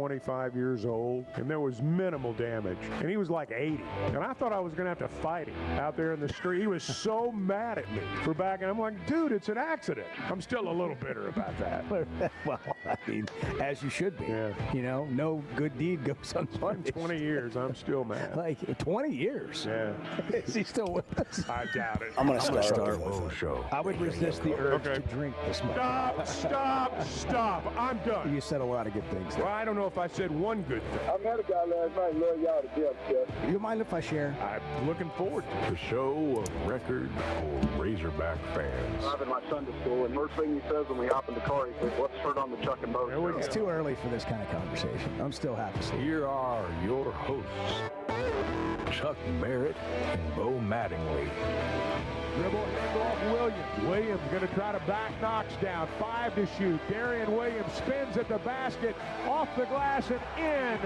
25 years old, and there was minimal damage. And he was like 80. And I thought I was going to have to fight him out there in the street. He was so mad at me for backing. I'm like, dude, it's an accident. I'm still a little bitter about that. Well, I mean, as you should be. Yeah. You know, no good deed goes unpunished. 20 years, I'm still mad. Like 20 years. Yeah. Is he still with us? I doubt it. I'm going to start Full show. I would resist the urge to drink this much. Stop. I'm done. You said a lot of good things. Well, I don't know if I said one good thing. I met a guy last night. Love y'all to death, Jeff. You mind if I share? I'm looking forward to it. The show of record for Razorback fans. Driving my son to school, and first thing he says when we hop in the car, he says, "Let's start on the Chuck and Bo There we show." go. It's too early for this kind of conversation. I'm still half asleep. Here are your hosts, Chuck Barrett and Bo Mattingly. Dribble handoff Williams. Williams going to try to back Knox down. 5 to shoot. Darian Williams spins at the basket, off the glass and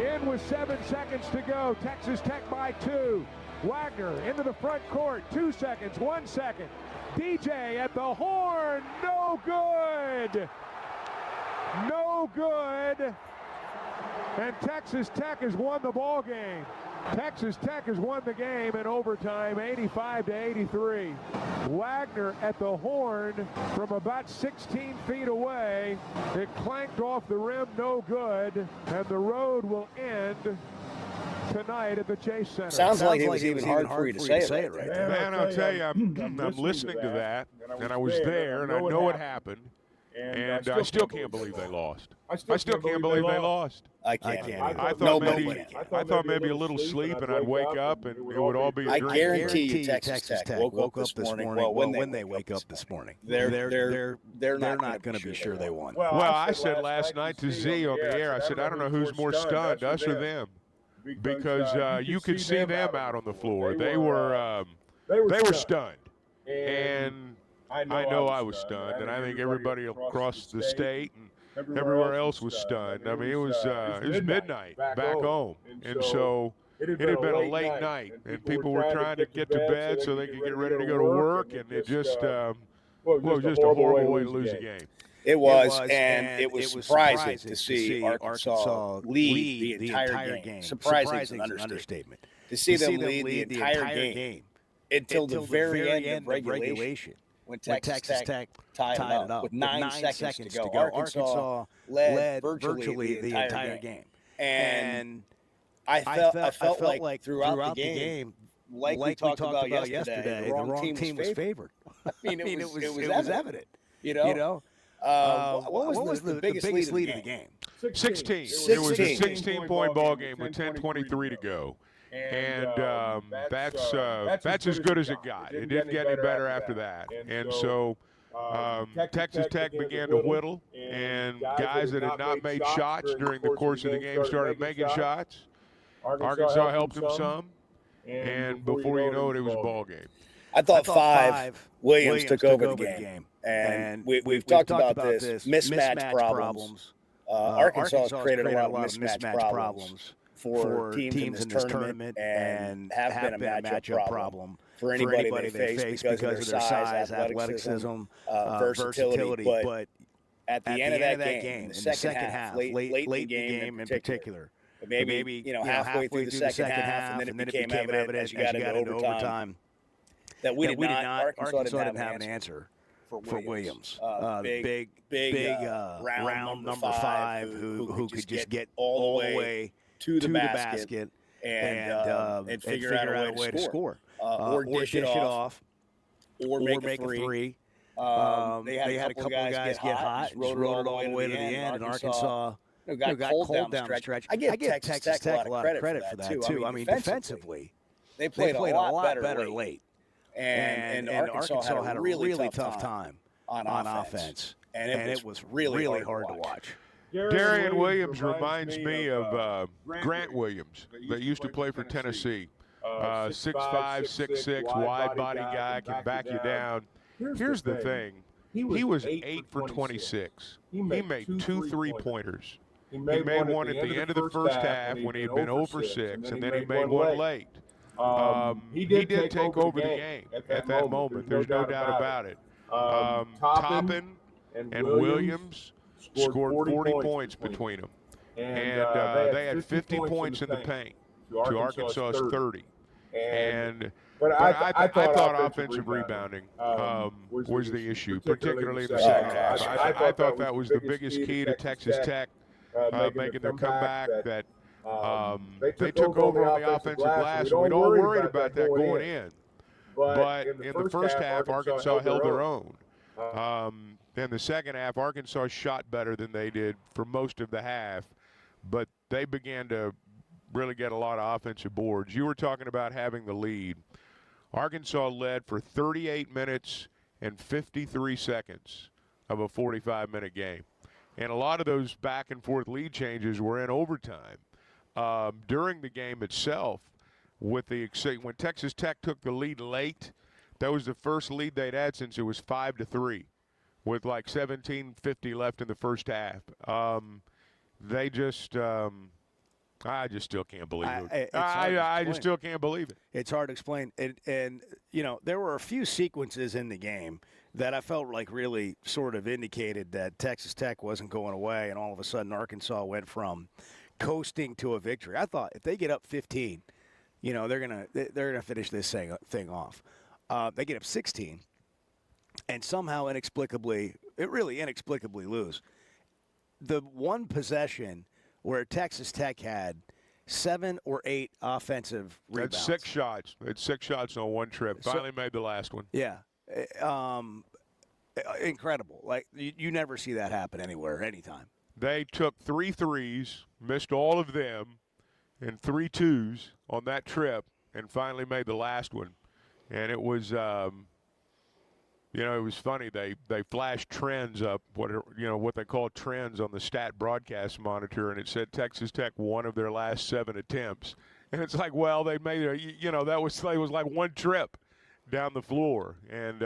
in with 7 seconds to go. Texas Tech by 2. Wagner into the front court. 2 seconds, 1 second. DJ at the horn. No good. No good. And Texas Tech has won the ball game. Texas Tech has won the game in overtime, 85-83. Wagner at the horn from about 16 feet away. It clanked off the rim, no good. And the road will end tonight at the Chase Center. Sounds like it was even hard for you to say it right there. Man, I'll tell you, I'm listening to that, and I was there, and I know what happened. And I still can't believe they lost. I still can't believe they lost. I can't. I thought Nobody maybe can. I thought maybe a little sleep and I'd wake up and it would all be a I dream. guarantee you Texas Tech woke up this morning. Well, when they wake up this morning, they're not going to be sure they won. Well, I said last night to Z on the air, I said, I don't know who's more stunned, us or them. Because you could see them out on the floor. They were stunned. And I know I was stunned, and I think everybody across the state and everywhere else was stunned. I mean, it was midnight back home, and so it had been a late night, and people were trying to get to bed so they could get ready to go to work, and it just was just a horrible way to lose a game. It was, and it was surprising to see Arkansas lead the entire game. Surprising is an understatement. To see them lead the entire game until the very end of regulation. When Texas Tech tied it up with 9 seconds to go. Arkansas led virtually the entire game. And I felt like throughout the game, like we talked about yesterday, the wrong team was favored. I mean, it was evident. You know? What was the biggest lead of the game? 16. It was a 16-point ball game with 10:23 to go. And that's as good as it got. It didn't get any better after that. And so Texas Tech began to whittle, and guys that had not made shots during the course of the game started making shots. Arkansas helped them some, and before you know it, it was a ball game. I thought 5 Williams took over the game. And we've talked about this mismatch problems. Arkansas has created a lot of mismatch problems for teams in this tournament and have been a matchup problem for anybody they face because of their size, athleticism, versatility. But at the end of that game, in the second half, late in the game in particular, maybe halfway through the second half, and then it became evident as you got into overtime that Arkansas didn't have an answer for Williams. Big round number 5 who could just get all the way to the basket and figure out a way to score. Or dish it off, or make a three. They had a couple of guys get hot, just rode it all the way to the end, and Arkansas got cold down the stretch. I give Texas Tech a lot of credit for that, too. I mean, defensively, they played a lot better late. And Arkansas had a really tough time on offense. And it was really hard to watch. Darian Williams reminds me of Grant Williams that used to play for Tennessee. 6'5", 6'6", wide body guy, can back you down. Here's the thing. He was 8 for 26. He made 2 3-pointers. He made one at the end of the first half when he had been 0 for 6, and then he made one late. He did take over the game at that moment. There's no doubt about it. Toppin and Williams scored 40 points between them. and they had 50 points in the paint to Arkansas's 30. But I thought offensive rebounding was the issue, particularly in the second half. I thought that was the biggest key to Texas Tech making their comeback, that they took over on the offensive glass, and we'd all worried about that going in. But in the first half, Arkansas held their own. In the second half, Arkansas shot better than they did for most of the half, but they began to really get a lot of offensive boards. You were talking about having the lead. Arkansas led for 38 minutes and 53 seconds of a 45-minute game. And a lot of those back-and-forth lead changes were in overtime. During the game itself, when Texas Tech took the lead late, that was the first lead they'd had since it was 5-3, with like 17:50 left in the first half. I just still can't believe it. I just still can't believe it. It's hard to explain. And, you know, there were a few sequences in the game that I felt like really sort of indicated that Texas Tech wasn't going away, and all of a sudden Arkansas went from coasting to a victory. I thought if they get up 15, you know, they're gonna finish this thing off. They get up 16, and somehow inexplicably lose. The one possession where Texas Tech had 7 or 8 offensive rebounds. That's 6 shots. It's 6 shots on one trip. Finally made the last one. Yeah. Incredible. Like, you never see that happen anywhere, anytime. They took 3 threes, missed all of them, and 3 twos on that trip, and finally made the last one. And it was, you know, it was funny. They flashed trends up, what they call trends on the stat broadcast monitor, and it said Texas Tech won of their last 7 attempts. And it's like, well, they made it. You know, it was like one trip down the floor, and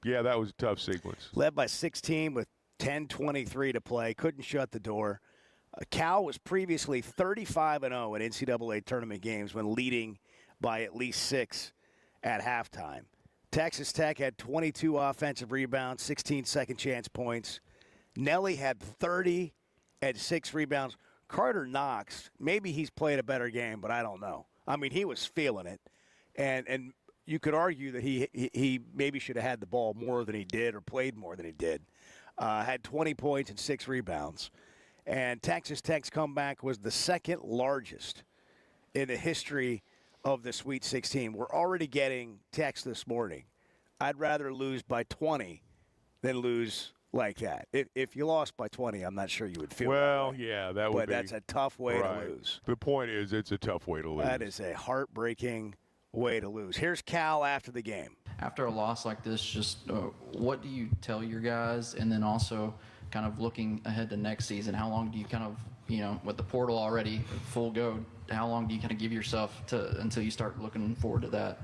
yeah, that was a tough sequence. Led by 16 with 10:23 to play, couldn't shut the door. Cal was previously 35-0 in NCAA tournament games when leading by at least 6 at halftime. Texas Tech had 22 offensive rebounds, 16 second chance points. Nelly had 30 and 6 rebounds. Carter Knox, maybe he's played a better game, but I don't know. I mean, he was feeling it, and you could argue that he maybe should have had the ball more than he did or played more than he did. Had 20 points and 6 rebounds. And Texas Tech's comeback was the second largest in the history of the Sweet 16. We're already getting text this morning. I'd rather lose by 20 than lose like that. If you lost by 20, I'm not sure you would feel well, yeah, that would be. But that's a tough way to lose. The point is, it's a tough way to lose. That is a heartbreaking way to lose. Here's Cal after the game. After a loss like this, just what do you tell your guys? And then also kind of looking ahead to next season, how long do you kind of, with the portal already full go, how long do you kind of give yourself until you start looking forward to that?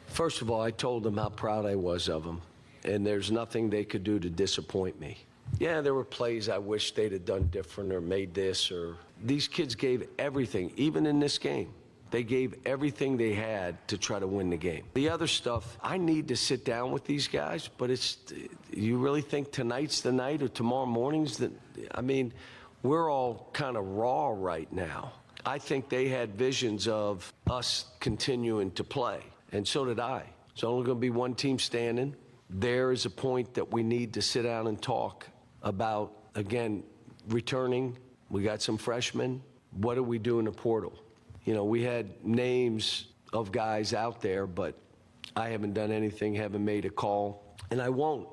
First of all, I told them how proud I was of them, and there's nothing they could do to disappoint me. Yeah, there were plays I wish they'd have done different or made this, or these kids gave everything, even in this game. They gave everything they had to try to win the game. The other stuff, I need to sit down with these guys, but you really think tonight's the night or tomorrow morning's we're all kind of raw right now. I think they had visions of us continuing to play, and so did I. It's only going to be one team standing. There is a point that we need to sit down and talk about, again, returning. We got some freshmen. What do we do in the portal? We had names of guys out there, but I haven't done anything, haven't made a call, and I won't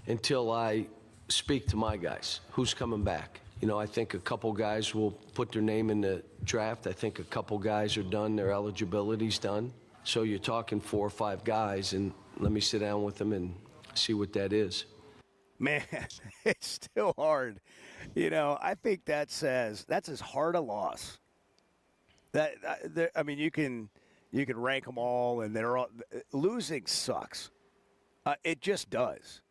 until I speak to my guys. Who's coming back? I think a couple guys will put their name in the draft. I think a couple guys are done, their eligibility's done. So you're talking 4 or 5 guys, and let me sit down with them and see what that is. Man, it's still hard. I think that's as hard a loss. You can rank them all, and they're all losing sucks. It just does.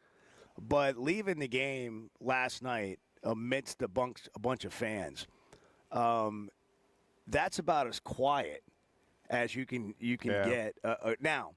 But leaving the game last night amidst a bunch of fans, that's about as quiet as you can get. Now,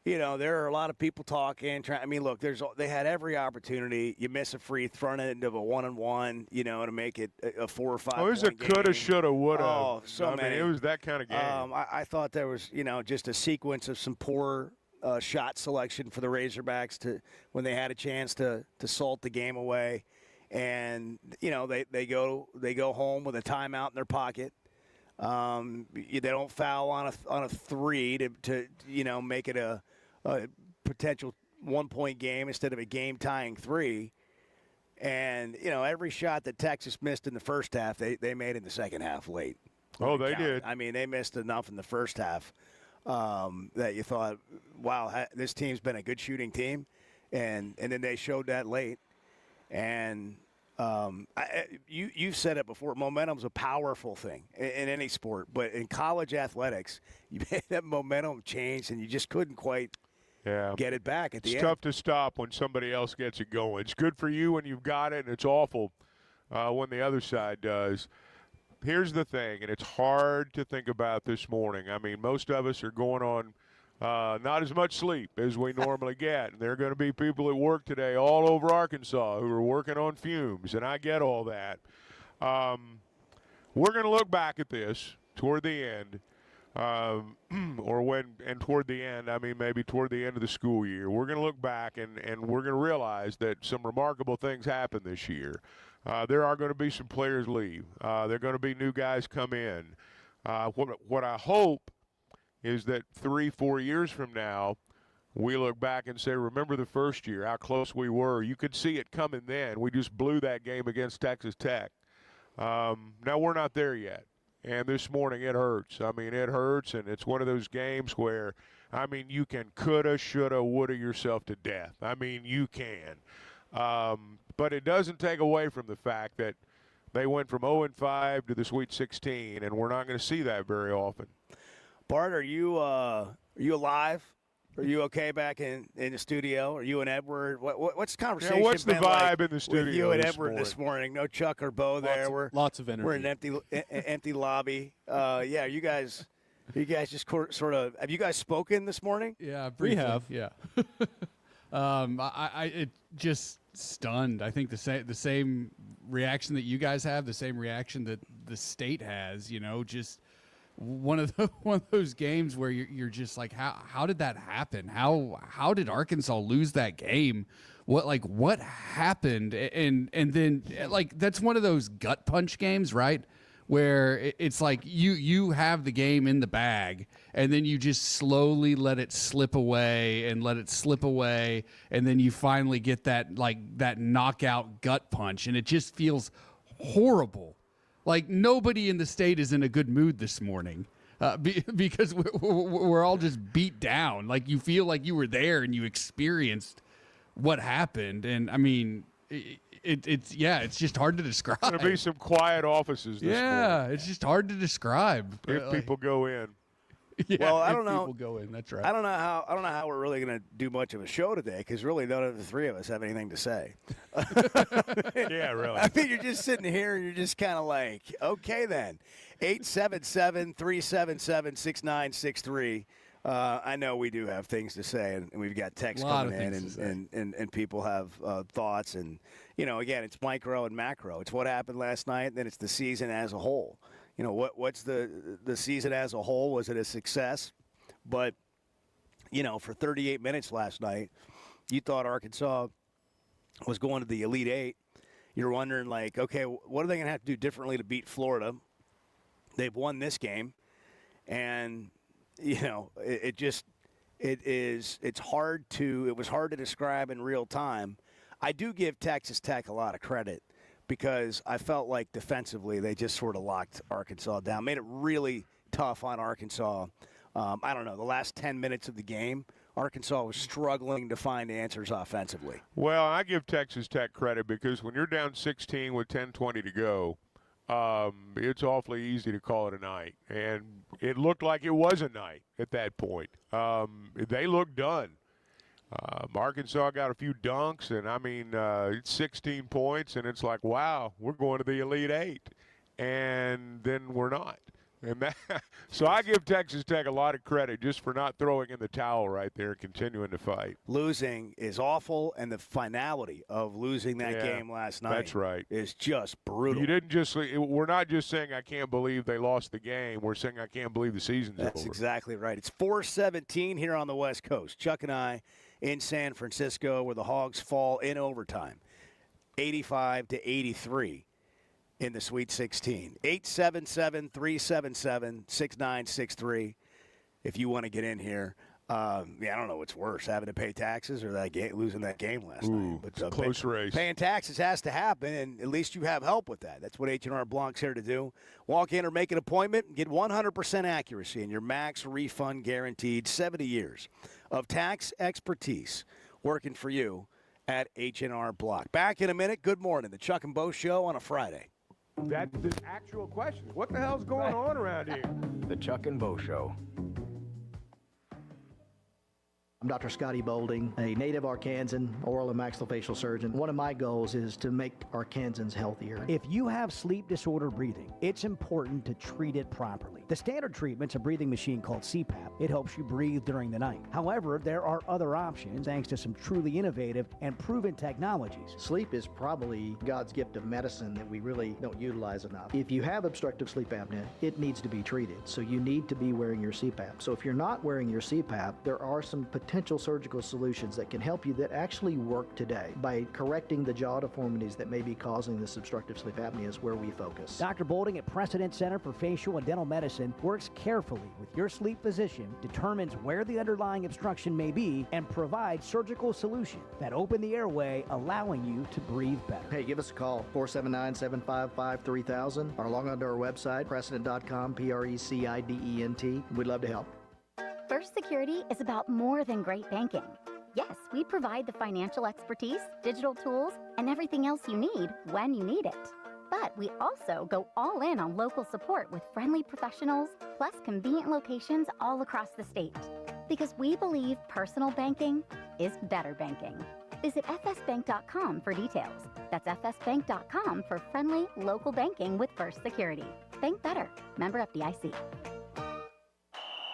there are a lot of people talking. Look, they had every opportunity. You miss a free thrown into a 1-on-1, to make it a 4 or 5. Oh, it was a coulda, shoulda, woulda. Oh, so many. It was that kind of game. I thought there was, just a sequence of some poor shot selection for the Razorbacks when they had a chance to salt the game away, and they go home with a timeout in their pocket. They don't foul on a three to make it a potential 1-point game instead of a game-tying three. And, every shot that Texas missed in the first half, they made in the second half late. Oh, they did. They missed enough in the first half that you thought, wow, this team's been a good shooting team. And then they showed that late. And you've said it before, momentum's a powerful thing in any sport. But in college athletics, you made that momentum change, and you just couldn't quite get it back at the end. It's tough to stop when somebody else gets it going. It's good for you when you've got it, and it's awful when the other side does. Here's the thing, and it's hard to think about this morning. Most of us are going on not as much sleep as we normally get. And there are going to be people at work today all over Arkansas who are working on fumes, and I get all that. We're going to look back at this toward the end. Toward the end, maybe toward the end of the school year, we're going to look back and we're going to realize that some remarkable things happened this year. There are going to be some players leave. There are going to be new guys come in. What I hope is that 3-4 years from now, we look back and say, remember the first year, how close we were. You could see it coming then. We just blew that game against Texas Tech. Now we're not there yet. And this morning, it hurts. It hurts, and it's one of those games where, you can coulda, shoulda, woulda yourself to death. You can. But it doesn't take away from the fact that they went from 0-5 to the Sweet 16, and we're not going to see that very often. Bart, are you alive? Are you okay back in the studio? Are you and Edward? What's the conversation? Yeah, what's the vibe in the studio with you and Edward this morning? No Chuck or Bo there. Lots of energy. We're in an empty lobby. You guys just sort of. Have you guys spoken this morning? Yeah, we have. Yeah. It just stunned. I think the same reaction that you guys have, the same reaction that the state has. Just. One of those games where you're just like, how did that happen? How did Arkansas lose that game? What happened? And then that's one of those gut punch games, right? Where it's like you have the game in the bag, and then you just slowly let it slip away, and then you finally get that knockout gut punch, and it just feels horrible. Nobody in the state is in a good mood this morning because we're all just beat down. You feel like you were there and you experienced what happened. And, it's just hard to describe. There's going to be some quiet offices this morning. It's just hard to describe. If people go in. Yeah, well, I don't know. People go in. That's right. I don't know how we're really going to do much of a show today because really none of the three of us have anything to say. Yeah, really. You're just sitting here and you're just kind of like, okay, then. 877-377-6963. I know we do have things to say, and we've got texts coming in, and people have thoughts. And again, it's micro and macro. It's what happened last night, and then it's the season as a whole. What's the season as a whole? Was it a success? But, for 38 minutes last night, you thought Arkansas was going to the Elite Eight. You're wondering, okay, what are they going to have to do differently to beat Florida? They've won this game. And, it was hard to describe in real time. I do give Texas Tech a lot of credit, because I felt like defensively they just sort of locked Arkansas down, made it really tough on Arkansas. I don't know, the last 10 minutes of the game, Arkansas was struggling to find answers offensively. Well, I give Texas Tech credit because when you're down 16 with 10:20 to go, it's awfully easy to call it a night. And it looked like it was a night at that point. They looked done. Arkansas got a few dunks, and it's 16 points, and it's like, wow, we're going to the Elite Eight. And then we're not. And so I give Texas Tech a lot of credit just for not throwing in the towel right there and continuing to fight. Losing is awful, and the finality of losing that game last night is just brutal. You didn't just – we're not just saying I can't believe they lost the game. We're saying I can't believe the season's over. That's exactly right. It's 4:17 here on the West Coast. Chuck and I in San Francisco where the Hogs fall in overtime, 85-83. In the Sweet 16. 877-377-6963 if you want to get in here. I don't know what's worse, having to pay taxes or losing that game last night. But, it's a close race. Paying taxes has to happen, and at least you have help with that. That's what H&R Blanc's here to do. Walk in or make an appointment and get 100% accuracy in your max refund guaranteed. 70 years of tax expertise working for you at H&R Block. Back in a minute. Good morning. The Chuck and Bo Show on a Friday. That's the actual question. What the hell's going on around here? The Chuck and Bo Show. I'm Dr. Scotty Bolding, a native Arkansan oral and maxillofacial surgeon. One of my goals is to make Arkansans healthier. If you have sleep disorder breathing, it's important to treat it properly. The standard treatment's a breathing machine called CPAP. It helps you breathe during the night. However, there are other options thanks to some truly innovative and proven technologies. Sleep is probably God's gift of medicine that we really don't utilize enough. If you have obstructive sleep apnea, it needs to be treated. So you need to be wearing your CPAP. So if you're not wearing your CPAP, there are some potential surgical solutions that can help you that actually work today by correcting the jaw deformities that may be causing this obstructive sleep apnea is where we focus. Dr. Bolding at Precedent Center for Facial and Dental Medicine works carefully with your sleep physician, determines where the underlying obstruction may be, and provides surgical solutions that open the airway, allowing you to breathe better. Hey, give us a call, 479-755-3000, or log on to our website, precedent.com, PRECIDENT. We'd love to help. First Security is about more than great banking. Yes, we provide the financial expertise, digital tools, and everything else you need when you need it. But we also go all in on local support with friendly professionals, plus convenient locations all across the state. Because we believe personal banking is better banking. Visit fsbank.com for details. That's fsbank.com for friendly local banking with First Security. Bank better. Member FDIC.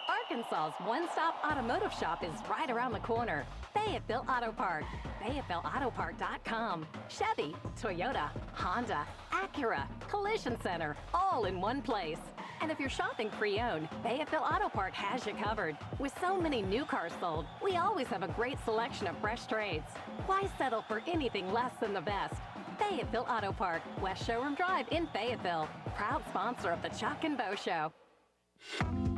Arkansas's one-stop automotive shop is right around the corner. Fayetteville Auto Park. FayettevilleAutoPark.com. Chevy, Toyota, Honda, Acura, Collision Center, all in one place. And if you're shopping pre-owned, Fayetteville Auto Park has you covered. With so many new cars sold, we always have a great selection of fresh trades. Why settle for anything less than the best? Fayetteville Auto Park, West Showroom Drive in Fayetteville. Proud sponsor of the Chuck and Bo Show.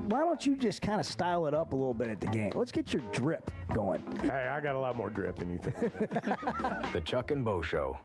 Why don't you just kind of style it up a little bit at the game? Let's get your drip going. Hey, I got a lot more drip than you think. The Chuck and Bo Show.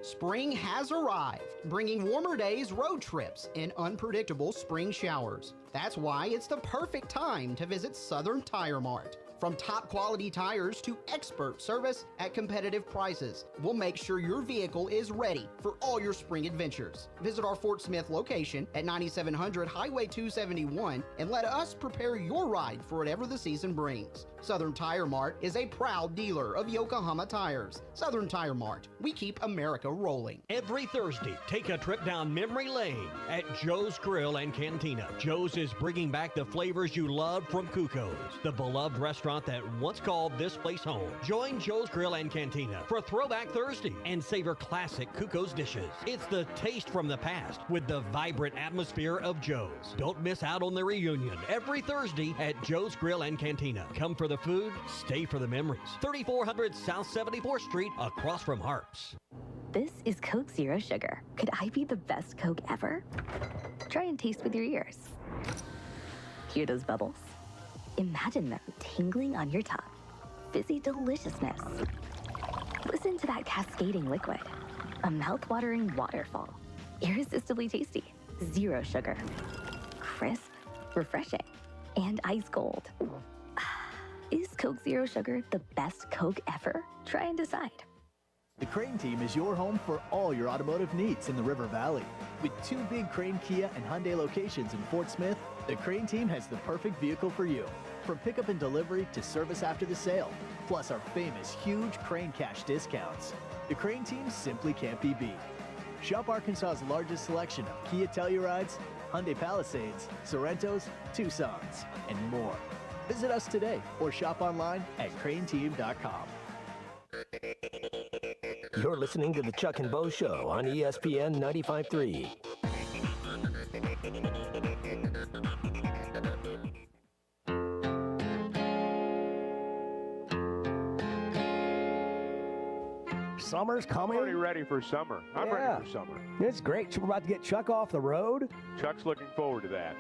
Spring has arrived, bringing warmer days, road trips, and unpredictable spring showers. That's why it's the perfect time to visit Southern Tire Mart. From top quality tires to expert service at competitive prices, we'll make sure your vehicle is ready for all your spring adventures. Visit our Fort Smith location at 9700 Highway 271 and let us prepare your ride for whatever the season brings. Southern Tire Mart is a proud dealer of Yokohama tires. Southern Tire Mart, we keep America rolling. Every Thursday, take a trip down memory lane at Joe's Grill and Cantina. Joe's is bringing back the flavors you loved from Kuko's, the beloved restaurant that once called this place home. Join Joe's Grill and Cantina for Throwback Thursday and savor classic Kuko's dishes. It's the taste from the past with the vibrant atmosphere of Joe's. Don't miss out on the reunion every Thursday at Joe's Grill and Cantina. Come for the food, stay for the memories. 3400 South 74th Street, across from Harps. This is Coke Zero Sugar. Could I be the best Coke ever? Try and taste with your ears. Hear those bubbles? Imagine them tingling on your tongue. Fizzy deliciousness. Listen to that cascading liquid. A mouth-watering waterfall. Irresistibly tasty. Zero sugar. Crisp, refreshing, and ice cold. Is Coke Zero Sugar the best Coke ever? Try and decide. The Crane team is your home for all your automotive needs in the River Valley. With 2 big Crane, Kia, and Hyundai locations in Fort Smith, the Crane team has the perfect vehicle for you. From pickup and delivery to service after the sale, plus our famous huge Crane Cash discounts. The Crane team simply can't be beat. Shop Arkansas's largest selection of Kia Tellurides, Hyundai Palisades, Sorrentos, Tucsons, and more. Visit us today or shop online at craneteam.com. You're listening to the Chuck and Bo Show on ESPN 95.3. Summer's coming. I'm already ready for summer. I'm ready for summer. It's great. We're about to get Chuck off the road. Chuck's looking forward to that.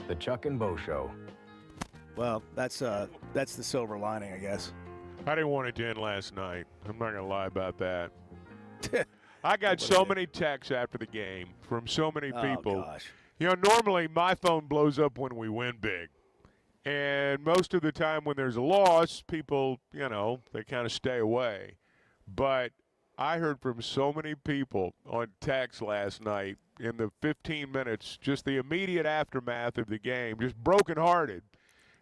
The Chuck and Bo Show. Well, that's the silver lining, I guess. I didn't want it to end last night. I'm not going to lie about that. I got so many texts after the game from so many people. Oh, gosh. You know, normally my phone blows up when we win big. And most of the time when there's a loss, people, you know, they kind of stay away. But I heard from so many people on text last night in the 15 minutes, just the immediate aftermath of the game, just brokenhearted.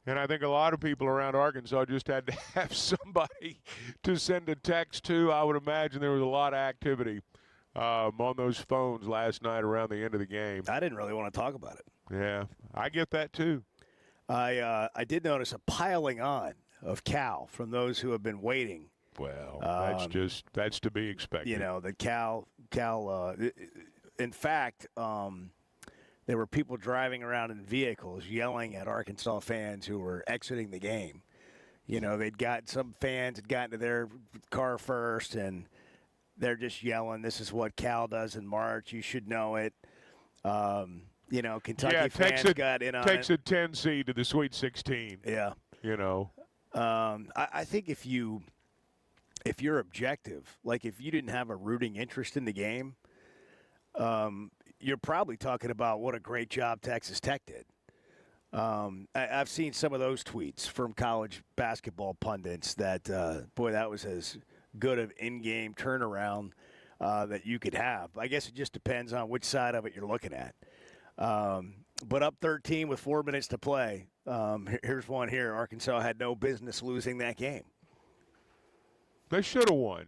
And I think a lot of people around Arkansas just had to have somebody to send a text to. I would imagine there was a lot of activity on those phones last night around the end of the game. I didn't really want to talk about it. Yeah, I get that too. I did notice a piling on of Cal from those who have been waiting. Well, that's to be expected. You know, the Cal. In fact, there were people driving around in vehicles yelling at Arkansas fans who were exiting the game. You know, some fans had gotten to their car first, and they're just yelling, "This is what Cal does in March. You should know it." You know, Kentucky fans got in on it. Takes a 10 seed to the Sweet 16. Yeah. You know. I think if you're objective, like if you didn't have a rooting interest in the game, you're probably talking about what a great job Texas Tech did. I've seen some of those tweets from college basketball pundits that, that was as good of in-game turnaround that you could have. I guess it just depends on which side of it you're looking at. But up 13 with 4 minutes to play. Here's one here. Arkansas had no business losing that game. They should have won.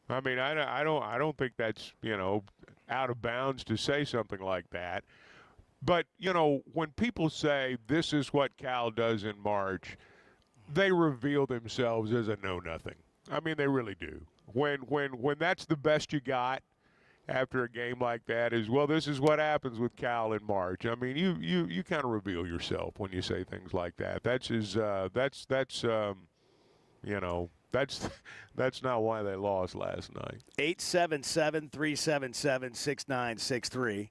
I mean, I don't think that's, you know, out of bounds to say something like that. But, you know, when people say this is what Cal does in March, they reveal themselves as a know-nothing. I mean, they really do. When that's the best you got after a game like that is, well, this is what happens with Cal in March. I mean, you kind of reveal yourself when you say things like that. That's not why they lost last night. 877-377-6963.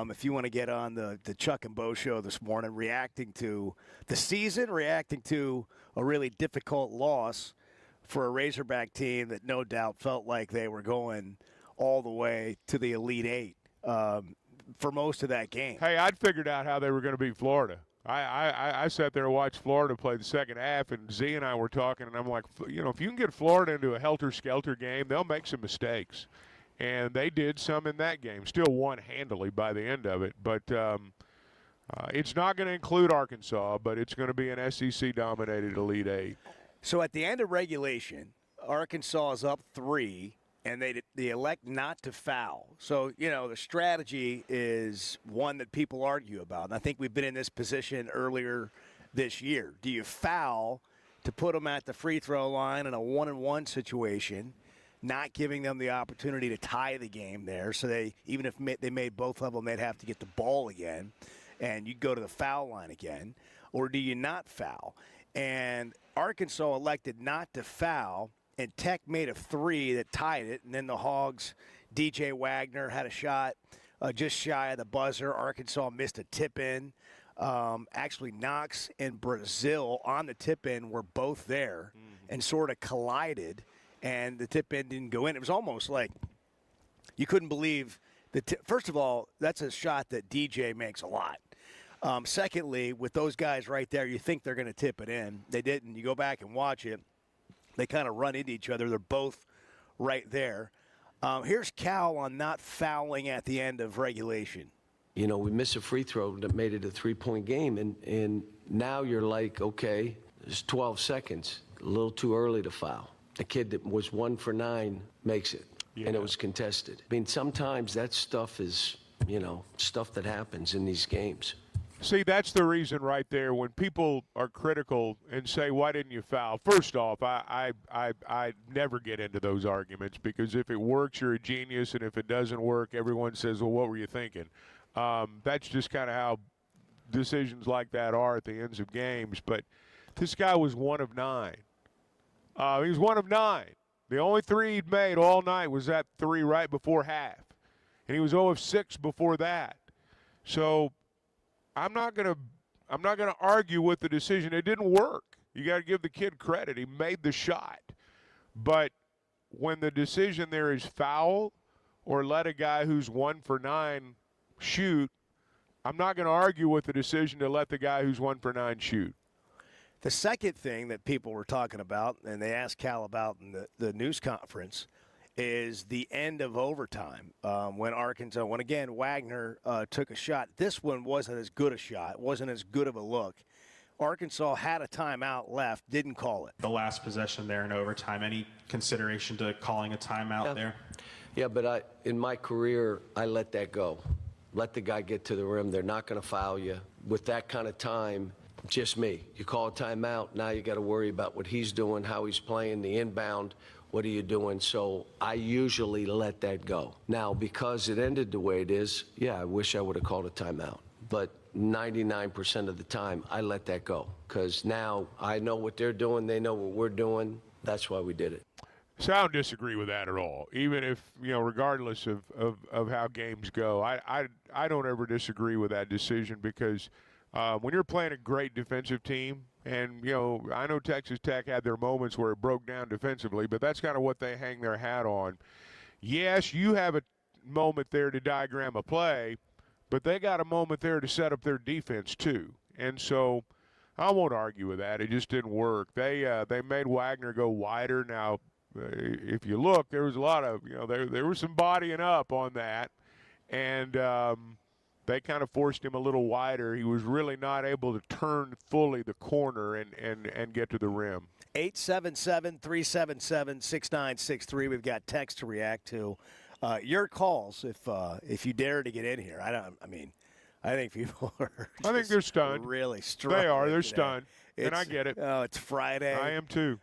If you want to get on the Chuck and Bo Show this morning, reacting to the season, reacting to a really difficult loss for a Razorback team that no doubt felt like they were going all the way to the Elite Eight for most of that game. Hey, I'd figured out how they were going to beat Florida. I sat there and watched Florida play the second half, and Z and I were talking, and I'm like, you know, if you can get Florida into a helter-skelter game, they'll make some mistakes. And they did some in that game. Still won handily by the end of it. But it's not going to include Arkansas, but it's going to be an SEC-dominated Elite Eight. So at the end of regulation, Arkansas is up 3, and they elect not to foul. So, you know, the strategy is one that people argue about. And I think we've been in this position earlier this year. Do you foul to put them at the free throw line in a 1-on-1 situation, not giving them the opportunity to tie the game there? So even if they made both of them, they'd have to get the ball again, and you'd go to the foul line again. Or do you not foul? And Arkansas elected not to foul, and Tech made a 3 that tied it, and then the Hogs, DJ Wagner had a shot just shy of the buzzer. Arkansas missed a tip-in. Actually, Knox and Brazil on the tip-in were both there and sort of collided, and the tip-in didn't go in. It was almost like you couldn't believe first of all, that's a shot that DJ makes a lot. Secondly, with those guys right there, you think they're going to tip it in. They didn't. You go back and watch it. They kind of run into each other. They're both right there. Here's Cal on not fouling at the end of regulation. You know, we missed a free throw that made it a 3-point game, and now you're like, okay, there's 12 seconds, a little too early to foul. The kid that was 1 for 9 makes it, and it was contested. I mean, sometimes that stuff is, stuff that happens in these games. See, that's the reason right there when people are critical and say, why didn't you foul? First off, I never get into those arguments because if it works, you're a genius, and if it doesn't work, everyone says, well, what were you thinking? That's just kind of how decisions like that are at the ends of games. But this guy was 1 of 9. He was 1 of 9. The only 3 he'd made all night was that 3 right before half. And he was 0 of 6 before that. So I'm not gonna argue with the decision. It didn't work. You got to give the kid credit. He made the shot. But when the decision there is foul or let a guy who's 1 for 9 shoot, I'm not going to argue with the decision to let the guy who's 1 for 9 shoot. The second thing that people were talking about, and they asked Cal about in the news conference, is the end of overtime when again Wagner took a shot. This one wasn't as good a shot. It wasn't as good of a look. Arkansas had a timeout left, didn't call it. The last possession there in overtime, any consideration to calling a timeout there? Yeah, but in my career, I let that go. Let the guy get to the rim. They're not going to foul you. With that kind of time, just me. You call a timeout, now you got to worry about what he's doing, how he's playing, the inbound. What are you doing? So I usually let that go. Now, because it ended the way it is, yeah, I wish I would have called a timeout. But 99% of the time, I let that go. Because now I know what they're doing. They know what we're doing. That's why we did it. So I don't disagree with that at all. Even if, regardless of how games go, I don't ever disagree with that decision because when you're playing a great defensive team, and, I know Texas Tech had their moments where it broke down defensively, but that's kind of what they hang their hat on. Yes, you have a moment there to diagram a play, but they got a moment there to set up their defense too. And so I won't argue with that. It just didn't work. They made Wagner go wider. Now, if you look, there was a lot of, there was some bodying up on that. And they kind of forced him a little wider. He was really not able to turn fully the corner and get to the rim. 877-377-6963. We've got text to react to. Your calls if you dare to get in here. I think people are I think they're stunned. Really struggling. They are. They're today. stunned. And I get it. Oh, it's Friday. I am too.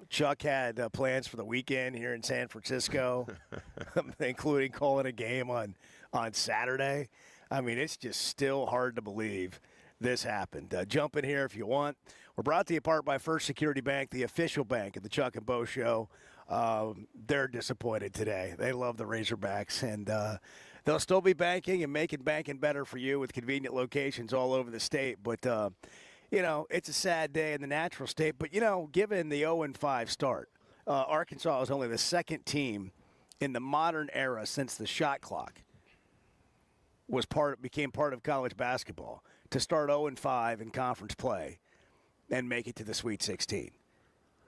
Chuck had plans for the weekend here in San Francisco, including calling a game on Saturday. I mean, it's just still hard to believe this happened. Jump in here if you want. We're brought to you apart by First Security Bank, the official bank of the Chuck and Bo Show. They're disappointed today. They love the Razorbacks, and they'll still be banking and making banking better for you with convenient locations all over the state. But, it's a sad day in the natural state. But, given the 0-5 start, Arkansas is only the second team in the modern era since the shot clock became part of college basketball to start 0-5 in conference play and make it to the Sweet 16.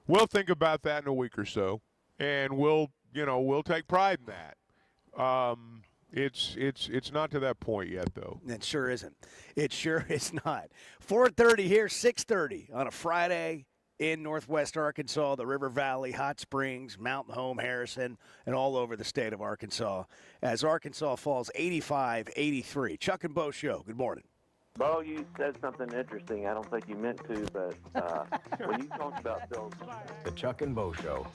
We'll think about that in a week or so, and we'll take pride in that. It's not to that point yet, though. It sure isn't. It sure is not. 4:30 here, 6:30 on a Friday in Northwest Arkansas, the River Valley, Hot Springs, Mountain Home, Harrison, and all over the state of Arkansas as Arkansas falls 85-83. Chuck and Bo Show, good morning. Bo, you said something interesting. I don't think you meant to, but when you talked about those... The Chuck and Bo Show.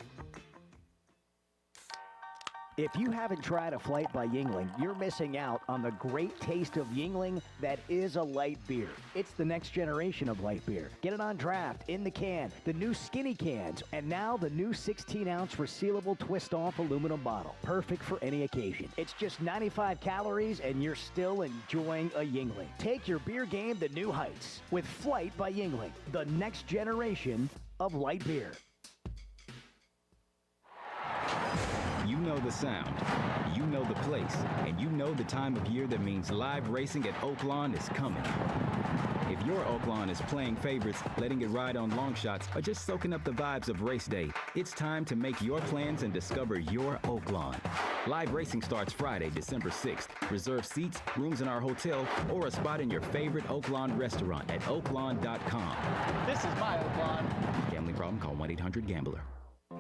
If you haven't tried a flight by Yuengling, you're missing out on the great taste of Yuengling that is a light beer. It's the next generation of light beer. Get it on draft, in the can, the new skinny cans, and now the new 16-ounce resealable twist-off aluminum bottle. Perfect for any occasion. It's just 95 calories, and you're still enjoying a Yuengling. Take your beer game to new heights with Flight by Yuengling, the next generation of light beer. You know the sound, you know the place, and you know the time of year that means live racing at Oaklawn is coming. If your Oaklawn is playing favorites, letting it ride on long shots, or just soaking up the vibes of race day, it's time to make your plans and discover your Oaklawn. Live racing starts Friday, December 6th. Reserve seats, rooms in our hotel, or a spot in your favorite Oaklawn restaurant at oaklawn.com. This is my Oaklawn. Gambling problem? Call 1-800-GAMBLER.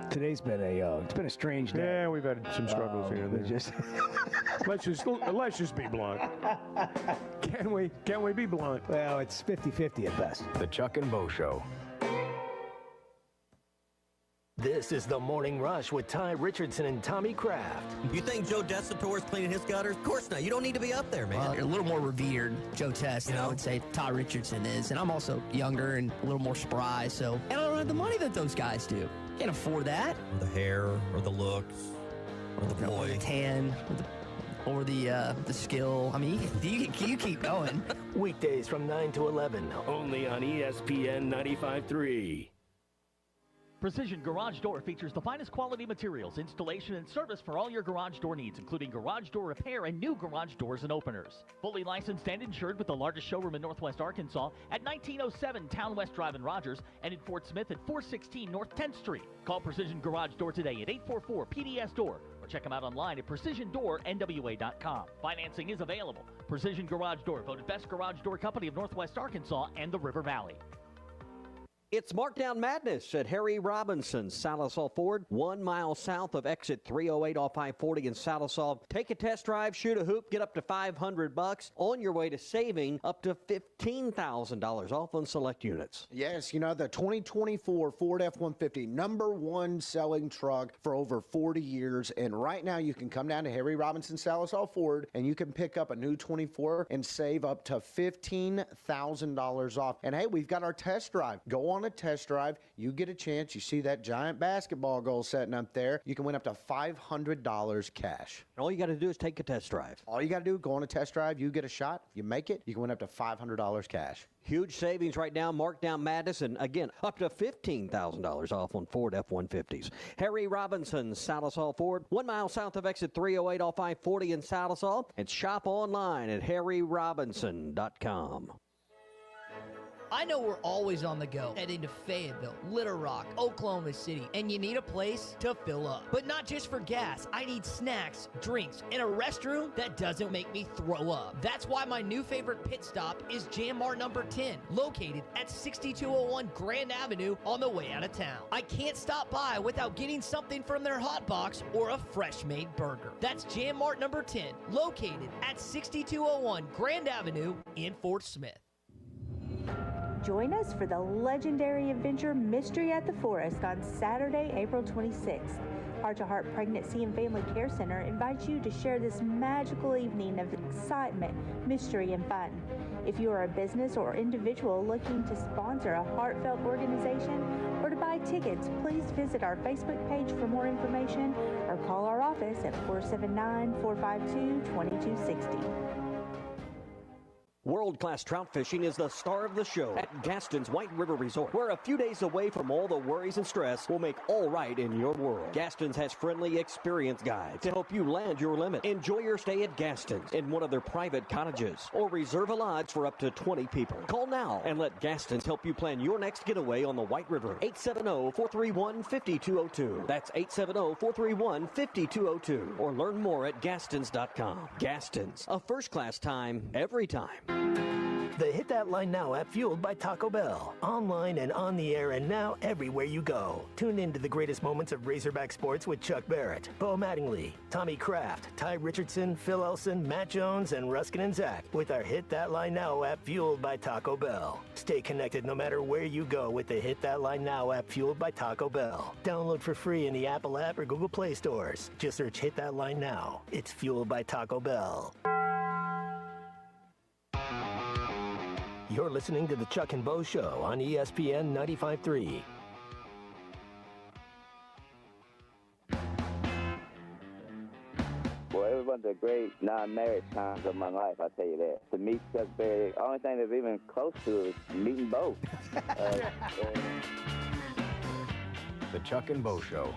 Today's been it's been a strange day. Yeah, we've had some struggles here and there. Let's just be blunt. Can we be blunt? Well, it's 50-50 at best. The Chuck and Bo Show. This is the Morning Rush with Ty Richardson and Tommy Kraft. You think Joe Desatore is cleaning his gutters? Of course not. You don't need to be up there, man. Well, you're a little more revered, Joe Test, than I would say Ty Richardson is. And I'm also younger and a little more spry, so I don't have the money that those guys do. Can't afford that. The hair, or the looks, or the voice. Or the tan, or the skill. I mean, you keep going. Weekdays from 9 to 11, only on ESPN 95.3. Precision Garage Door features the finest quality materials, installation, and service for all your garage door needs, including garage door repair and new garage doors and openers. Fully licensed and insured with the largest showroom in Northwest Arkansas at 1907 Town West Drive in Rogers and in Fort Smith at 416 North 10th Street. Call Precision Garage Door today at 844-PDS-DOOR or check them out online at PrecisionDoorNWA.com. Financing is available. Precision Garage Door, voted best garage door company of Northwest Arkansas and the River Valley. It's Markdown Madness at Harry Robinson's Salisaw Ford, 1 mile south of exit 308 off I-40 in Salisaw. Take a test drive, shoot a hoop, get up to $500 on your way to saving up to $15,000 off on select units. Yes, you know, the 2024 Ford F-150, #1 selling truck for over 40 years. And right now you can come down to Harry Robinson Salisaw Ford and you can pick up a new 24 and save up to $15,000 off. And hey, we've got our test drive. Go on a test drive, you get a chance, you see that giant basketball goal setting up there, you can win up to $500 cash. All you got to do is take a test drive. All you got to do, go on a test drive, you get a shot, you make it, you can win up to $500 cash. Huge savings right now, Markdown Madness, and again, up to $15,000 off on Ford F-150s. Harry Robinson, Salisaw Ford, 1 mile south of exit 308 off I-40 in Salisaw, and shop online at harryrobinson.com. I know we're always on the go, heading to Fayetteville, Little Rock, Oklahoma City, and you need a place to fill up. But not just for gas. I need snacks, drinks, and a restroom that doesn't make me throw up. That's why my new favorite pit stop is Jam Mart number 10, located at 6201 Grand Avenue on the way out of town. I can't stop by without getting something from their hot box or a fresh-made burger. That's Jam Mart number 10, located at 6201 Grand Avenue in Fort Smith. Join us for the legendary adventure Mystery at the Forest on Saturday, April 26th. Heart to Heart Pregnancy and Family Care Center invites you to share this magical evening of excitement, mystery, and fun. If you are a business or individual looking to sponsor a heartfelt organization or to buy tickets, please visit our Facebook page for more information or call our office at 479-452-2260. World-class trout fishing is the star of the show at Gaston's White River Resort, where a few days away from all the worries and stress will make all right in your world. Gaston's has friendly, experienced guides to help you land your limit. Enjoy your stay at Gaston's in one of their private cottages, or reserve a lodge for up to 20 people. Call now and let Gaston's help you plan your next getaway on the White River. 870-431-5202. That's 870-431-5202. Or learn more at Gastons.com. Gaston's, a first-class time, every time. The Hit That Line Now app, fueled by Taco Bell. Online and on the air and now everywhere you go. Tune in to the greatest moments of Razorback sports with Chuck Barrett, Bo Mattingly, Tommy Kraft, Ty Richardson, Phil Elson, Matt Jones, and Ruskin and Zach with our Hit That Line Now app, fueled by Taco Bell. Stay connected no matter where you go with the Hit That Line Now app, fueled by Taco Bell. Download for free in the Apple app or Google Play stores. Just search Hit That Line Now. It's fueled by Taco Bell. You're listening to the Chuck and Bo Show on ESPN 95.3. Well, it was one of the great non-marriage times of my life, I'll tell you that. To meet Chuck Berry, the only thing that's even close to is meeting Bo. The Chuck and Bo Show.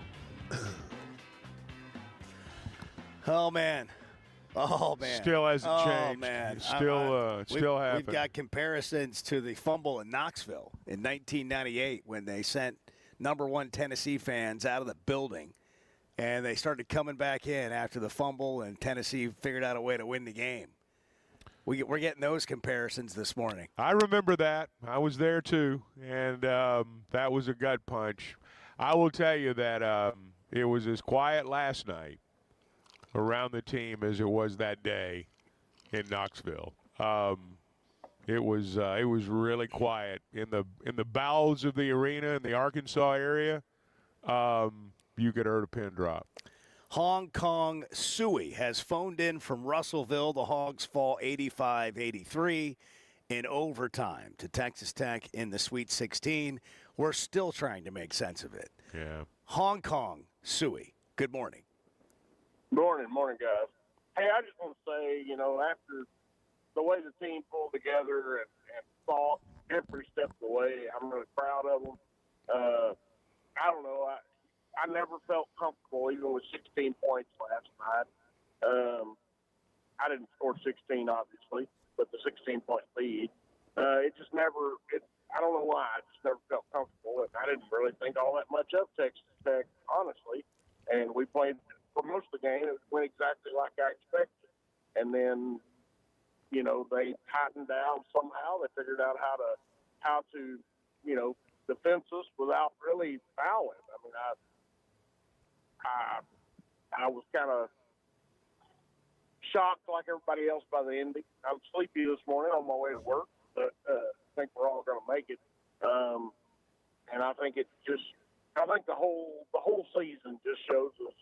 Oh, man. Oh, man. Still hasn't changed. Oh, man. Still happening. We've got comparisons to the fumble in Knoxville in 1998 when they sent #1 Tennessee fans out of the building, and they started coming back in after the fumble, and Tennessee figured out a way to win the game. We're getting those comparisons this morning. I remember that. I was there, too, and that was a gut punch. I will tell you that it was as quiet last night around the team as it was that day in Knoxville. It was really quiet in the bowels of the arena in the Arkansas area. You could hear a pin drop. Hong Kong Sui has phoned in from Russellville. The Hogs fall 85-83 in overtime to Texas Tech in the Sweet 16. We're still trying to make sense of it. Yeah. Hong Kong Sui, good morning. Morning, guys. Hey, I just want to say, after the way the team pulled together and fought every step of the way, I'm really proud of them. I don't know. I never felt comfortable even with 16 points last night. I didn't score 16, obviously, but the 16-point lead. It just never I don't know why. I just never felt comfortable. And I didn't really think all that much of Texas Tech, honestly. And we played for most of the game. It went exactly like I expected. And then, they tightened down somehow. They figured out how to defense us without really fouling. I mean, I was kind of shocked like everybody else by the ending. I'm sleepy this morning on my way to work, but I think we're all going to make it. And I think the whole season just shows us,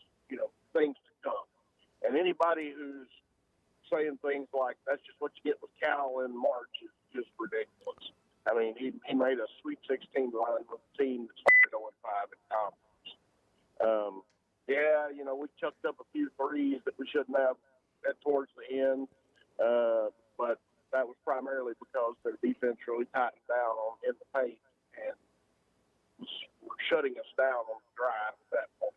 things to come. And anybody who's saying things like that's just what you get with Cal in March is just ridiculous. I mean, he made a Sweet 16 run with a team that started 0-5 in conference. We chucked up a few threes that we shouldn't have towards the end, but that was primarily because their defense really tightened down in the paint and was shutting us down on the drive at that point.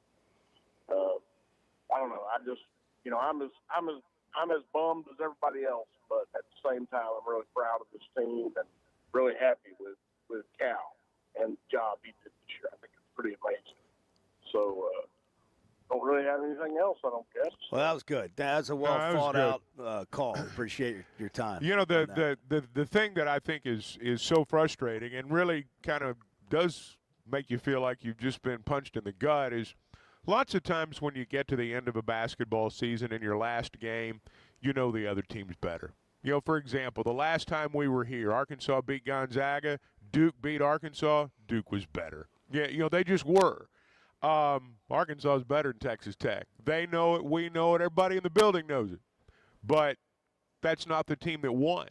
I don't know. I'm as bummed as everybody else, but at the same time, I'm really proud of this team and really happy with Cal and the job he did this year. I think it's pretty amazing. So, don't really have anything else, I don't guess. Well, that was good. That was a well-thought-out call. Appreciate your time. The thing that I think is so frustrating and really kind of does make you feel like you've just been punched in the gut is lots of times when you get to the end of a basketball season in your last game, the other team's better. For example, the last time we were here, Arkansas beat Gonzaga, Duke beat Arkansas, Duke was better. Yeah, they just were. Arkansas is better than Texas Tech. They know it. We know it. Everybody in the building knows it. But that's not the team that won.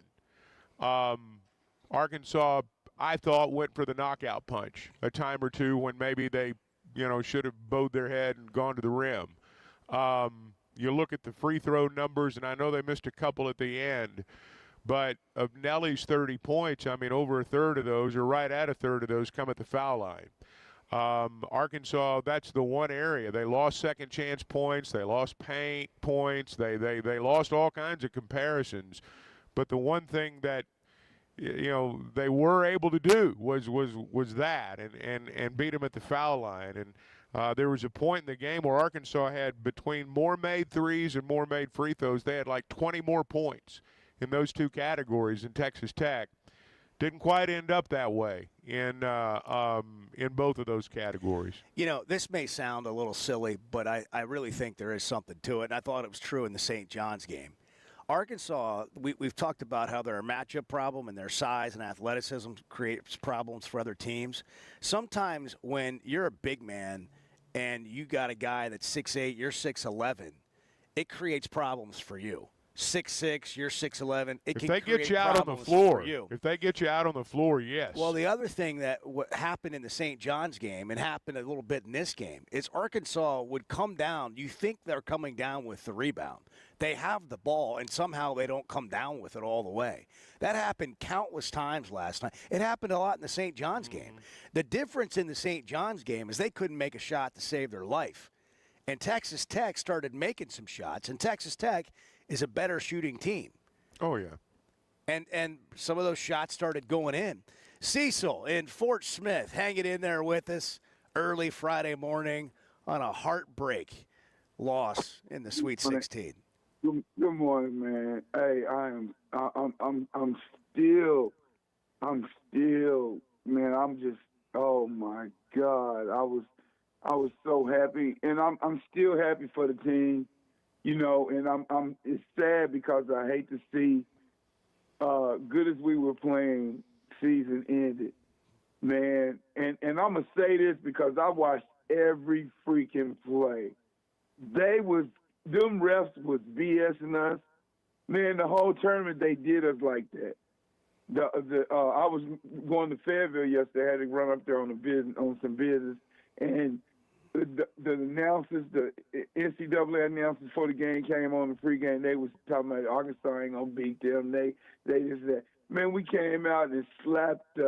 Arkansas, I thought, went for the knockout punch a time or two when maybe they, should have bowed their head and gone to the rim. You look at the free throw numbers, and I know they missed a couple at the end. But of Nelly's 30 points, I mean, over a third of those, or right at a third of those, come at the foul line. Arkansas, that's the one area. They lost second chance points. They lost paint points. They lost all kinds of comparisons. But the one thing that, they were able to do was that and beat them at the foul line. And there was a point in the game where Arkansas had, between more made threes and more made free throws, they had like 20 more points in those two categories in Texas Tech. Didn't quite end up that way in both of those categories. This may sound a little silly, but I really think there is something to it, and I thought it was true in the St. John's game. Arkansas, we've talked about how they're a matchup problem and their size and athleticism creates problems for other teams. Sometimes when you're a big man and you got a guy that's 6'8", you're 6'11", it creates problems for you. 6'6", you're 6'11". If they get you out on the floor, yes. Well, the other thing that happened in the St. John's game and happened a little bit in this game is Arkansas would come down. You think they're coming down with the rebound. They have the ball, and somehow they don't come down with it all the way. That happened countless times last night. It happened a lot in the St. John's game. The difference in the St. John's game is they couldn't make a shot to save their life. And Texas Tech started making some shots, and Texas Tech is a better shooting team. Oh, yeah. And some of those shots started going in. Cecil in Fort Smith hanging in there with us early Friday morning on a heartbreak loss in the Sweet 16. Good morning, man. Hey, I'm still, man, I'm just, oh my God. I was so happy, and I'm still happy for the team, you know. And I'm it's sad because I hate to see, good as we were playing, season ended, man. And I'm gonna say this because I watched every freaking play. Them refs was BSing us, man. The whole tournament they did us like that. I was going to Fayetteville yesterday. I had to run up there on some business, and the announcers, the NCAA announcers before the game came on, the pregame, they was talking about Arkansas ain't gonna beat them. They just said, man, we came out and slapped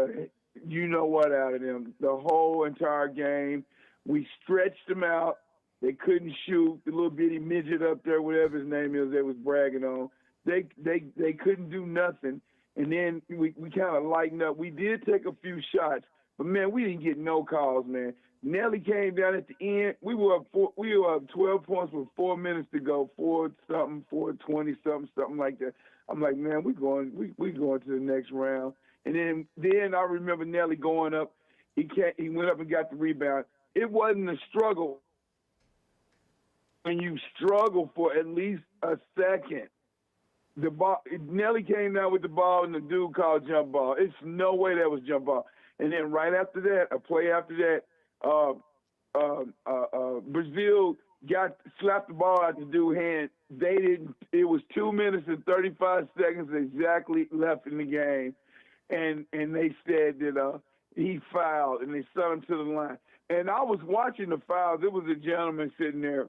you know what out of them the whole entire game. We stretched them out. They couldn't shoot. The little bitty midget up there, whatever his name is, they was bragging on. They couldn't do nothing. And then we kind of lightened up. We did take a few shots, but man, we didn't get no calls, man. Nelly came down at the end. We were up 12 points with 4 minutes to go, 420 something like that. I'm like, man, we going to the next round. And then I remember Nelly going up. He went up and got the rebound. It wasn't a struggle. When you struggle for at least a second, the ball, Nelly came down with the ball, and the dude called jump ball. It's no way that was jump ball. And then right after that, a play after that, Brazil slapped the ball out the dude's hand. They didn't. It was 2 minutes and 35 seconds exactly left in the game, and they said that he fouled, and they sent him to the line. And I was watching the fouls. There was a gentleman sitting there.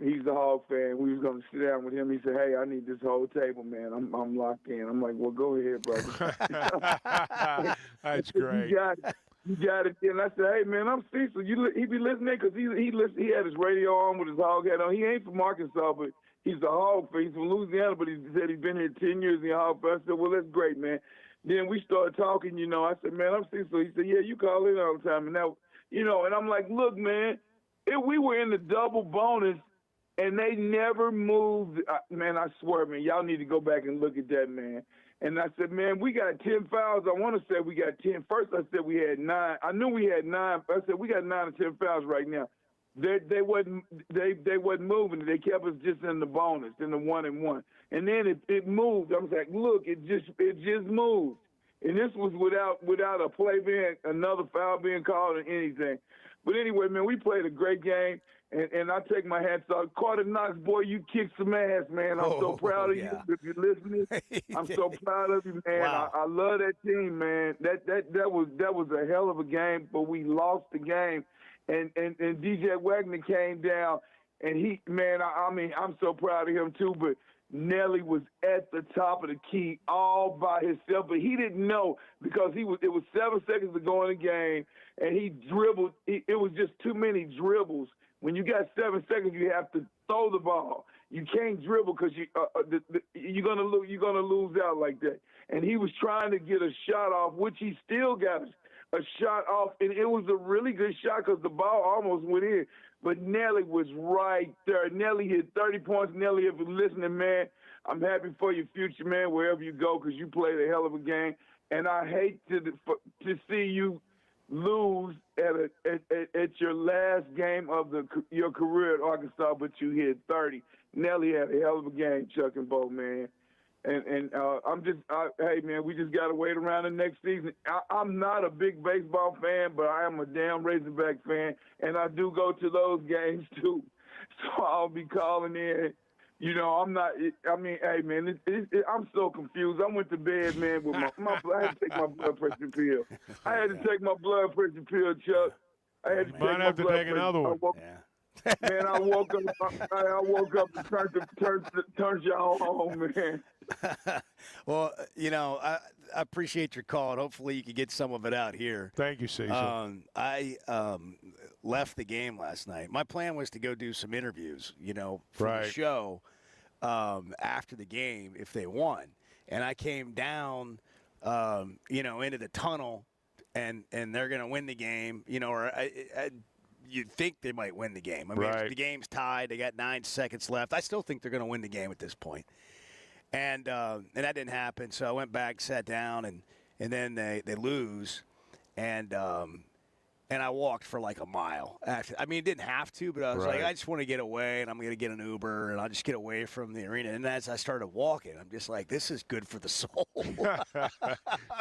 He's a Hog fan. We was gonna sit down with him. He said, "Hey, I need this whole table, man. I'm locked in." I'm like, "Well, go ahead, brother." That's great. You got it. And I said, "Hey, man, I'm Cecil. He be listening because he had his radio on with his hog hat on. He ain't from Arkansas, but he's a Hog fan. He's from Louisiana, but he said he's been here 10 years in the Hog fan." I said, "Well, that's great, man." Then we started talking. You know, I said, "Man, I'm Cecil." He said, "Yeah, you call in all the time." And now, you know, and I'm like, "Look, man." We were in the double bonus, and they never moved. Man, I swear, man, y'all need to go back and look at that, man. And I said, man, we got 10 fouls. I want to say we got 10. First, I said we had 9. I knew we had 9. I said we got 9 or 10 fouls right now. They wasn't moving. They kept us just in the bonus, in the 1-and-1. And then it moved. I was like, look, it just moved. And this was without a play another foul being called or anything. But anyway, man, we played a great game, and I take my hats off. Carter Knox, boy, you kicked some ass, man. I'm so proud of you. If you're listening, I'm so proud of you, man. Wow. I love that team, man. That was a hell of a game, but we lost the game. And DJ Wagner came down, and he, man, I mean, I'm so proud of him too. But Nelly was at the top of the key all by himself, but he didn't know because it was 7 seconds to go in the game, and he dribbled. It was just too many dribbles. When you got 7 seconds, you have to throw the ball. You can't dribble because you're gonna lose out like that. And he was trying to get a shot off, which he still got a shot off, and it was a really good shot because the ball almost went in. But Nelly was right there. Nelly hit 30 points. Nelly, if you're listening, man, I'm happy for your future, man, wherever you go, because you played a hell of a game. And I hate to see you lose at your last game of your career at Arkansas, but you hit 30. Nelly had a hell of a game, Chuck and Bo, man. And hey, man, we just got to wait around the next season. I'm not a big baseball fan, but I am a damn Razorback fan, and I do go to those games, too. So I'll be calling in. You know, I'm not – I mean, hey, man, I'm so confused. I went to bed, man, with I had to take my blood pressure pill. I had to take my blood pressure pill, Chuck. I had to take my blood pressure. Take another one. Man, I woke up and turned y'all on, man. Well, you know, I appreciate your call, and hopefully you can get some of it out here. Thank you, Cecil. I left the game last night. My plan was to go do some interviews, you know, for the show after the game if they won. And I came down, you know, into the tunnel, and they're going to win the game, you know, or you'd think they might win the game. I mean, the game's tied. They got 9 seconds left. I still think they're going to win the game at this point. And that didn't happen. So I went back, sat down, and then they lose. And And I walked for like a mile. I mean, didn't have to, but I was like, I just want to get away, and I'm going to get an Uber, and I'll just get away from the arena. And as I started walking, I'm just like, this is good for the soul.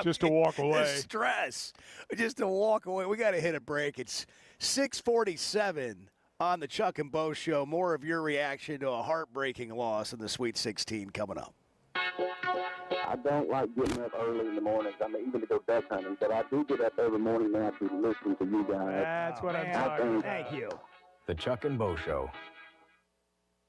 Just to walk away. The stress. Just to walk away. We got to hit a break. It's 6:47 on the Chuck and Bo Show. More of your reaction to a heartbreaking loss in the Sweet 16 coming up. I don't like getting up early in the mornings. I mean, even to go duck hunting, but I do get up every morning now to listen to you guys. That's what I'm talking about. Thank you. The Chuck and Bo Show.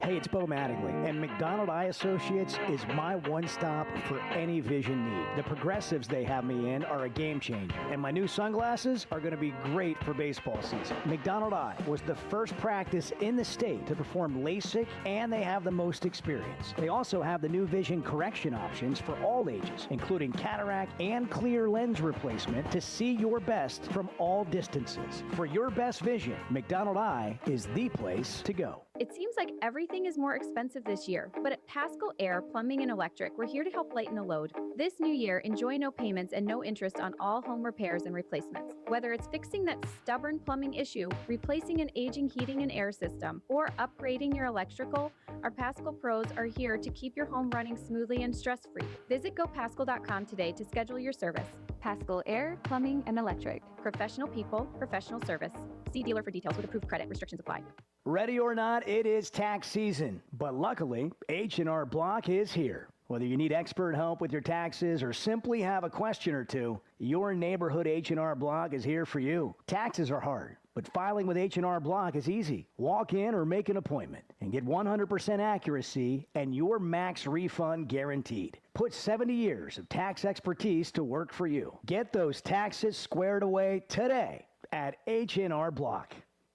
Hey, it's Bo Mattingly, and McDonald Eye Associates is my one-stop for any vision need. The progressives they have me in are a game changer, and my new sunglasses are going to be great for baseball season. McDonald Eye was the first practice in the state to perform LASIK, and they have the most experience. They also have the new vision correction options for all ages, including cataract and clear lens replacement to see your best from all distances. For your best vision, McDonald Eye is the place to go. It seems like everything is more expensive this year, but at Paschal Air Plumbing and Electric, we're here to help lighten the load. This new year, enjoy no payments and no interest on all home repairs and replacements. Whether it's fixing that stubborn plumbing issue, replacing an aging heating and air system, or upgrading your electrical, our Paschal pros are here to keep your home running smoothly and stress-free. Visit GoPaschal.com today to schedule your service. Paschal Air Plumbing and Electric. Professional people, professional service. See dealer for details with approved credit. Restrictions apply. Ready or not, it is tax season. But luckily, H&R Block is here. Whether you need expert help with your taxes or simply have a question or two, your neighborhood H&R Block is here for you. Taxes are hard, but filing with H&R Block is easy. Walk in or make an appointment and get 100% accuracy and your max refund guaranteed. Put 70 years of tax expertise to work for you. Get those taxes squared away today at H&R Block.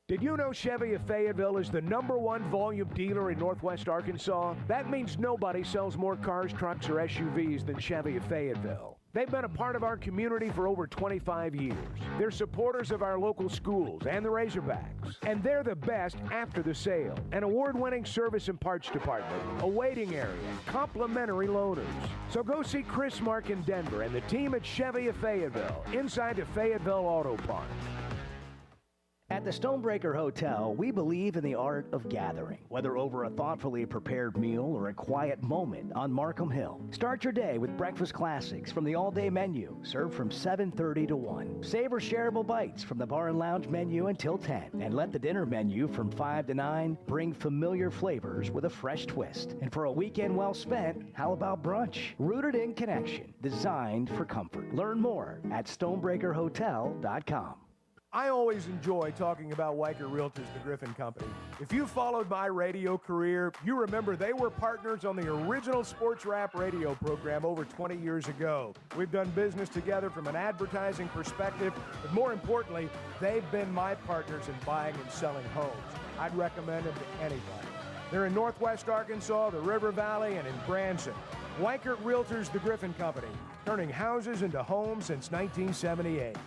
Did you know Chevy of Fayetteville is the #1 volume dealer in Northwest Arkansas? That means nobody sells more cars, trucks, or SUVs than Chevy of Fayetteville. They've been a part of our community for over 25 years. They're supporters of our local schools and the Razorbacks. And they're the best after the sale. An award-winning service and parts department, a waiting area, complimentary loaners. So go see Chris Mark in Denver and the team at Chevy of Fayetteville, inside the Fayetteville Auto Park. At the Stonebreaker Hotel, we believe in the art of gathering, whether over a thoughtfully prepared meal or a quiet moment on Markham Hill. Start your day with breakfast classics from the all-day menu, served from 7:30 to 1. Savor shareable bites from the bar and lounge menu until 10. And let the dinner menu from 5 to 9 bring familiar flavors with a fresh twist. And for a weekend well spent, how about brunch? Rooted in connection, designed for comfort. Learn more at StonebreakerHotel.com. I always enjoy talking about Weichert Realtors, the Griffin Company. If you followed my radio career, you remember they were partners on the original Sports Rap radio program over 20 years ago. We've done business together from an advertising perspective, but more importantly, they've been my partners in buying and selling homes. I'd recommend them to anybody. They're in Northwest Arkansas, the River Valley, and in Branson. Weichert Realtors, the Griffin Company, turning houses into homes since 1978.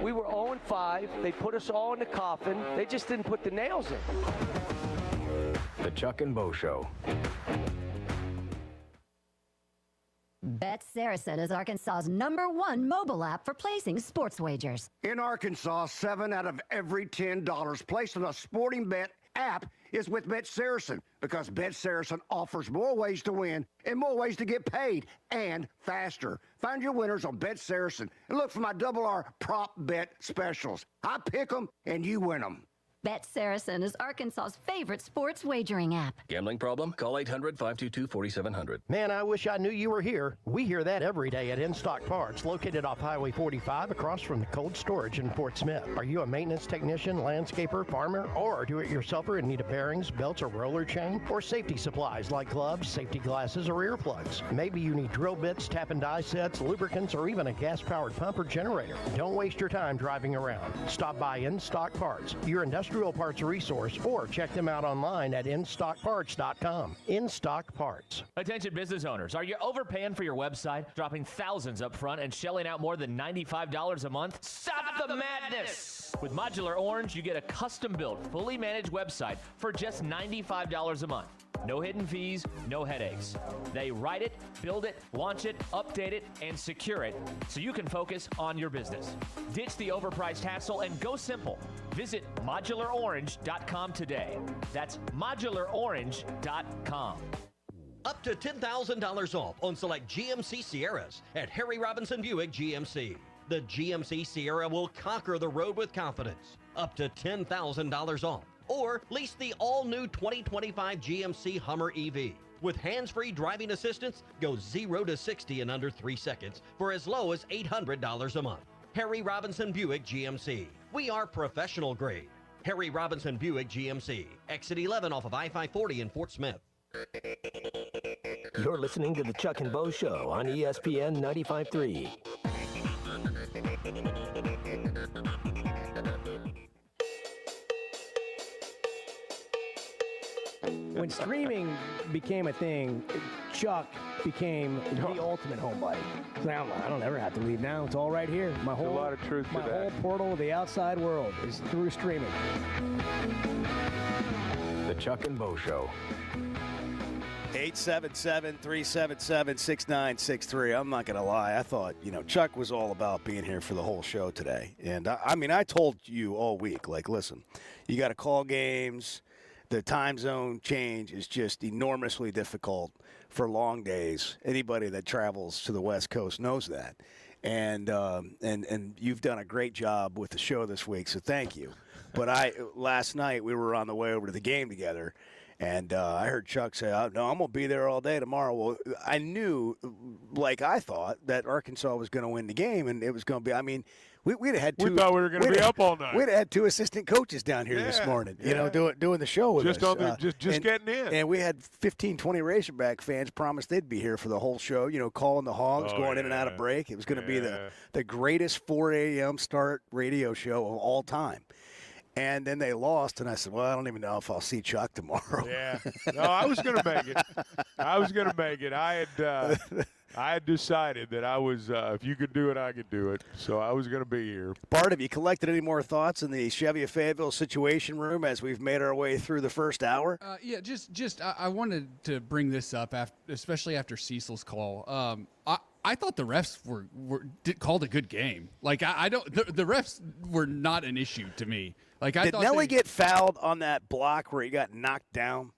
We were 0-5. They put us all in the coffin. They just didn't put the nails in. The Chuck and Bo Show. Bet Saracen is Arkansas's #1 mobile app for placing sports wagers. In Arkansas, 7 out of every $10 placed on a sporting bet app is with Bet Saracen, because Bet Saracen offers more ways to win and more ways to get paid, and faster. Find your winners on Bet Saracen and look for my R prop bet specials. I pick them and you win them. Bet Saracen is Arkansas's favorite sports wagering app. Gambling problem? Call 800-522-4700. Man, I wish I knew you were here. We hear that every day at In Stock Parts, located off Highway 45 across from the cold storage in Fort Smith. Are you a maintenance technician, landscaper, farmer, or a do-it-yourselfer in need of bearings, belts, or roller chain? Or safety supplies like gloves, safety glasses, or earplugs? Maybe you need drill bits, tap and die sets, lubricants, or even a gas-powered pump or generator. Don't waste your time driving around. Stop by In Stock Parts, your industrial parts resource, or check them out online at InStockParts.com. In Stock Parts. Attention business owners, are you overpaying for your website, dropping thousands up front and shelling out more than $95 a month? Stop the madness! With Modular Orange, you get a custom-built, fully managed website for just $95 a month. No hidden fees, no headaches. They write it, build it, launch it, update it, and secure it so you can focus on your business. Ditch the overpriced hassle and go simple. Visit modularorange.com today. That's modularorange.com. Up to $10,000 off on select GMC Sierras at Harry Robinson Buick GMC. The GMC Sierra will conquer the road with confidence. Up to $10,000 off. Or lease the all-new 2025 GMC Hummer EV. With hands-free driving assistance, go 0 to 60 in under 3 seconds for as low as $800 a month. Harry Robinson Buick GMC. We are professional grade. Harry Robinson Buick GMC. Exit 11 off of I-540 in Fort Smith. You're listening to the Chuck and Bo Show on ESPN 95.3. When streaming became a thing, Chuck became the ultimate home buddy. Now I don't ever have to leave now. It's all right here. My whole, a lot of truth to my whole portal to the outside world is through streaming. The Chuck and Bo Show. 877-377-6963. I'm not going to lie. I thought, Chuck was all about being here for the whole show today. And, I told you all week, listen, you got to call games. The time zone change is just enormously difficult for long days. Anybody that travels to the West Coast knows that. And you've done a great job with the show this week, so thank you. But last night we were on the way over to the game together, and I heard Chuck say, "Oh, no, I'm going to be there all day tomorrow." Well, I knew, I thought, that Arkansas was going to win the game, and it was going to be, we'd have had two. We thought we were going to be up all night. We'd have had two assistant coaches down here this morning, doing the show with us. Just getting in. And we had 15, 20 Razorback fans promise they'd be here for the whole show, calling the Hogs, going in and out of break. It was going to be the greatest 4 a.m. start radio show of all time. And then they lost, and I said, well, I don't even know if I'll see Chuck tomorrow. Yeah. No, I was going to make it. I had decided that I was, if you could do it, I could do it. So I was going to be here. Bart, have you collected any more thoughts in the Chevy of Fayetteville Situation Room as we've made our way through the first hour? Yeah, I wanted to bring this up, especially after Cecil's call. I thought the refs called a good game. The refs were not an issue to me. Did Nelly get fouled on that block where he got knocked down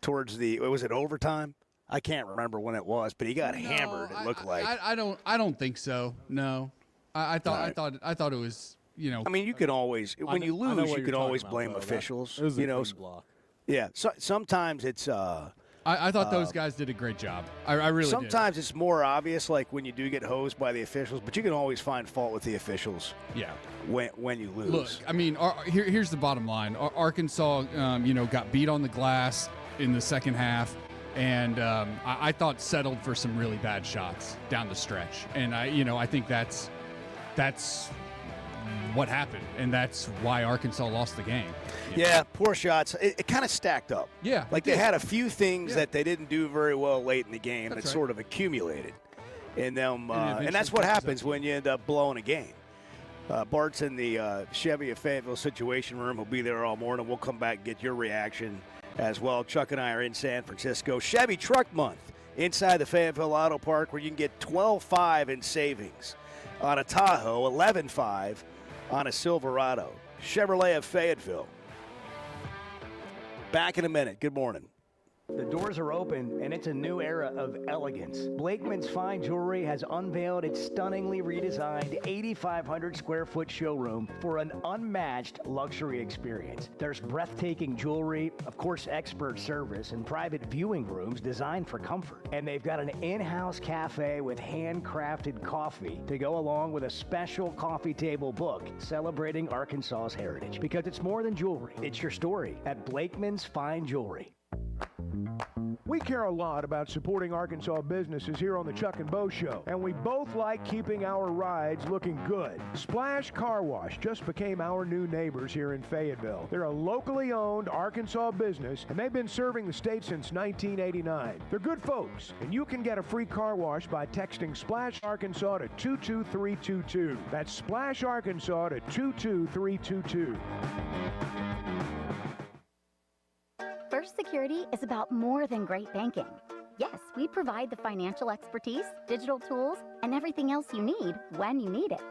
towards was it overtime? I can't remember when it was, but he got hammered. It looked like. I don't think so. No, I thought it was. You can always when you lose, you can always blame officials. It was a clean block. Yeah. So sometimes it's. I thought those guys did a great job. I really did. Sometimes it's more obvious, when you do get hosed by the officials, but you can always find fault with the officials. Yeah. When you lose. Look, here's the bottom line. Arkansas, got beat on the glass in the second half, and I thought settled for some really bad shots down the stretch. And I think that's what happened, and that's why Arkansas lost the game. Yeah, poor shots. It kind of stacked up. Yeah. They had a few things that they didn't do very well late in the game that right. sort of accumulated in them. And that's what happens when you end up blowing a game. Bart's in the Chevy of Fayetteville Situation Room. He'll be there all morning. We'll come back and get your reaction as well. Chuck and I are in San Francisco. Chevy Truck Month inside the Fayetteville Auto Park, where you can get $12,500 in savings on a Tahoe, $11,500 on a Silverado. Chevrolet of Fayetteville. Back in a minute. Good morning. The doors are open, and it's a new era of elegance. Blakeman's Fine Jewelry has unveiled its stunningly redesigned 8,500 square foot showroom for an unmatched luxury experience. There's breathtaking jewelry, of course, expert service, and private viewing rooms designed for comfort. And they've got an in-house cafe with handcrafted coffee to go along with a special coffee table book celebrating Arkansas's heritage. Because it's more than jewelry, it's your story at Blakeman's Fine Jewelry. We care a lot about supporting Arkansas businesses here on the Chuck and Bo Show, and we both like keeping our rides looking good. Splash Car Wash just became our new neighbors here in Fayetteville. They're a locally owned Arkansas business, and they've been serving the state since 1989. They're good folks, and you can get a free car wash by texting Splash Arkansas to 22322. That's Splash Arkansas to 22322. First Security is about more than great banking. Yes, we provide the financial expertise, digital tools, and everything else you need when you need it.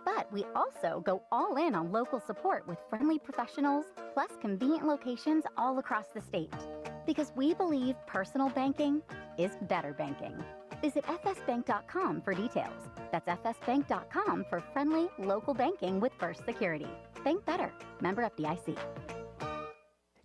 But we also go all in on local support with friendly professionals, plus convenient locations all across the state. Because we believe personal banking is better banking. Visit fsbank.com for details. That's fsbank.com for friendly, local banking with First Security. Bank better. Member FDIC.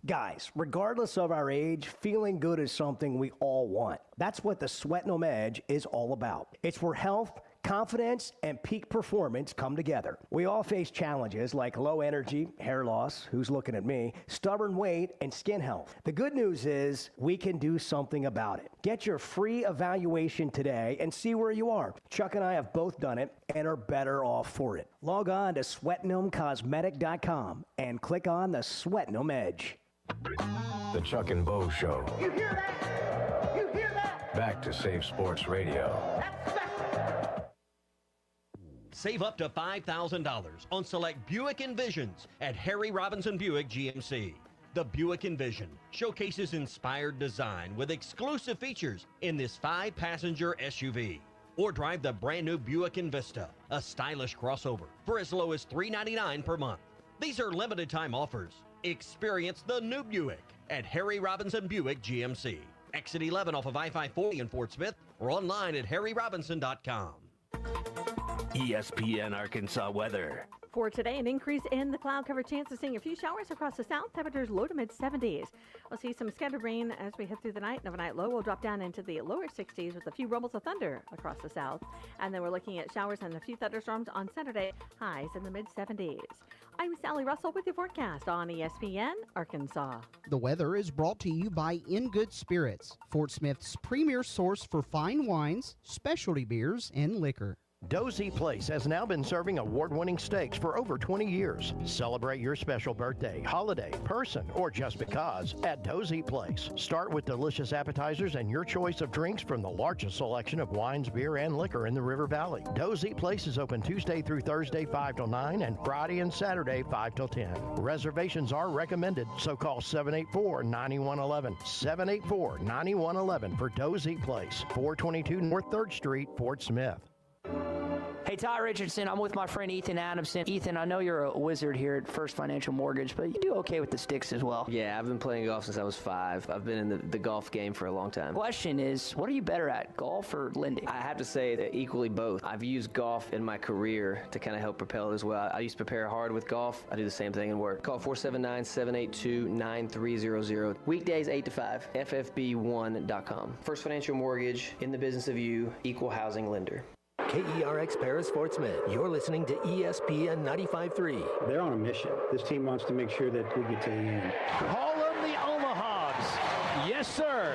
Guys, regardless of our age, feeling good is something we all want. That's what the Sweat No Edge is all about. It's where health, confidence, and peak performance come together. We all face challenges like low energy, hair loss, who's looking at me, stubborn weight, and skin health. The good news is we can do something about it. Get your free evaluation today and see where you are. Chuck and I have both done it and are better off for it. Log on to sweatgnomecosmetic.com and click on the Sweat No Edge. The Chuck and Bo Show. You hear that? You hear that? Back to Save Sports Radio. Save up to $5,000 on select Buick Envisions at Harry Robinson Buick GMC. The Buick Envision showcases inspired design with exclusive features in this 5-passenger SUV. Or drive the brand new Buick Envista, a stylish crossover, for as low as $399 per month. These are limited time offers. Experience the new Buick at Harry Robinson Buick GMC. Exit 11 off of I-540 in Fort Smith or online at harryrobinson.com. ESPN Arkansas weather. For today, an increase in the cloud cover, chance of seeing a few showers across the south. Temperatures low to mid 70s. We'll see some scattered rain as we head through the night. And overnight low will drop down into the lower 60s with a few rumbles of thunder across the south. And then we're looking at showers and a few thunderstorms on Saturday. Highs in the mid 70s. I'm Sally Russell with your forecast on ESPN Arkansas. The weather is brought to you by In Good Spirits, Fort Smith's premier source for fine wines, specialty beers, and liquor. Dozy Place has now been serving award-winning steaks for over 20 years. Celebrate your special birthday, holiday, person, or just because at Dozy Place. Start with delicious appetizers and your choice of drinks from the largest selection of wines, beer, and liquor in the River Valley. Dozy Place is open Tuesday through Thursday 5 till 9 and Friday and Saturday 5 till 10. Reservations are recommended, so call 784-9111. 784-9111 for Dozy Place, 422 North 3rd Street, Fort Smith. Hey, Ty Richardson, I'm with my friend Ethan Adamson. Ethan, I know you're a wizard here at First Financial Mortgage, but you do okay with the sticks as well. Yeah, I've been playing golf since I was 5. I've been in the golf game for a long time. Question is, what are you better at, golf or lending? I have to say equally both. I've used golf in my career to kind of help propel it as well. I used to prepare hard with golf. I do the same thing in work. Call 479-782-9300. Weekdays 8 to 5. FFB1.com. First Financial Mortgage, in the business of you, equal housing lender. KERX Paris Fort Smith. You're listening to ESPN 95.3. They're on a mission. This team wants to make sure that we get to the end. Call them the Omahawks. Yes, sir.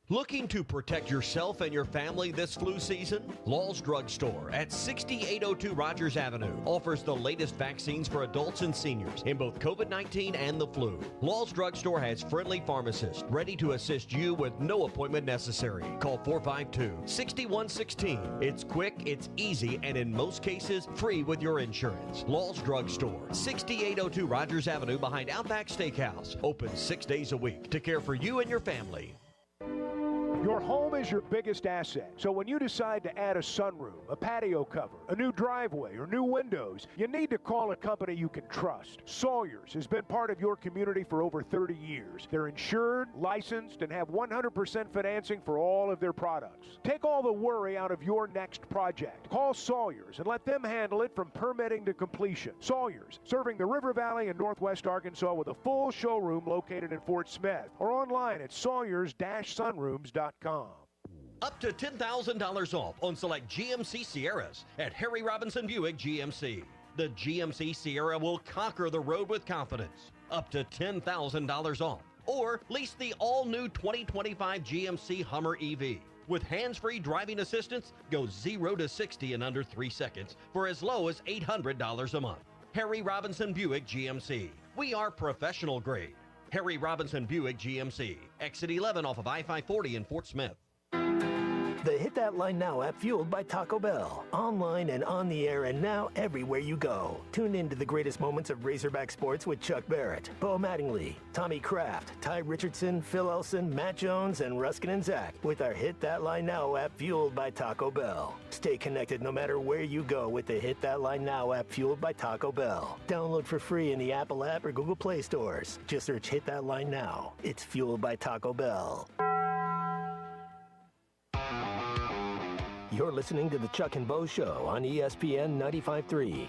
Looking to protect yourself and your family this flu season? Law's Drug Store at 6802 Rogers Avenue offers the latest vaccines for adults and seniors in both COVID-19 and the flu. Law's Drug Store has friendly pharmacists ready to assist you with no appointment necessary. Call 452-6116. It's quick, it's easy, and in most cases, free with your insurance. Law's Drug Store, 6802 Rogers Avenue behind Outback Steakhouse. Open 6 days a week to care for you and your family. Your home is your biggest asset. So when you decide to add a sunroom, a patio cover, a new driveway, or new windows, you need to call a company you can trust. Sawyers has been part of your community for over 30 years. They're insured, licensed, and have 100% financing for all of their products. Take all the worry out of your next project. Call Sawyers and let them handle it from permitting to completion. Sawyers, serving the River Valley and Northwest Arkansas with a full showroom located in Fort Smith or online at sawyers-sunrooms.com. Up to $10,000 off on select GMC Sierras at Harry Robinson Buick GMC. The GMC Sierra will conquer the road with confidence. Up to $10,000 off. Or lease the all-new 2025 GMC Hummer EV. With hands-free driving assistance, go 0 to 60 in under 3 seconds for as low as $800 a month. Harry Robinson Buick GMC. We are professional grade. Harry Robinson Buick GMC. Exit 11 off of I-540 in Fort Smith. The Hit That Line Now app, fueled by Taco Bell. Online and on the air and now everywhere you go. Tune in to the greatest moments of Razorback sports with Chuck Barrett, Bo Mattingly, Tommy Kraft, Ty Richardson, Phil Elson, Matt Jones, and Ruskin and Zach with our Hit That Line Now app, fueled by Taco Bell. Stay connected no matter where you go with the Hit That Line Now app, fueled by Taco Bell. Download for free in the Apple app or Google Play stores. Just search Hit That Line Now. It's fueled by Taco Bell. You're listening to the Chuck and Bo Show on ESPN 95.3.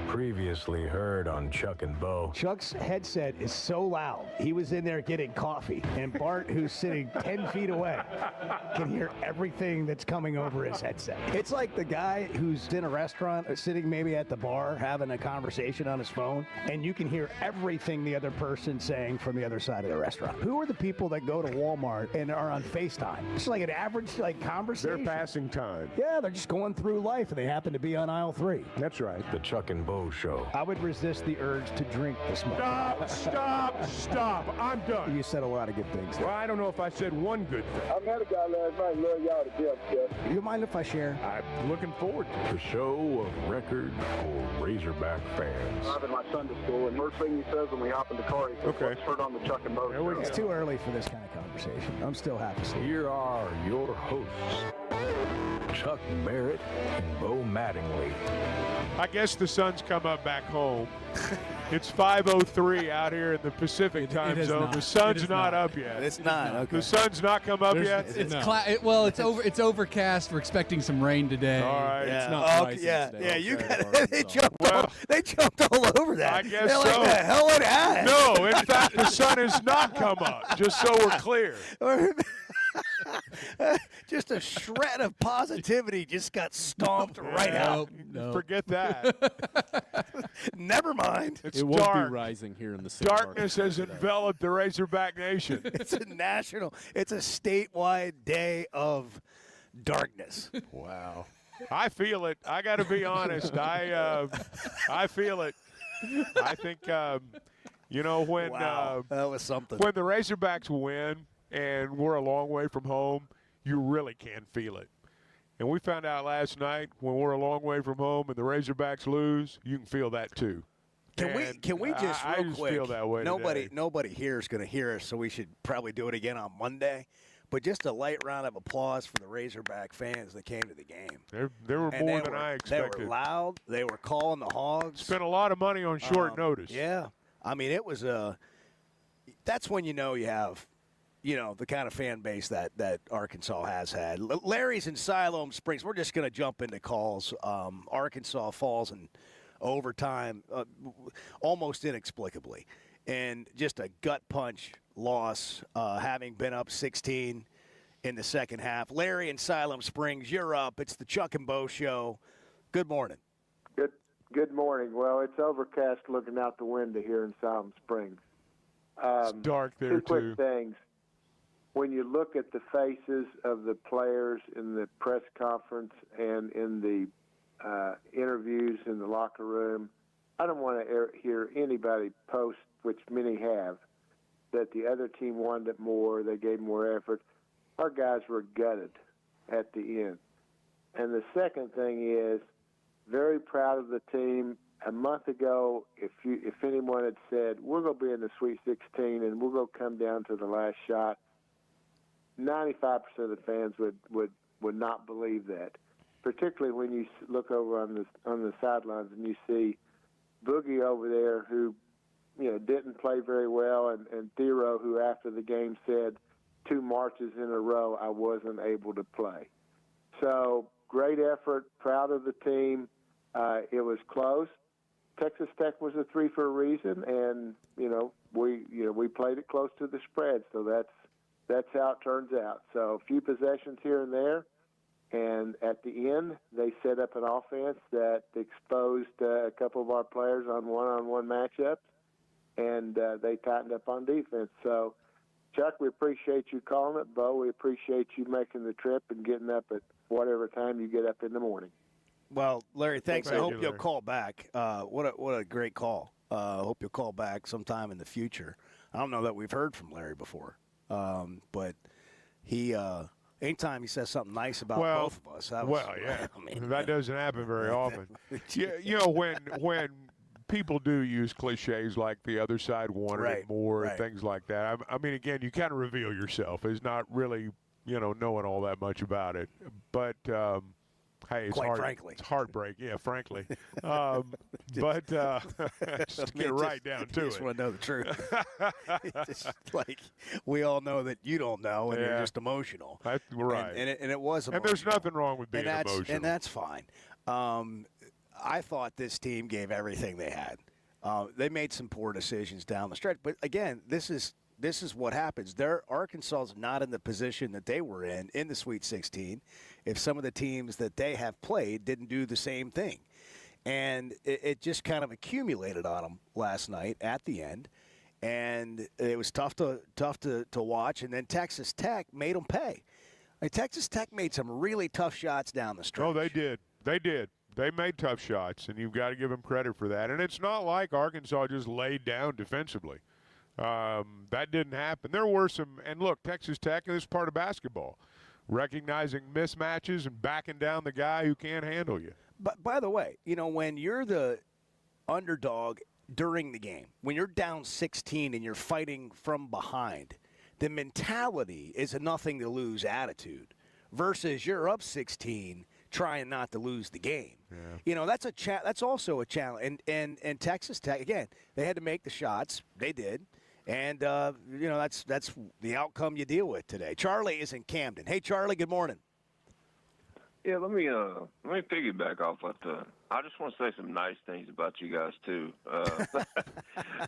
Previously heard on Chuck and Bo. Chuck's headset is so loud. He was in there getting coffee, and Bart, who's sitting 10 feet away, can hear everything that's coming over his headset. It's like the guy who's in a restaurant, sitting maybe at the bar, having a conversation on his phone, and you can hear everything the other person's saying from the other side of the restaurant. Who are the people that go to Walmart and are on FaceTime? It's like an average conversation. They're passing time. Yeah, they're just going through life, and they happen to be on aisle 3. That's right. The Chuck and Bo Show. I would resist the urge to drink this morning. Stop. I'm done. You said a lot of good things. Well, I don't know if I said one good thing. I met a guy last night. Love y'all to death, Jeff. You mind if I share? I'm looking forward to it. The show of record for Razorback fans. I'm in my Sunday school, and first thing he says when we hop in the car, he says, Okay. let's turn on the Chuck and Bo Show. It's too early for this kind of conversation. I'm still half asleep. Here are your hosts, Chuck Barrett and Bo Mattingly. I guess the sun's come up back home. It's 5:03 out here in the Pacific time zone. not. The sun's It is not not. up yet. It's not. Okay. The sun's not come up yet. It's overcast. We're expecting some rain today. All right. It's not rising today. Yeah. You Okay. got they jumped all over that. I guess They're so. like, the hell it has. No, in fact, the sun has not come up. Just so we're clear. Just a shred of positivity just got stomped right out. No. Forget that. Never mind. It's it won't dark. be rising here in the city. Darkness has enveloped the Razorback Nation. It's a statewide day of darkness. Wow. I feel it. I got to be honest. I feel it. I think, when Wow. That was something. When the Razorbacks win and we're a long way from home, you really can feel it. And we found out last night when we're a long way from home and the Razorbacks lose, you can feel that too. Can we just I real just quick? feel that way today. Nobody here is going to hear us, so we should probably do it again on Monday. But just a light round of applause for the Razorback fans that came to the game. There were more than I expected. They were loud. They were calling the hogs. Spent a lot of money on short notice. Yeah. I mean, it was that's when you know you have, the kind of fan base that Arkansas has had. Larry's in Siloam Springs. We're just going to jump into calls. Arkansas falls in overtime almost inexplicably. And just a gut punch loss, having been up 16 in the second half. Larry in Siloam Springs, you're up. It's the Chuck and Bo Show. Good morning. Good morning. Well, it's overcast looking out the window here in Siloam Springs. It's dark there, two quick things. When you look at the faces of the players in the press conference and in the interviews in the locker room, I don't want to hear anybody post, which many have, that the other team wanted it more, they gave more effort. Our guys were gutted at the end. And the second thing is, very proud of the team. A month ago, if anyone had said, we're going to be in the Sweet 16 and we're going to come down to the last shot, 95% of the fans would not believe that, particularly when you look over on the sidelines and you see Boogie over there who didn't play very well, and Thero, who after the game said 2 marches in a row I wasn't able to play. So great effort, proud of the team. It was close. Texas Tech was a 3 for a reason, and we played it close to the spread, so that's how it turns out. So a few possessions here and there, and at the end they set up an offense that exposed a couple of our players on one-on-one matchups, and they tightened up on defense. So, Chuck, we appreciate you calling it. Bo, we appreciate you making the trip and getting up at whatever time you get up in the morning. Well, Larry, thanks. I hope you, you'll Larry. call back. What a great call. Hope you'll call back sometime in the future. I don't know that we've heard from Larry before, but he anytime he says something nice about both of us. Yeah, I mean, that doesn't happen very often. Yeah, when people do use cliches like the other side wanted it more and things like that. I mean, again, you kind of reveal yourself as not really, knowing all that much about it. But hey, it's frankly, it's heartbreak. Yeah, frankly. But just get right down to it. You just want to know the truth. It's just like we all know that you don't know, and you're just emotional. That's right. And it was emotional. And there's nothing wrong with being emotional. And that's fine. I thought this team gave everything they had. They made some poor decisions down the stretch. But, again, this is what happens. Arkansas is not in the position that they were in the Sweet 16 if some of the teams that they have played didn't do the same thing. And it just kind of accumulated on them last night at the end. And it was tough to watch. And then Texas Tech made them pay. Texas Tech made some really tough shots down the stretch. Oh, they did. They did. They made tough shots, and you've got to give them credit for that. And it's not like Arkansas just laid down defensively. That didn't happen. There were some – and, look, Texas Tech is part of basketball, recognizing mismatches and backing down the guy who can't handle you. But, by the way, when you're the underdog during the game, when you're down 16 and you're fighting from behind, the mentality is a nothing-to-lose attitude versus you're up 16 trying not to lose the game. Yeah. That's that's also a challenge. And Texas Tech, again, they had to make the shots. They did. And, that's the outcome you deal with today. Charlie is in Camden. Hey, Charlie, good morning. Yeah, let me piggyback off what I just want to say some nice things about you guys too.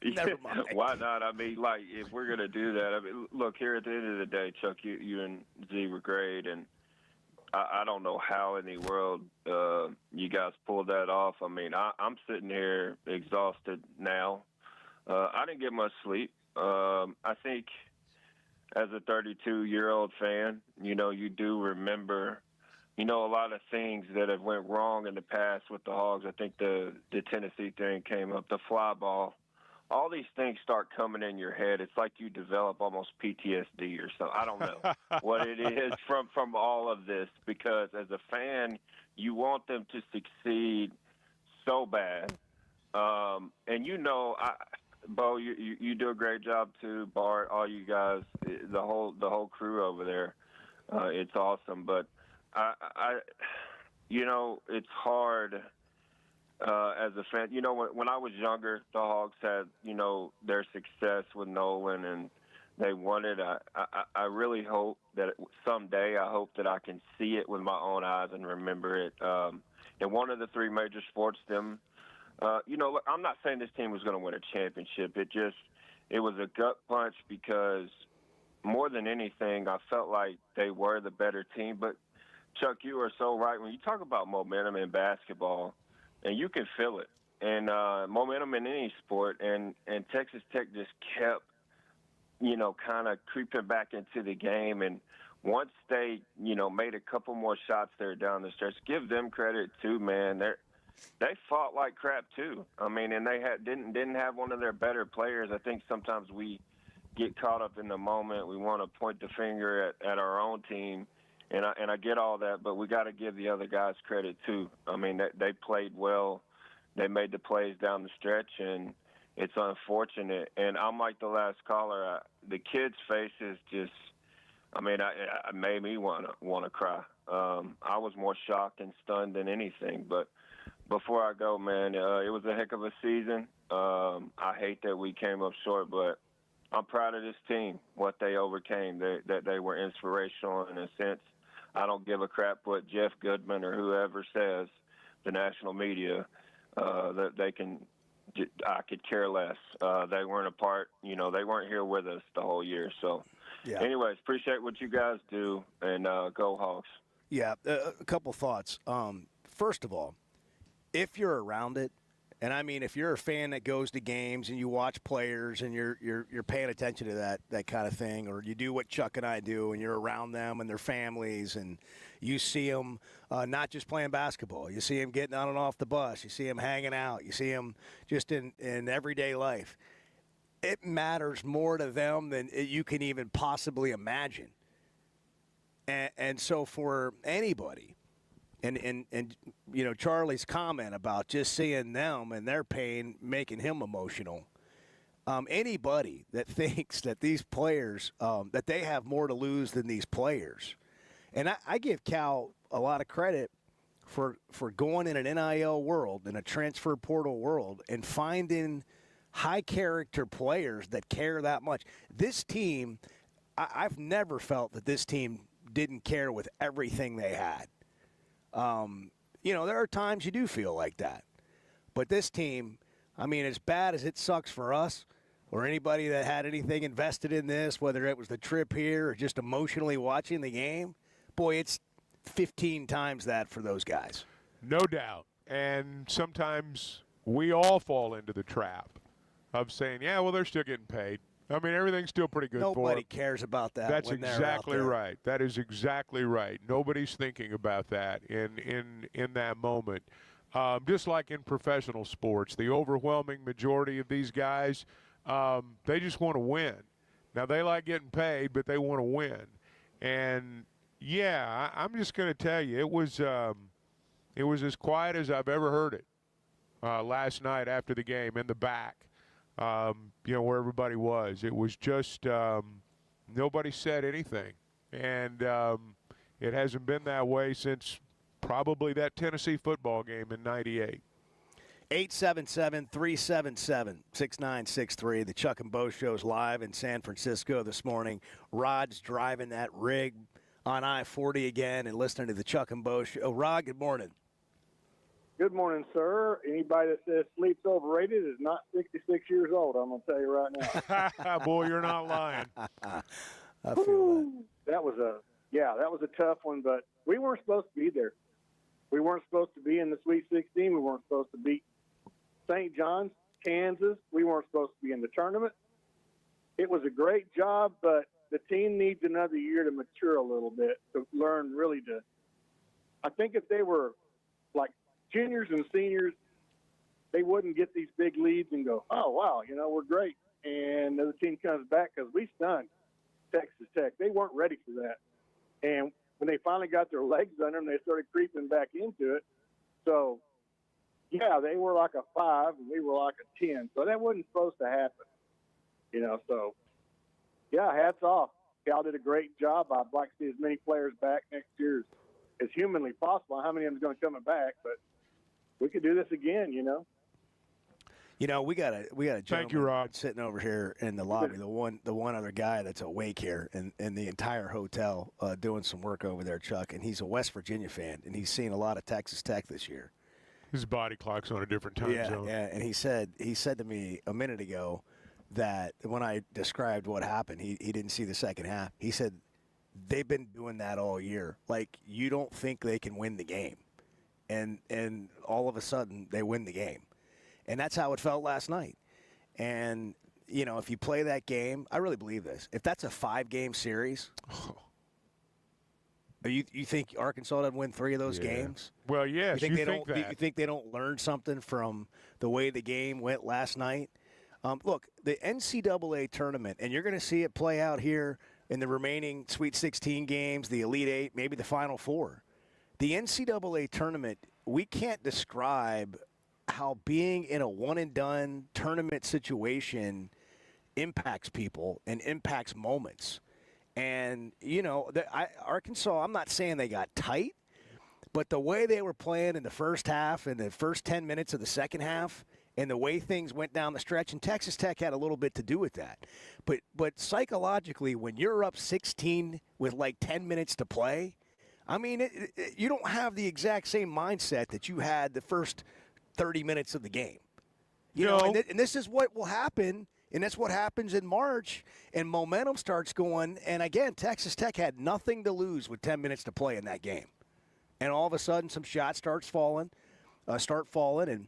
Never mind. Why not? I mean, like if we're gonna do that, I mean, look here at the end of the day, Chuck, you and Z were great, and I don't know how in the world you guys pulled that off. I mean, I'm sitting here exhausted now. I didn't get much sleep. I think as a 32-year-old fan, you do remember, a lot of things that have went wrong in the past with the Hogs. I think the Tennessee thing came up, the fly ball. All these things start coming in your head. It's like you develop almost PTSD or something. I don't know what it is from all of this, because as a fan, you want them to succeed so bad. And Bo, you do a great job too. Bart, all you guys, the whole crew over there, it's awesome. But it's hard. As a fan, when I was younger, the Hogs had, their success with Nolan, and they won it. I really hope that someday, I hope that I can see it with my own eyes and remember it. In one of the three major sports, look, I'm not saying this team was going to win a championship. It was a gut punch because more than anything, I felt like they were the better team. But Chuck, you are so right. When you talk about momentum in basketball, and you can feel it, and momentum in any sport, and Texas Tech just kept, kind of creeping back into the game. And once they, made a couple more shots there down the stretch, give them credit too, man. They fought like crap too. I mean, and they didn't have one of their better players. I think sometimes we get caught up in the moment. We want to point the finger at our own team. And I get all that, but we got to give the other guys credit too. I mean, they played well. They made the plays down the stretch, and it's unfortunate. And I'm like the last caller. The kids' faces just, I mean, it made me want to cry. I was more shocked and stunned than anything. But before I go, man, it was a heck of a season. I hate that we came up short, but I'm proud of this team, what they overcame. That they were inspirational in a sense. I don't give a crap what Jeff Goodman or whoever says, the national media, that they can. I could care less. They weren't a part. They weren't here with us the whole year. So, anyways, appreciate what you guys do, and go Hogs. Yeah, a couple thoughts. First of all, if you're around it, And I mean, if you're a fan that goes to games and you watch players and you're paying attention to that kind of thing, or you do what Chuck and I do and you're around them and their families and you see them not just playing basketball, you see them getting on and off the bus, you see them hanging out, you see them just in everyday life. It matters more to them than you can even possibly imagine. And so for anybody, and you know, Charlie's comment about just seeing them and their pain making him emotional, anybody that thinks that these players, that they have more to lose than these players, and I give Cal a lot of credit for going in an NIL world, in a transfer portal world, and finding high-character players that care that much. This team, I've never felt that this team didn't care with everything they had. You know, there are times you do feel like that. But this team, I mean, as bad as it sucks for us or anybody that had anything invested in this, whether it was the trip here or just emotionally watching the game, boy, it's 15 times that for those guys. No doubt. And sometimes we all fall into the trap of saying, yeah, well, they're still getting paid. I mean, everything's still pretty good for them. Nobody cares about that. That's when exactly right. That is exactly right. Nobody's thinking about that in that moment. Just like in professional sports, the overwhelming majority of these guys, they just want to win. Now, they like getting paid, but they want to win. And, yeah, I'm just going to tell you, it was as quiet as I've ever heard it last night after the game in the back. You know, where everybody was. It was just nobody said anything. And it hasn't been that way since probably that Tennessee football game in '98. 877-377-6963. The Chuck and Bo Show's live in San Francisco this morning. Rod's driving that rig on I-40 again and listening to the Chuck and Bo Show. Rod, good morning. Good morning, sir. Anybody that says sleep's overrated is not 66 years old, I'm going to tell you right now. Boy, you're not lying. I feel that was a tough one, but we weren't supposed to be there. We weren't supposed to be in the Sweet 16. We weren't supposed to beat St. John's, Kansas. We weren't supposed to be in the tournament. It was a great job, but the team needs another year to mature a little bit, to learn really to – I think if they were like juniors and seniors, they wouldn't get these big leads and go, oh, wow, you know, we're great. And the other team comes back because we stunned Texas Tech. They weren't ready for that. And when they finally got their legs under them, they started creeping back into it. So, yeah, they were like a 5 and we were like a 10. So that wasn't supposed to happen, you know. So, yeah, hats off. Cal did a great job. I'd like to see as many players back next year as humanly possible. How many of them is going to come back? But we could do this again, you know. You know, we got a gentleman Thank you, Rob. sitting over here in the lobby. The one other guy that's awake here in the entire hotel doing some work over there, Chuck, and he's a West Virginia fan, and he's seen a lot of Texas Tech this year. His body clock's on a different time zone. Yeah, and he said to me a minute ago that when I described what happened, he didn't see the second half. He said they've been doing that all year. Like, you don't think they can win the game, and all of a sudden they win the game. And that's how it felt last night. And, you know, if you play that game, I really believe this. If that's a 5-game series, you think Arkansas doesn't win 3 of those games? Well, yes, you think that. You think they don't learn something from the way the game went last night? Look, the NCAA tournament, and you're going to see it play out here in the remaining Sweet 16 games, the Elite 8, maybe the Final 4. The NCAA tournament, we can't describe how being in a one-and-done tournament situation impacts people and impacts moments. And, you know, Arkansas, I'm not saying they got tight, but the way they were playing in the first half and the first 10 minutes of the second half and the way things went down the stretch, and Texas Tech had a little bit to do with that. But psychologically, when you're up 16 with like 10 minutes to play, I mean, you don't have the exact same mindset that you had the first 30 minutes of the game. You know, and this is what will happen, and that's what happens in March, and momentum starts going. And, again, Texas Tech had nothing to lose with 10 minutes to play in that game. And all of a sudden some shots start falling, and,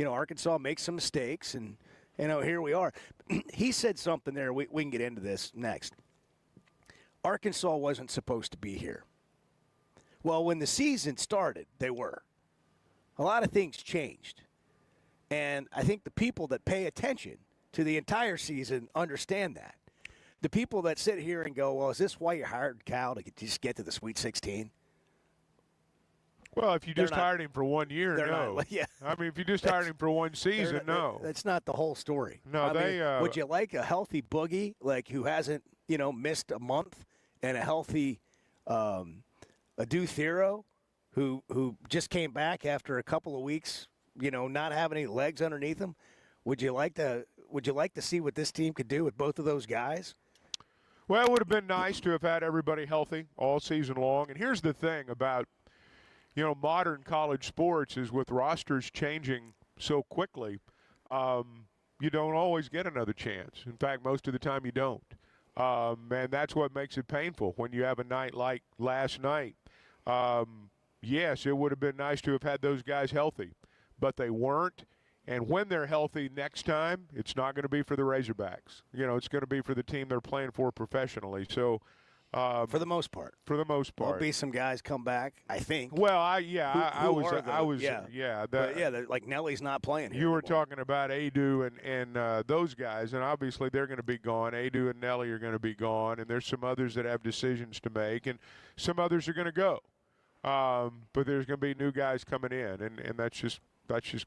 Arkansas makes some mistakes, and here we are. He said something there. We can get into this next. Arkansas wasn't supposed to be here. Well, when the season started, they were. A lot of things changed. And I think the people that pay attention to the entire season understand that. The people that sit here and go, well, is this why you hired Cal, to just get to the Sweet 16? Well, if you just hired him for 1 year, no. Not, yeah. I mean, if you just hired him for one season, no. That's not the whole story. No, would you like a healthy Boogie, who hasn't, missed a month, and a healthy Adu Thero, who just came back after a couple of weeks, not having any legs underneath him? Would you like to see what this team could do with both of those guys? Well, it would have been nice to have had everybody healthy all season long. And here's the thing about modern college sports is with rosters changing so quickly, you don't always get another chance. In fact, most of the time you don't. And that's what makes it painful when you have a night like last night. Yes, it would have been nice to have had those guys healthy, but they weren't. And when they're healthy next time, it's not going to be for the Razorbacks. It's going to be for the team they're playing for professionally. So, for the most part. There'll be some guys come back, I think. Well, I was. Like Nelly's not playing here. You were talking about Adu and those guys, and obviously they're going to be gone. Adu and Nelly are going to be gone, and there's some others that have decisions to make, and some others are going to go. But there's going to be new guys coming in, and that's just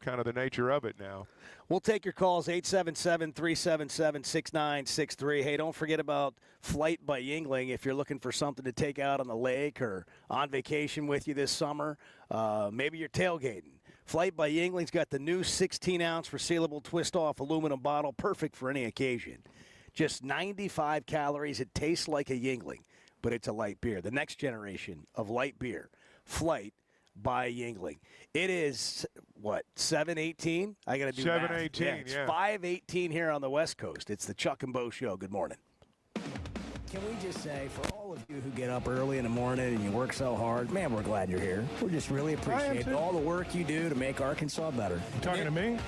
kind of the nature of it now. We'll take your calls, 877-377-6963. Hey, don't forget about Flight by Yuengling if you're looking for something to take out on the lake or on vacation with you this summer. Maybe you're tailgating. Flight by Yuengling's got the new 16-ounce resealable twist-off aluminum bottle, perfect for any occasion. Just 95 calories. It tastes like a Yuengling, but it's a light beer. The next generation of light beer, Flight by Yuengling. It is, 7:18? I got to do 7:18, yeah. It's 5:18 here on the West Coast. It's the Chuck and Bo Show. Good morning. Can we just say, for all of you who get up early in the morning and you work so hard, man, we're glad you're here. We just really appreciate all the work you do to make Arkansas better. You talking to me?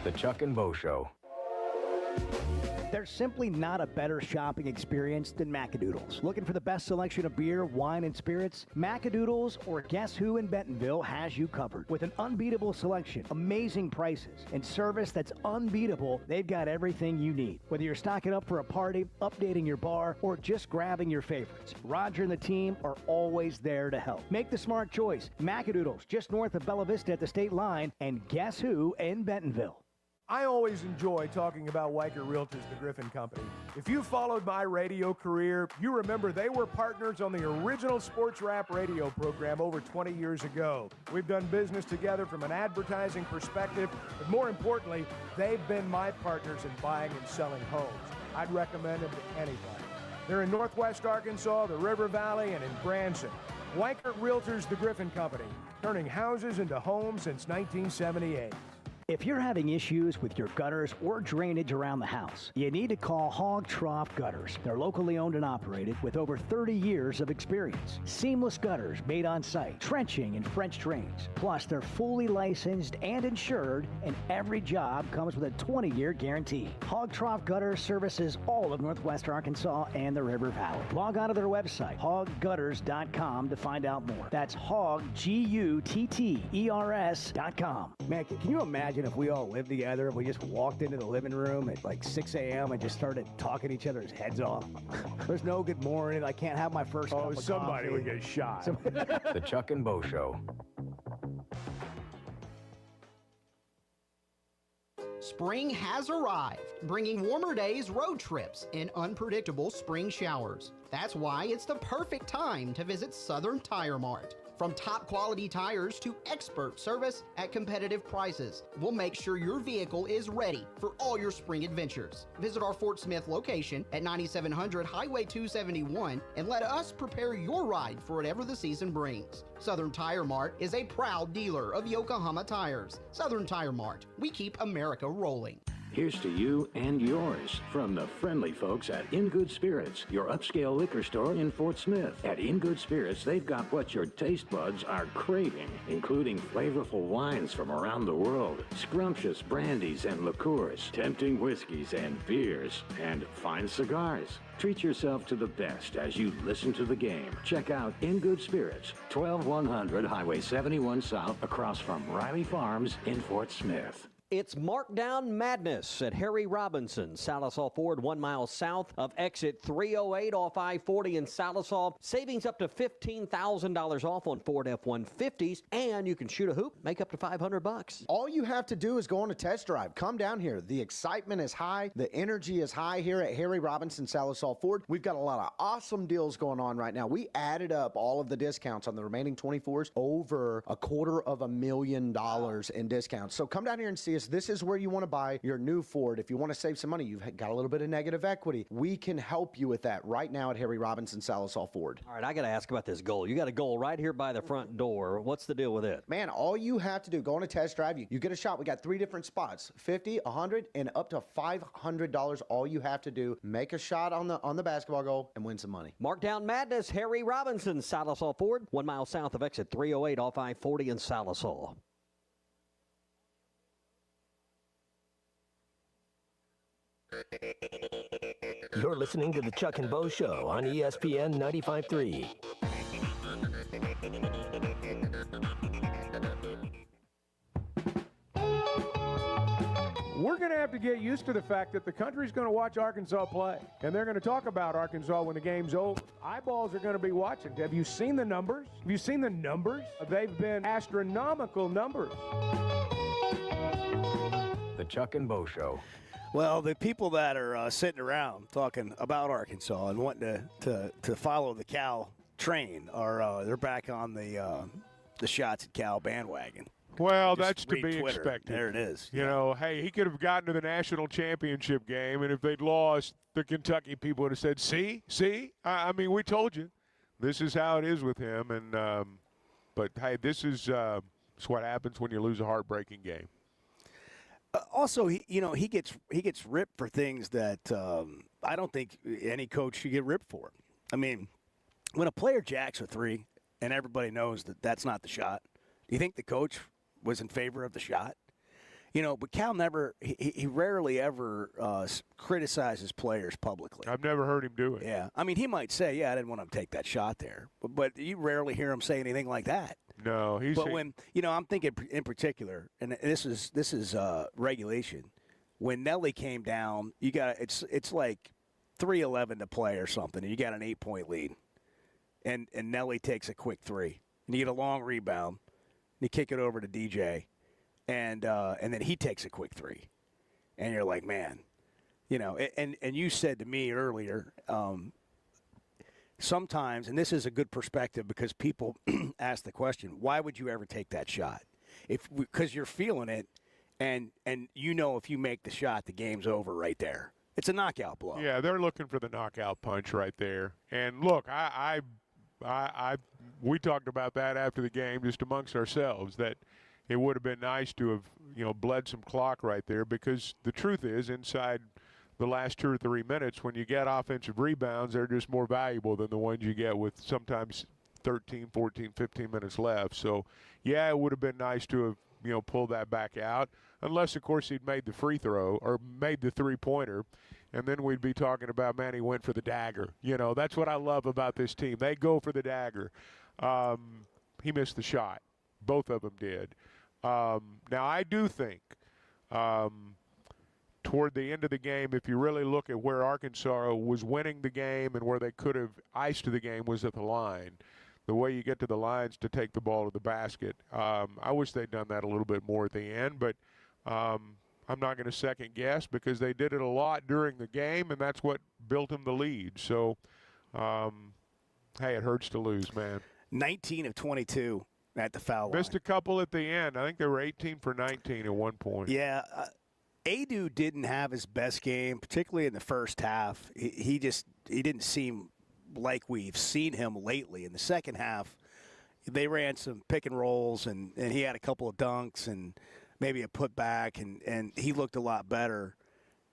The Chuck and Bo Show. There's simply not a better shopping experience than Macadoodles. Looking for the best selection of beer, wine, and spirits? Macadoodles or Guess Who in Bentonville has you covered. With an unbeatable selection, amazing prices, and service that's unbeatable, they've got everything you need. Whether you're stocking up for a party, updating your bar, or just grabbing your favorites, Roger and the team are always there to help. Make the smart choice. Macadoodles, just north of Bella Vista at the state line, and Guess Who in Bentonville. I always enjoy talking about Weichert Realtors, the Griffin Company. If you followed my radio career, you remember they were partners on the original Sports Rap radio program over 20 years ago. We've done business together from an advertising perspective, but more importantly, they've been my partners in buying and selling homes. I'd recommend them to anybody. They're in Northwest Arkansas, the River Valley, and in Branson. Weichert Realtors, the Griffin Company, turning houses into homes since 1978. If you're having issues with your gutters or drainage around the house, you need to call Hog Trough Gutters. They're locally owned and operated with over 30 years of experience. Seamless gutters made on site, trenching and French drains. Plus, they're fully licensed and insured, and every job comes with a 20-year guarantee. Hog Trough Gutters services all of Northwest Arkansas and the River Valley. Log on to their website, hoggutters.com, to find out more. That's hog, Gutters.com. Man, can you imagine if we all lived together, if we just walked into the living room at like 6 a.m. and just started talking each other's heads off? There's no good morning. I can't have my first cup of somebody coffee. would get shot. The Chuck and Bo Show. Spring has arrived, bringing warmer days, road trips, and unpredictable spring showers. That's why it's the perfect time to visit Southern Tire Mart. From top quality tires to expert service at competitive prices, we'll make sure your vehicle is ready for all your spring adventures. Visit our Fort Smith location at 9700 Highway 271 and let us prepare your ride for whatever the season brings. Southern Tire Mart is a proud dealer of Yokohama tires. Southern Tire Mart, we keep America rolling. Here's to you and yours from the friendly folks at In Good Spirits, your upscale liquor store in Fort Smith. At In Good Spirits, they've got what your taste buds are craving, including flavorful wines from around the world, scrumptious brandies and liqueurs, tempting whiskeys and beers, and fine cigars. Treat yourself to the best as you listen to the game. Check out In Good Spirits, 12100 Highway 71 South, across from Riley Farms in Fort Smith. It's Markdown Madness at Harry Robinson, Salisaw Ford, 1 mile south of exit 308 off I-40 in Salisaw. Savings up to $15,000 off on Ford F-150s, and you can shoot a hoop, make up to $500. All you have to do is go on a test drive. Come down here. The excitement is high. The energy is high here at Harry Robinson, Salisaw Ford. We've got a lot of awesome deals going on right now. We added up all of the discounts on the remaining 24s, over $250,000 in discounts. So come down here and see us. This is where you want to buy your new Ford. If you want to save some money, you've got a little bit of negative equity, we can help you with that right now at Harry Robinson, Salisaw Ford. All right, I got to ask about this goal. You got a goal right here by the front door. What's the deal with it? Man, all you have to do, go on a test drive. You get a shot. We got 3 different spots, 50, 100, and up to $500. All you have to do, make a shot on the basketball goal and win some money. Markdown Madness, Harry Robinson, Salisaw Ford, 1 mile south of exit 308 off I-40 in Salisaw. You're listening to the Chuck and Bo Show on ESPN 95.3. We're going to have to get used to the fact that the country's going to watch Arkansas play, and they're going to talk about Arkansas when the game's over. Eyeballs are going to be watching. Have you seen the numbers? Have you seen the numbers? They've been astronomical numbers. The Chuck and Bo Show. Well, the people that are sitting around talking about Arkansas and wanting to follow the Cal train are they're back on the Shots at Cal bandwagon. Well, Just that's to read be Twitter. expected. There it is. You know, hey, he could have gotten to the national championship game, and if they'd lost, the Kentucky people would have said, see? I mean, we told you. This is how it is with him. And but, hey, this is what happens when you lose a heartbreaking game. Also, he gets ripped for things that I don't think any coach should get ripped for. I mean, when a player jacks a three and everybody knows that that's not the shot, do you think the coach was in favor of the shot? But Cal he rarely ever criticizes players publicly. I've never heard him do it. Yeah. I mean, he might say, yeah, I didn't want him to take that shot there. But you rarely hear him say anything like that. No, But when I'm thinking in particular, and this is regulation. When Nelly came down, you got it's like 3:11 to play or something, and you got an 8-point lead, and Nelly takes a quick three, and you get a long rebound, and you kick it over to DJ, and then he takes a quick three, and you're like, man, and you said to me earlier. Sometimes, and this is a good perspective because people ask the question, why would you ever take that shot? Because you're feeling it, and if you make the shot, the game's over right there. It's a knockout blow. Yeah, they're looking for the knockout punch right there. And look, we talked about that after the game just amongst ourselves, that it would have been nice to have bled some clock right there, because the truth is inside the last 2 or 3 minutes, when you get offensive rebounds, they're just more valuable than the ones you get with sometimes 13, 14, 15 minutes left. So, yeah, it would have been nice to have, pulled that back out, unless, of course, he'd made the free throw or made the three-pointer, and then we'd be talking about, man, he went for the dagger. That's what I love about this team. They go for the dagger. He missed the shot. Both of them did. Now, I do think toward the end of the game, if you really look at where Arkansas was winning the game and where they could have iced the game, was at the line. The way you get to the lines to take the ball to the basket. I wish they'd done that a little bit more at the end, but I'm not going to second guess, because they did it a lot during the game, and that's what built them the lead. So, hey, it hurts to lose, man. 19 of 22 at the foul line. Missed a couple at the end. I think they were 18 for 19 at one point. Yeah. Adu didn't have his best game, particularly in the first half. He didn't seem like we've seen him lately. In the second half, they ran some pick and rolls, and he had a couple of dunks and maybe a putback, and he looked a lot better.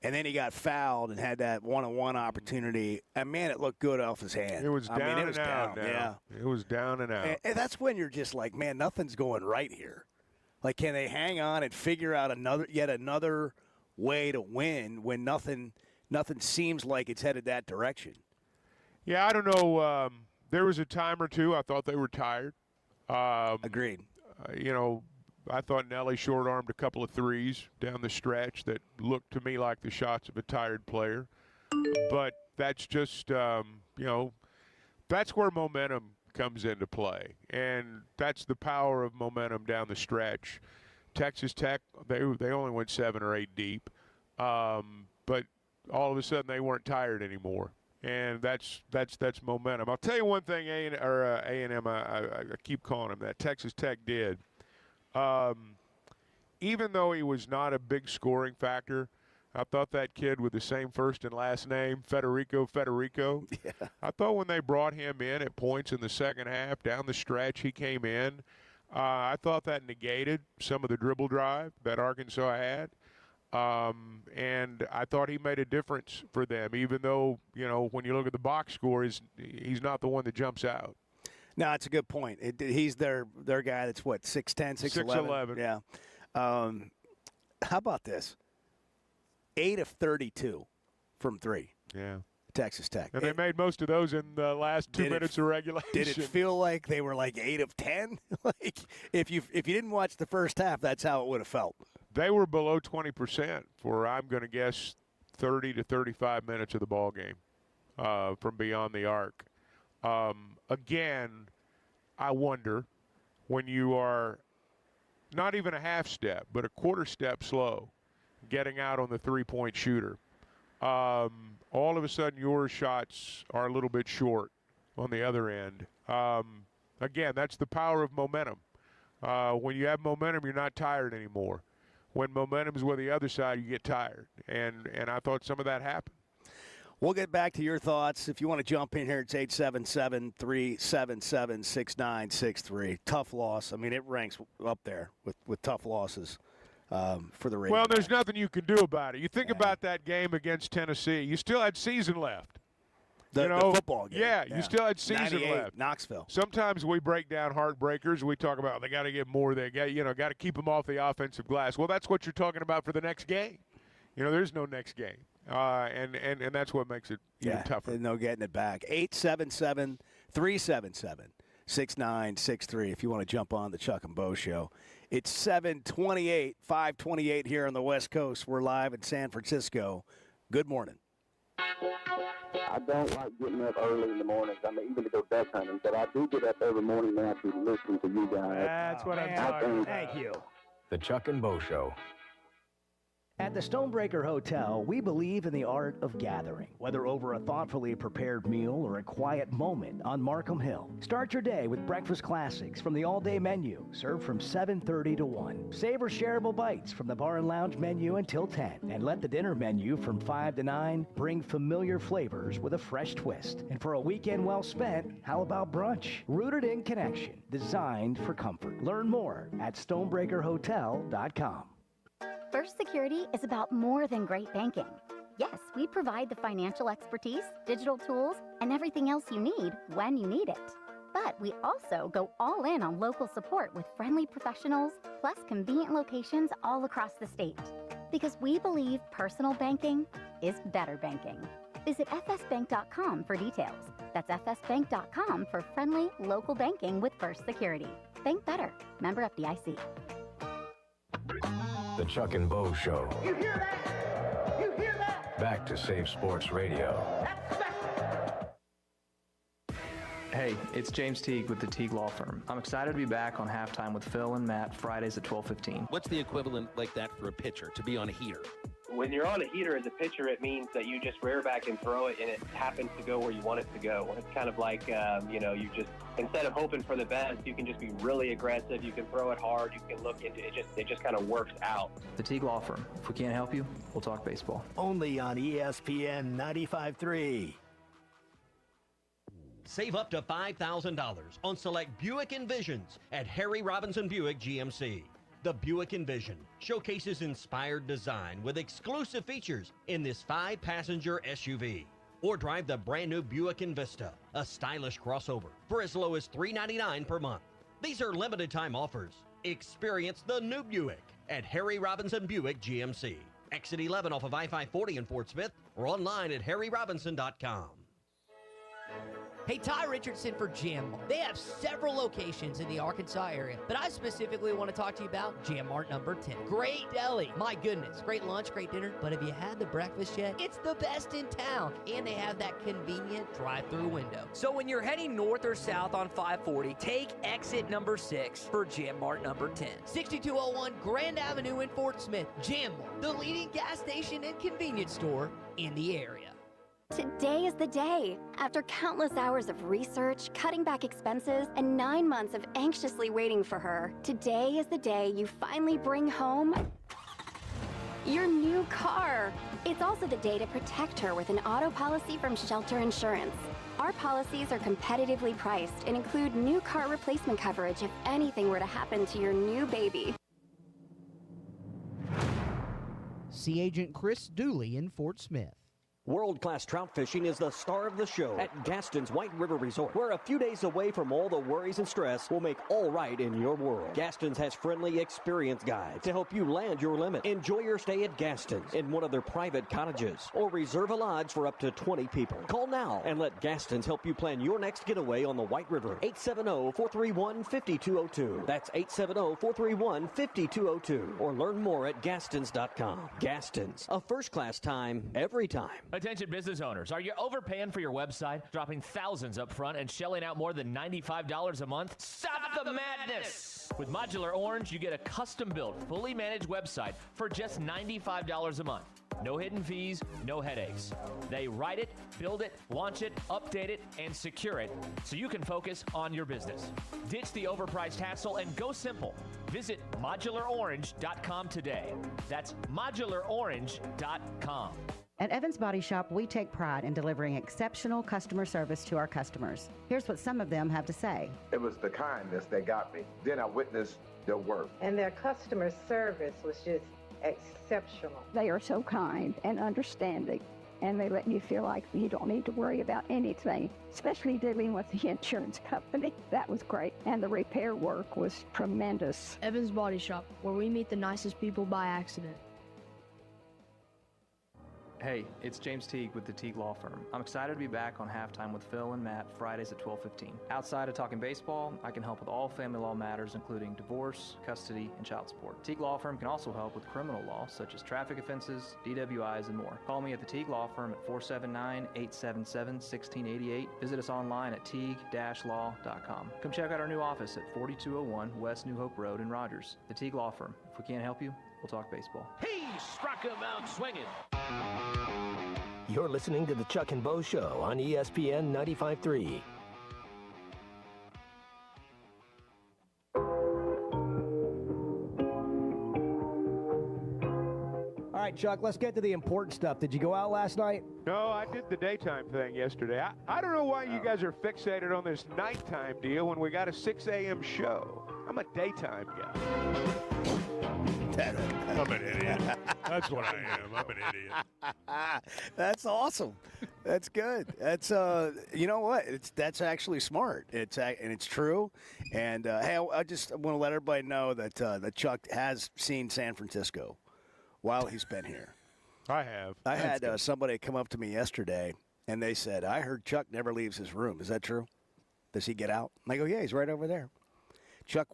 And then he got fouled and had that one-on-one opportunity. And, man, it looked good off his hand. It was down and out. Yeah. It was down and out. And that's when you're just like, man, nothing's going right here. Like, can they hang on and figure out yet another way to win when nothing seems like it's headed that direction? Yeah, I don't know. There was a time or two I thought they were tired. Agreed. I thought Nelly short-armed a couple of threes down the stretch that looked to me like the shots of a tired player. But that's just, that's where momentum comes into play. And that's the power of momentum down the stretch. Texas Tech, they only went 7 or 8 deep. But all of a sudden they weren't tired anymore. And that's momentum. I'll tell you one thing, A&M, I keep calling them that, Texas Tech did. Even though he was not a big scoring factor, I thought that kid with the same first and last name, Federico, yeah. I thought when they brought him in at points in the second half, down the stretch he came in, I thought that negated some of the dribble drive that Arkansas had. And I thought he made a difference for them, even though, when you look at the box score, he's not the one that jumps out. No, it's a good point. He's their guy that's, 6'10", 6'11"? 6'11". Yeah. How about this? 8 of 32 from 3. Yeah. Texas Tech. And they made most of those in the last 2 minutes of regulation. Did it feel like they were like 8 of 10? Like, if you didn't watch the first half, that's how it would have felt. They were below 20% for, I'm going to guess, 30 to 35 minutes of the ball game from beyond the arc. Again, I wonder, when you are not even a half step, but a quarter step slow, getting out on the three-point shooter, all of a sudden your shots are a little bit short on the other end. Again, that's the power of momentum. When you have momentum, you're not tired anymore. When momentum is with the other side, you get tired. And I thought some of that happened. We'll get back to your thoughts. If you want to jump in here, it's 877-377-6963. Tough loss. I mean, it ranks up there with tough losses for the Raiders. Well, there's nothing you can do about it. You think about that game against Tennessee. You still had season left. The football game. Yeah, you still had season left. Knoxville. Sometimes we break down heartbreakers. We talk about they got to get more. They got to keep them off the offensive glass. Well, that's what you're talking about for the next game. There's no next game. And that's what makes it even tougher. There's no getting it back. 877-377-6963 if you want to jump on the Chuck and Bo Show. It's 7:28, 5:28 here on the West Coast. We're live in San Francisco. Good morning. I don't like getting up early in the mornings. Even to go duck hunting, but I do get up every morning now to listen to you guys. That's what I'm talking about. Thank you. The Chuck and Bo Show. At the Stonebreaker Hotel, we believe in the art of gathering, whether over a thoughtfully prepared meal or a quiet moment on Markham Hill. Start your day with breakfast classics from the all-day menu, served from 7:30 to 1. Savor shareable bites from the bar and lounge menu until 10. And let the dinner menu from 5 to 9 bring familiar flavors with a fresh twist. And for a weekend well spent, how about brunch? Rooted in connection, designed for comfort. Learn more at stonebreakerhotel.com. First Security is about more than great banking. Yes, we provide the financial expertise, digital tools, and everything else you need when you need it. But we also go all in on local support with friendly professionals, plus convenient locations all across the state. Because we believe personal banking is better banking. Visit fsbank.com for details. That's fsbank.com for friendly local banking with First Security. Bank better. Member FDIC. The Chuck and Bo Show. You hear that? You hear that? Back to Save Sports Radio. Hey, it's James Teague with the Teague Law Firm. I'm excited to be back on Halftime with Phil and Matt Fridays at 12:15. What's the equivalent like that for a pitcher, to be on a heater? When you're on a heater as a pitcher, it means that you just rear back and throw it, and it happens to go where you want it to go. It's kind of like, you just, instead of hoping for the best, you can just be really aggressive. You can throw it hard. You can look into it. It just kind of works out. The Teague Law Firm. If we can't help you, we'll talk baseball. Only on ESPN 95.3. Save up to $5,000 on select Buick Envisions at Harry Robinson Buick GMC. The Buick Envision showcases inspired design with exclusive features in this 5-passenger SUV. Or drive the brand new Buick Envista, a stylish crossover, for as low as $399 per month. These are limited time offers. Experience the new Buick at Harry Robinson Buick GMC. Exit 11 off of I-540 in Fort Smith, or online at harryrobinson.com. Hey, Ty Richardson for Jam Mart. They have several locations in the Arkansas area, but I specifically want to talk to you about Jam Mart number 10. Great deli. My goodness. Great lunch, great dinner. But have you had the breakfast yet? It's the best in town. And they have that convenient drive-through window. So when you're heading north or south on 540, take exit number 6 for Jam Mart number 10. 6201 Grand Avenue in Fort Smith. Jam Mart, the leading gas station and convenience store in the area. Today is the day. After countless hours of research, cutting back expenses, and 9 months of anxiously waiting for her, today is the day you finally bring home your new car. It's also the day to protect her with an auto policy from Shelter Insurance. Our policies are competitively priced and include new car replacement coverage if anything were to happen to your new baby. See Agent Chris Dooley in Fort Smith. World-class trout fishing is the star of the show at Gaston's White River Resort, where a few days away from all the worries and stress will make all right in your world. Gaston's has friendly, experienced guides to help you land your limit. Enjoy your stay at Gaston's in one of their private cottages, or reserve a lodge for up to 20 people. Call now and let Gaston's help you plan your next getaway on the White River. 870-431-5202. That's 870-431-5202. Or learn more at Gastons.com. Gaston's, a first-class time, every time. Attention business owners, are you overpaying for your website, dropping thousands up front and shelling out more than $95 a month? Stop the madness! With Modular Orange, you get a custom-built, fully managed website for just $95 a month. No hidden fees, no headaches. They write it, build it, launch it, update it, and secure it so you can focus on your business. Ditch the overpriced hassle and go simple. Visit modularorange.com today. That's modularorange.com. At Evans Body Shop, we take pride in delivering exceptional customer service to our customers. Here's what some of them have to say. It was the kindness that got me. Then I witnessed their work. And their customer service was just exceptional. They are so kind and understanding, and they let you feel like you don't need to worry about anything, especially dealing with the insurance company. That was great, and the repair work was tremendous. Evans Body Shop, where we meet the nicest people by accident. Hey, it's James Teague with the Teague Law Firm. I'm excited to be back on Halftime with Phil and Matt Fridays at 12:15. Outside of talking baseball, I can help with all family law matters, including divorce, custody, and child support. Teague Law Firm can also help with criminal law, such as traffic offenses, DWIs, and more. Call me at the Teague Law Firm at 479-877-1688. Visit us online at teague-law.com. Come check out our new office at 4201 West New Hope Road in Rogers. The Teague Law Firm. If we can't help you, we'll talk baseball. He struck him out swinging. You're listening to the Chuck and Bo Show on ESPN 95.3. All right, Chuck, let's get to the important stuff. Did you go out last night? No, I did the daytime thing yesterday. I don't know why you guys are fixated on this nighttime deal when we got a 6 a.m. show. I'm a daytime guy. I'm an idiot. That's what I am. I'm an idiot. That's awesome. That's good. That's you know what? That's actually smart. It's true. And hey, I just want to let everybody know that that Chuck has seen San Francisco while he's been here. I have. I had somebody come up to me yesterday, and they said, "I heard Chuck never leaves his room. Is that true? Does he get out?" And I go, "Yeah, he's right over there." Chuck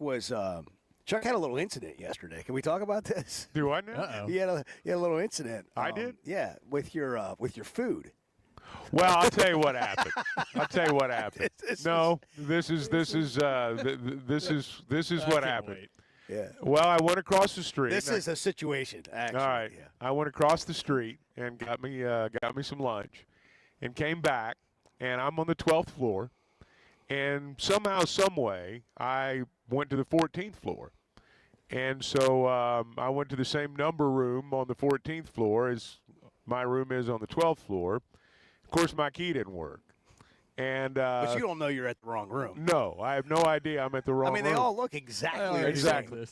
had a little incident yesterday. Can we talk about this? Do I know? Uh-oh. He had a little incident. I did? Yeah, with your food. Well, I'll tell you what happened. This is what happened. Wait. Yeah. Well, I went across the street. This is a situation, actually. All right. Yeah. I went across the street and got me some lunch, and came back, and I'm on the 12th floor, and somehow, some way, I went to the 14th floor. And so I went to the same number room on the 14th floor as my room is on the 12th floor. Of course, my key didn't work. And but you don't know you're at the wrong room. No, I have no idea I'm at the wrong room. I mean, they all look exactly the same.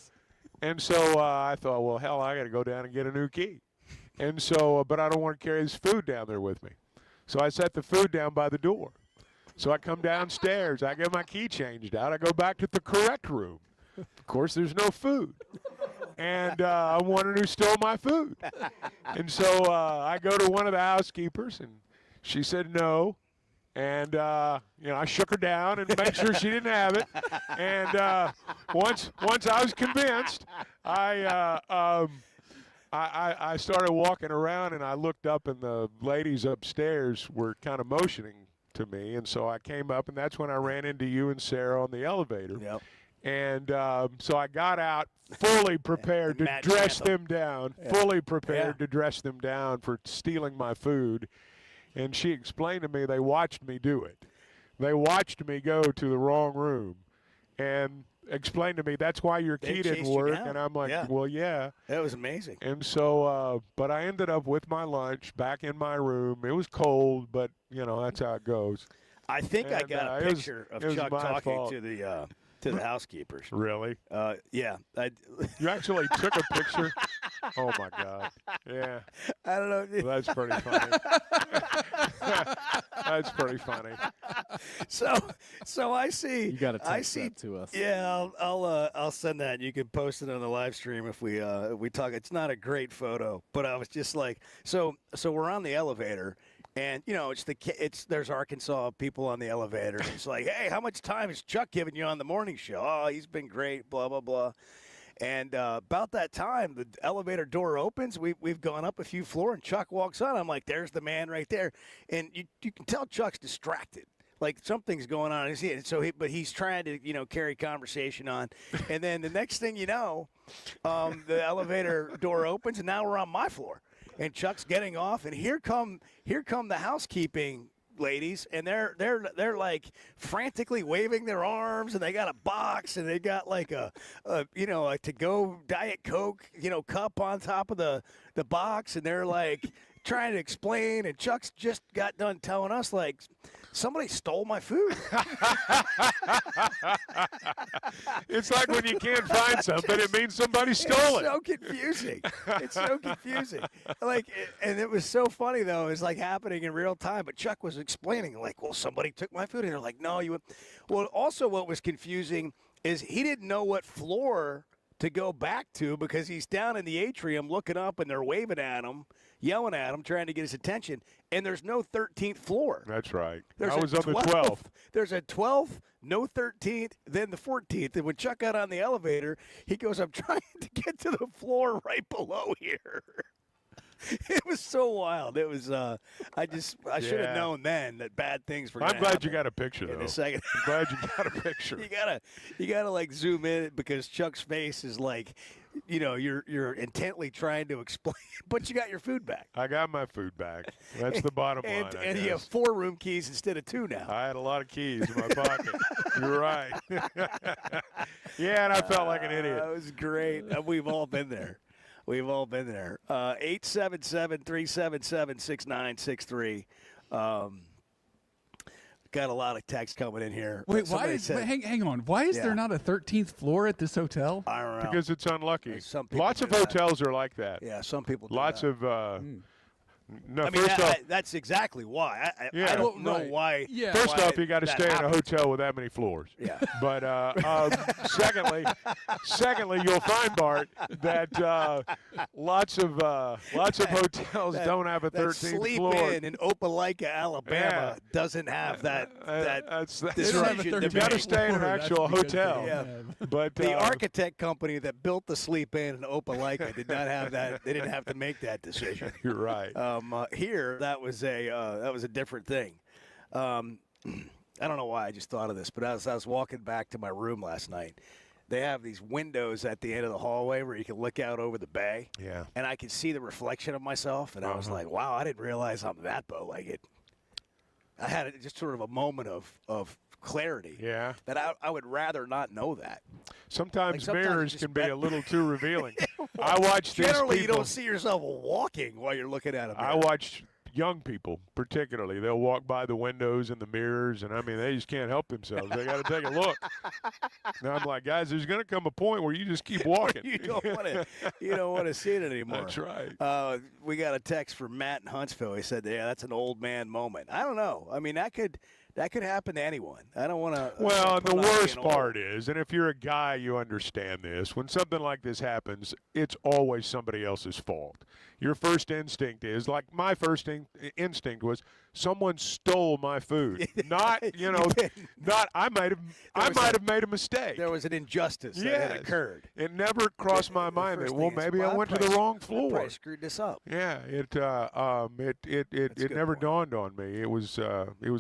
And so I thought, well, hell, I got to go down and get a new key. And so, but I don't want to carry this food down there with me. So I set the food down by the door. So I come downstairs. I get my key changed out. I go back to the correct room. Of course, there's no food. And I'm wondering who stole my food. And so I go to one of the housekeepers, and she said no. And, I shook her down and made sure she didn't have it. And once I was convinced, I started walking around, and I looked up, and the ladies upstairs were kind of motioning to me. And so I came up, and that's when I ran into you and Sarah on the elevator. Yep. And so I got out fully prepared to dress them down, fully prepared to dress them down for stealing my food. And she explained to me they watched me do it. They watched me go to the wrong room and explained to me that's why your key didn't work. And I'm like, well, yeah. That was amazing. And so, but I ended up with my lunch back in my room. It was cold, but, that's how it goes. I think I got a picture of Chuck talking to the housekeepers. Really? Yeah. You actually took a picture? Oh, my God. Yeah. I don't know. Well, that's pretty funny. That's pretty funny. So I see. You got to text that to us. Yeah, I'll send that. You can post it on the live stream if we talk. It's not a great photo, but I was just like, so we're on the elevator. And there's Arkansas people on the elevator. It's like, hey, how much time has Chuck given you on the morning show? Oh, he's been great, blah blah blah. And about that time, the elevator door opens. We've gone up a few floors, and Chuck walks on. I'm like, there's the man right there, and you can tell Chuck's distracted. Like something's going on. But he's trying to carry conversation on. And then the next thing you know, the elevator door opens, and now we're on my floor. And Chuck's getting off, and here come the housekeeping ladies, and they're like frantically waving their arms, and they got a box, and they got like a to-go Diet Coke cup on top of the box, and they're like trying to explain, and Chuck's just got done telling us like somebody stole my food. It's like when you can't find something, it means somebody stole it. It's so confusing. It's so confusing. And it was so funny though. It was like happening in real time. But Chuck was explaining like, well, somebody took my food, and they're like, no, you. Well, also what was confusing is he didn't know what floor to go back to because he's down in the atrium looking up, and they're waving at him, yelling at him, trying to get his attention. And there's no 13th floor. That's right. I was on the 12th. There's a 12th, no 13th, then the 14th. And when Chuck got on the elevator, he goes, I'm trying to get to the floor right below here. It was so wild. It was. I should have known then that bad things were. I'm glad you got a picture though. In a second. I'm glad you got a picture. You gotta like zoom in because Chuck's face is like, you're intently trying to explain, but you got your food back. I got my food back. That's the bottom line. And you have 4 room keys instead of 2 now. I had a lot of keys in my pocket. You're right. Yeah, and I felt like an idiot. That was great. We've all been there. We've all been there. 877-377-6963. Got a lot of text coming in here. Wait, hang on. Why is there not a 13th floor at this hotel? I don't know. Because it's unlucky. Some people Lots of hotels are like that. Yeah, some people do Lots that. of no, I mean, first off, that's exactly why. I don't know why. Yeah. First off, you got to stay in a happens. hotel with that many floors. Yeah. But secondly, you'll find, Bart, that lots of hotels don't have a 13th Sleep floor. in Opelika, Alabama, doesn't have that decision. You've got to stay in an actual hotel. Yeah. But the architect company that built the Sleep Inn in Opelika did not have that. They didn't have to make that decision. You're right. Here, that was a different thing. I don't know why I just thought of this, but as I was walking back to my room last night, they have these windows at the end of the hallway where you can look out over the bay. Yeah. And I could see the reflection of myself, and I was like, wow, I didn't realize I'm that bow-legged. I had just sort of a moment of clarity. Yeah. That I would rather not know that. Sometimes mirrors can be a little too revealing. Well, I watched these generally, people. you don't see yourself walking while you're looking at them. I watched young people particularly, they'll walk by the windows and the mirrors, and I mean, they just can't help themselves. They got to take a look. Now I'm like, guys, there's going to come a point where you just keep walking. You don't want to see it anymore. That's right. We got a text from Matt in Huntsville. He said, "Yeah, that's an old man moment." I don't know. I mean, that could happen to anyone. I don't want to. Well, the worst part is, and if you're a guy, you understand this. When something like this happens, it's always somebody else's fault. Your first instinct is, like my first instinct was, someone stole my food. Not, I might have made a mistake. There was an injustice that had occurred. It never crossed my mind that, well, maybe I went to the wrong floor. Probably screwed this up. Yeah, it never dawned on me. It was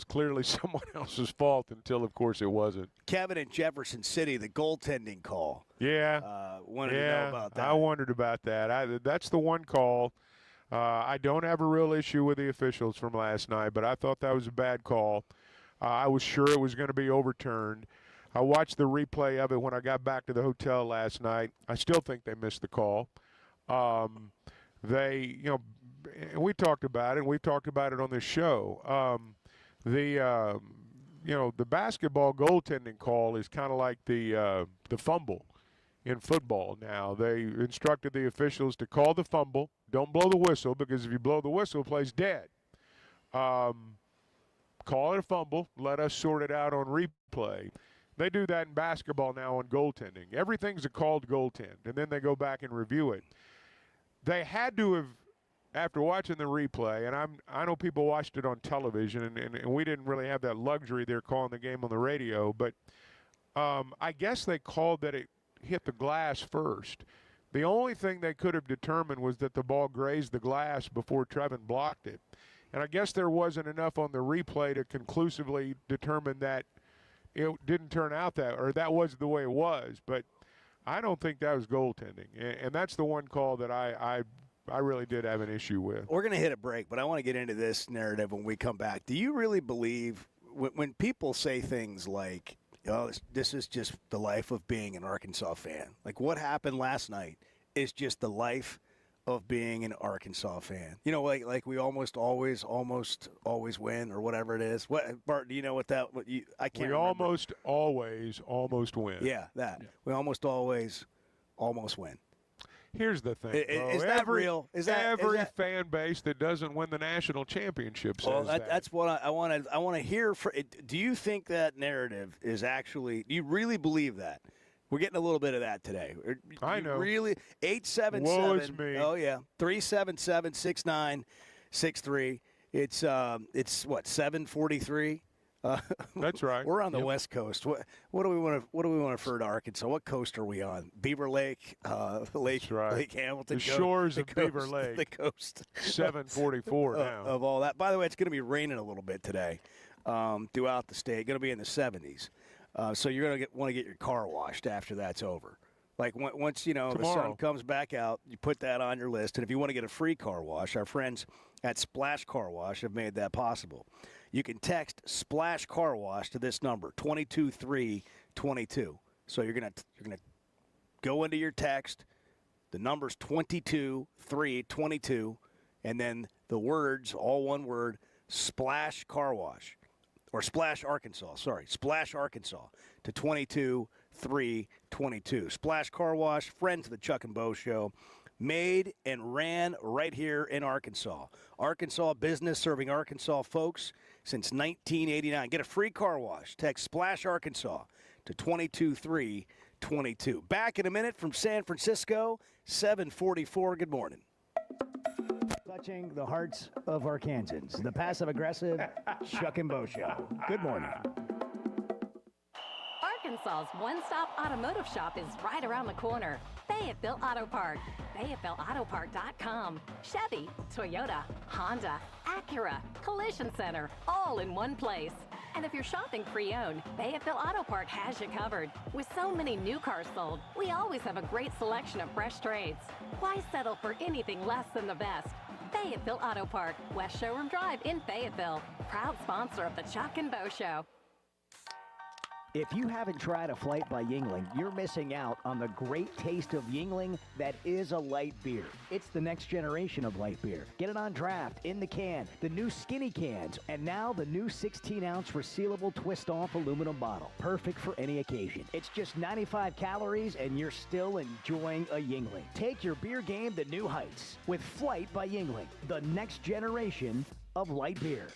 clearly someone else's fault until, of course, it wasn't. Kevin in Jefferson City, the goaltending call. Yeah. Wanted to know about that. I wondered about that. That's the one call. I don't have a real issue with the officials from last night, but I thought that was a bad call. I was sure it was going to be overturned. I watched the replay of it when I got back to the hotel last night. I still think they missed the call. We talked about it. We've talked about it on this show. The basketball goaltending call is kind of like the fumble in football now. They instructed the officials to call the fumble. Don't blow the whistle, because if you blow the whistle, the play's dead. Call it a fumble. Let us sort it out on replay. They do that in basketball now on goaltending. Everything's a called goaltend, and then they go back and review it. They had to have, after watching the replay, and I know people watched it on television, and we didn't really have that luxury there calling the game on the radio, but I guess they called that it hit the glass first. The only thing they could have determined was that the ball grazed the glass before Trevin blocked it. And I guess there wasn't enough on the replay to conclusively determine that it didn't turn out that was the way it was. But I don't think that was goaltending. And that's the one call that I really did have an issue with. We're going to hit a break, but I want to get into this narrative when we come back. Do you really believe when people say things like, "Oh, this is just the life of being an Arkansas fan"? Like what happened last night is just the life of being an Arkansas fan. Like we almost always win, or whatever it is. What, Bart? Do you know what that? I can't. We remember. almost win. Yeah, that. Yeah. We almost always win. Here's the thing. Is that real? Every fan base that doesn't win the national championship says well, that. That's what I want to hear. Do you think that narrative is actually? Do you really believe that? We're getting a little bit of that today. I know. Really, 877. Woe is me. Oh yeah, 377-6963. It's what 7:43. That's right. We're on the West Coast. What do we want to refer to Arkansas? What coast are we on? Beaver Lake, Lake Hamilton. The shores of Beaver Lake. The coast. 7:44 now. Of all that. By the way, it's going to be raining a little bit today throughout the state. Going to be in the 70s. So you're going to want to get your car washed after that's over. Like once the sun comes back out, you put that on your list. And if you want to get a free car wash, our friends at Splash Car Wash have made that possible. You can text Splash Car Wash to this number, 22322. So you're gonna go into your text. The number's 22322, and then the words, all one word, Splash Car Wash. Or Splash Arkansas, Splash Arkansas to 22322. Splash Car Wash, friends of the Chuck and Bo Show, made and ran right here in Arkansas. Arkansas business serving Arkansas folks since 1989. Get a free car wash. Text Splash Arkansas to 22322. Back in a minute from San Francisco, 7:44. Good morning. Touching the hearts of Arkansans, the passive-aggressive Chuck and Bo Show. Good morning. Arkansas's one-stop automotive shop is right around the corner. Fayetteville Auto Park. FayettevilleAutoPark.com. Chevy, Toyota, Honda, Acura, Collision Center, all in one place. And if you're shopping pre-owned, Fayetteville Auto Park has you covered. With so many new cars sold, we always have a great selection of fresh trades. Why settle for anything less than the best? Fayetteville Auto Park, West Showroom Drive in Fayetteville. Proud sponsor of the Chuck and Bo Show. If you haven't tried a Flight by Yuengling, you're missing out on the great taste of Yuengling that is a light beer. It's the next generation of light beer. Get it on draft, in the can, the new skinny cans, and now the new 16-ounce resealable twist-off aluminum bottle. Perfect for any occasion. It's just 95 calories, and you're still enjoying a Yuengling. Take your beer game to new heights with Flight by Yuengling, the next generation of light beer.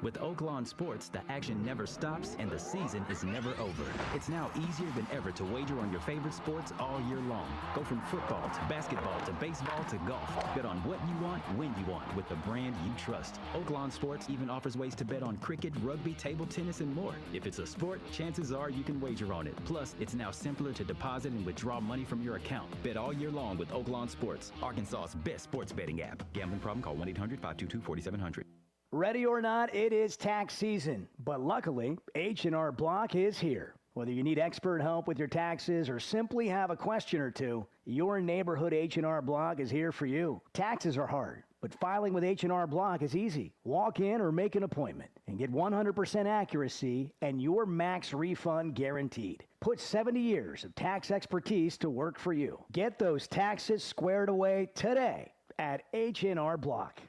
With Oaklawn Sports, the action never stops and the season is never over. It's now easier than ever to wager on your favorite sports all year long. Go from football to basketball to baseball to golf. Bet on what you want, when you want, with the brand you trust. Oaklawn Sports even offers ways to bet on cricket, rugby, table tennis, and more. If it's a sport, chances are you can wager on it. Plus, it's now simpler to deposit and withdraw money from your account. Bet all year long with Oaklawn Sports, Arkansas's best sports betting app. Gambling problem? Call 1-800-522-4700. Ready or not, it is tax season. But luckily, H&R Block is here. Whether you need expert help with your taxes or simply have a question or two, your neighborhood H&R Block is here for you. Taxes are hard, but filing with H&R Block is easy. Walk in or make an appointment and get 100% accuracy and your max refund guaranteed. Put 70 years of tax expertise to work for you. Get those taxes squared away today at H&R Block.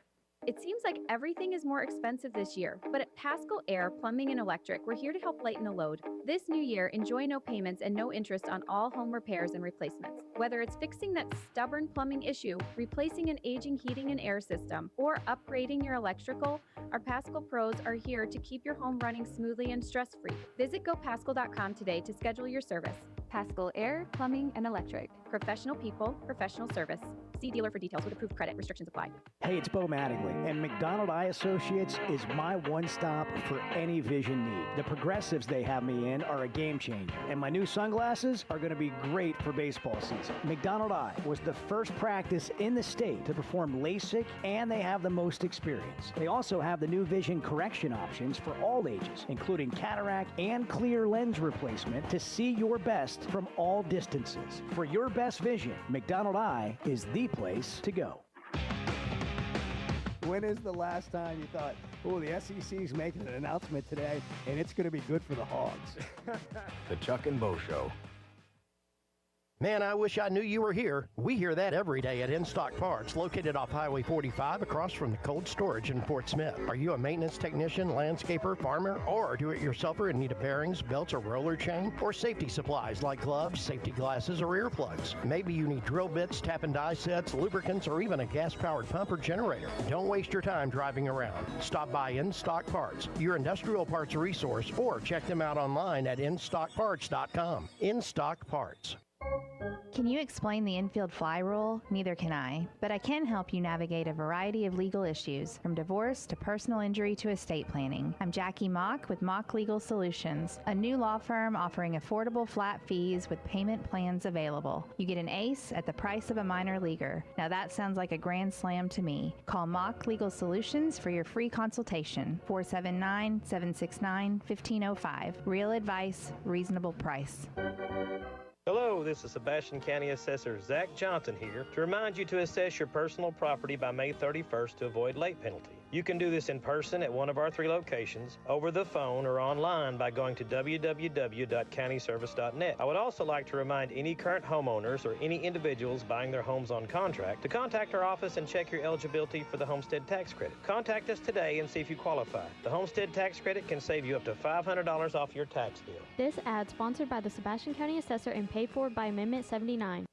It seems like everything is more expensive this year, but at Paschal Air Plumbing and Electric, we're here to help lighten the load. This new year, enjoy no payments and no interest on all home repairs and replacements. Whether it's fixing that stubborn plumbing issue, replacing an aging heating and air system, or upgrading your electrical, our Paschal pros are here to keep your home running smoothly and stress-free. Visit GoPaschal.com today to schedule your service. Paschal Air Plumbing and Electric. Professional people, professional service. See dealer for details with approved credit. Restrictions apply. Hey, it's Bo Mattingly, and McDonald Eye Associates is my one-stop for any vision need. The progressives they have me in are a game changer, and my new sunglasses are going to be great for baseball season. McDonald Eye was the first practice in the state to perform LASIK, and they have the most experience. They also have the new vision correction options for all ages, including cataract and clear lens replacement to see your best from all distances. For your best vision, McDonald Eye is the place to go. When is the last time you thought, oh, the SEC's making an announcement today, and it's going to be good for the Hogs? The Chuck and Bo Show. Man, I wish I knew you were here. We hear that every day at In Stock Parts, located off Highway 45 across from the cold storage in Fort Smith. Are you a maintenance technician, landscaper, farmer, or a do-it-yourselfer in need of bearings, belts, or roller chain? Or safety supplies like gloves, safety glasses, or earplugs? Maybe you need drill bits, tap and die sets, lubricants, or even a gas-powered pump or generator. Don't waste your time driving around. Stop by In Stock Parts, your industrial parts resource, or check them out online at InStockParts.com. In Stock Parts. Can you explain the infield fly rule? Neither can I, but I can help you navigate a variety of legal issues, from divorce to personal injury to estate planning. I'm Jackie Mock with Mock Legal Solutions, a new law firm offering affordable flat fees with payment plans available. You get an ace at the price of a minor leaguer. Now that sounds like a grand slam to me. Call Mock Legal Solutions for your free consultation, 479-769-1505. Real advice, reasonable price. Hello, this is Sebastian County Assessor Zach Johnson here to remind you to assess your personal property by May 31st to avoid late penalty. You can do this in person at one of our 3 locations, over the phone, or online by going to www.countyservice.net. I would also like to remind any current homeowners or any individuals buying their homes on contract to contact our office and check your eligibility for the homestead tax credit. Contact us today and see if you qualify. The homestead tax credit can save you up to $500 off your tax bill. This ad sponsored by the Sebastian County Assessor and paid for by Amendment 79.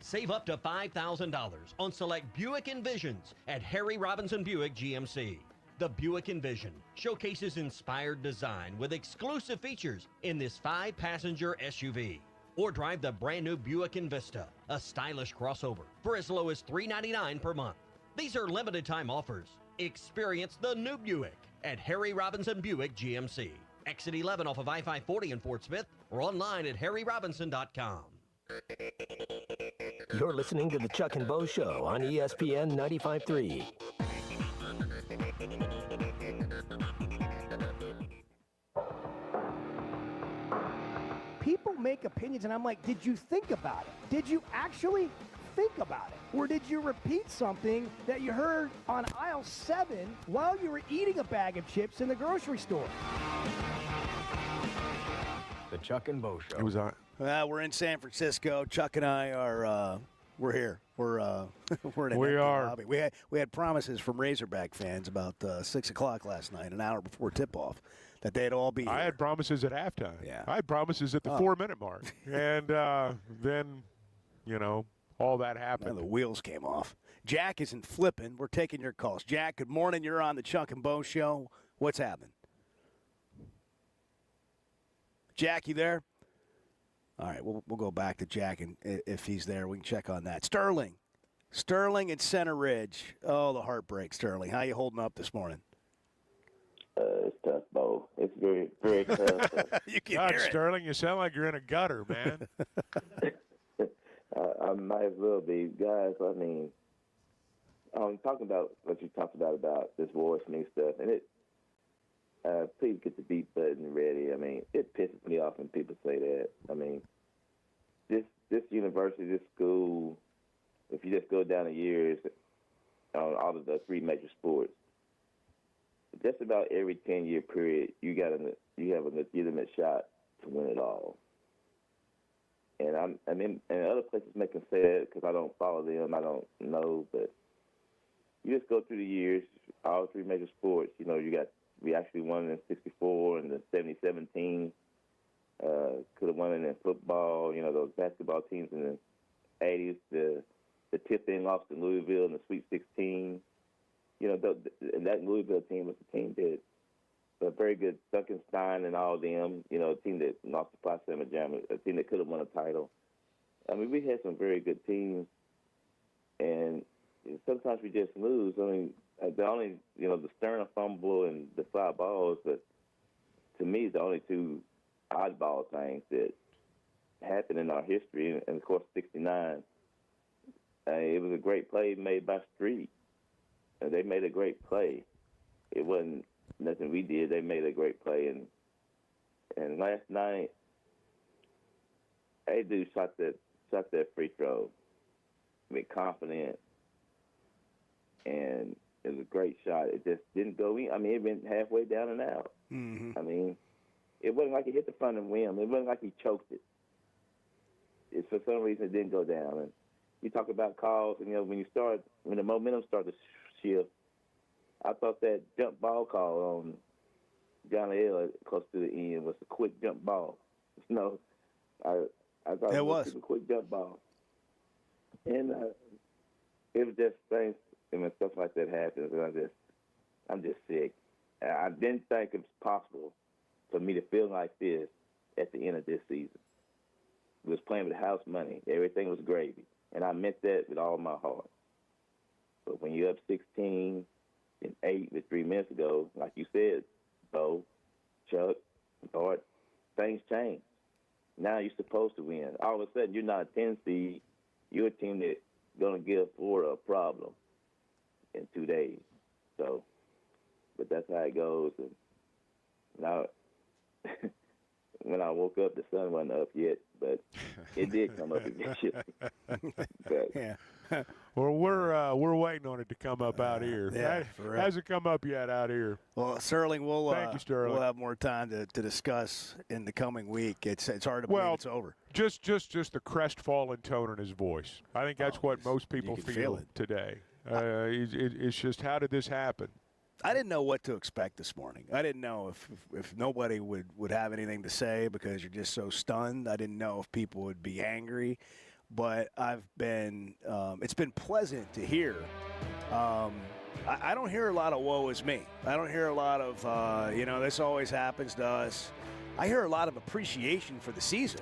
Save up to $5,000 on select Buick Envisions at Harry Robinson Buick GMC. The Buick Envision showcases inspired design with exclusive features in this 5-passenger SUV. Or drive the brand new Buick Envista, a stylish crossover, for as low as $399 per month. These are limited time offers. Experience the new Buick at Harry Robinson Buick GMC. Exit 11 off of I-540 in Fort Smith, or online at harryrobinson.com. You're listening to the Chuck and Bo Show on ESPN 95.3. People make opinions, and I'm like, did you think about it? Did you actually think about it? Or did you repeat something that you heard on aisle 7 while you were eating a bag of chips in the grocery store? The Chuck and Bo Show. It was on. We're in San Francisco. Chuck and I are we're here. We're in an We empty are. lobby. We had promises from Razorback fans about 6 o'clock last night, an hour before tip-off, that they'd all be here. I had promises at halftime. Yeah. I had promises at the 4-minute mark. And then, all that happened. And the wheels came off. Jack isn't flipping. We're taking your calls. Jack, good morning. You're on the Chuck and Bo Show. What's happening? Jack, you there? All right, we'll go back to Jack, and if he's there, we can check on that. Sterling and Center Ridge. Oh, the heartbreak, Sterling. How you holding up this morning? It's tough, Bo. It's very, very tough. You can God, hear it. Sterling, you sound like you're in a gutter, man. I might as well be. Guys, I mean, I'm talking about what you talked about this voicemail stuff, and it, please get the beat button ready. I mean, it pisses me off when people say that. I mean, this university, this school, if you just go down the years on all of the 3 major sports, just about every 10-year period, you have a legitimate shot to win it all. And and other places make them say that because I don't follow them, I don't know, but you just go through the years, all 3 major sports. We actually won in '64 and the '77 team. Could have won it in football. Those basketball teams in the '80s, the tip-in loss to Louisville in the Sweet 16. That Louisville team was the team that a very good Duncan-Stein and all them. A team that lost to Potsdam Jam, a team that could have won a title. I mean, we had some very good teams, and sometimes we just lose. I mean, the only, the Stern fumble and the 5 balls, but to me, the only 2 oddball things that happened in our history, and of course, '69. It was a great play made by Street. They made a great play. It wasn't nothing we did. They made a great play. And last night, that dude shot that free throw. I mean, confident. And it was a great shot. It just didn't go in. I mean, it went halfway down and out. Mm-hmm. I mean, it wasn't like he hit the front of the rim. It wasn't like he choked it. For some reason, it didn't go down. And you talk about calls, and when the momentum started to shift, I thought that jump ball call on Johnny L close to the end was a quick jump ball. I thought it was a quick jump ball, and it was just things. And when stuff like that happens, and I'm just sick. I didn't think it was possible for me to feel like this at the end of this season. We was playing with house money. Everything was gravy. And I meant that with all my heart. But when you're up 16 and 8 with 3 minutes ago, like you said, Bo, Chuck, Bart, things change. Now you're supposed to win. All of a sudden, you're not a 10 seed. You're a team that's going to give Florida a problem in 2 days. So, but that's how it goes. And now, when I woke up, the sun wasn't up yet, but it did come up eventually. Yeah. Well, we're waiting on it to come up out here. Yeah, Hasn't come up yet out here. Well, Sterling, Thank you, Sterling. we'll have more time to discuss in the coming week. It's hard to believe it's over. Just the crestfallen tone in his voice. I think that's what most people feel today. It's just, how did this happen? I didn't know what to expect this morning. I didn't know if nobody would have anything to say because you're just so stunned. I didn't know if people would be angry. But it's been pleasant to hear. I don't hear a lot of woe is me. I don't hear a lot of, this always happens to us. I hear a lot of appreciation for the season.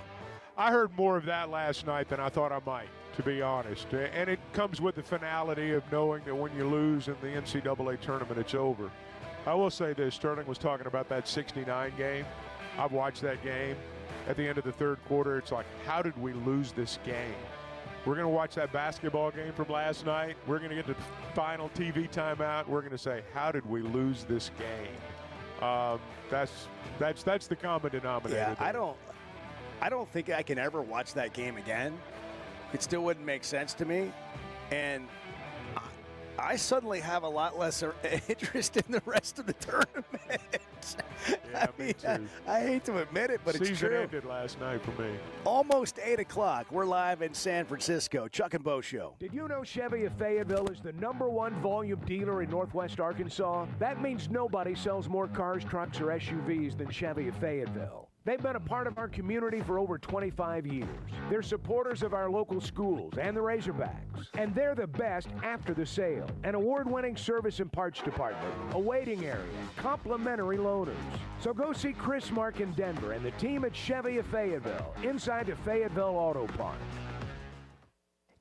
I heard more of that last night than I thought I might, to be honest. And it comes with the finality of knowing that when you lose in the NCAA tournament, it's over. I will say this, Sterling was talking about that 69 game. I've watched that game. At the end of the third quarter, it's like, how did we lose this game? We're going to watch that basketball game from last night. We're going to get to the final TV timeout. We're going to say, how did we lose this game? That's the common denominator. Yeah, there. I don't think I can ever watch that game again. It still wouldn't make sense to me. And I suddenly have a lot less interest in the rest of the tournament. Yeah, me too. I hate to admit it, but it's Season true. ended last night for me. Almost 8 o'clock. We're live in San Francisco. Chuck and Bo Show. Did you know Chevy of Fayetteville is the #1 volume dealer in Northwest Arkansas? That means nobody sells more cars, trucks, or SUVs than Chevy of Fayetteville. They've been a part of our community for over 25 years. They're supporters of our local schools and the Razorbacks. And they're the best after the sale. An award-winning service and parts department, a waiting area, complimentary loaners. So go see Chris Mark in Denver and the team at Chevy of Fayetteville, inside the Fayetteville Auto Park.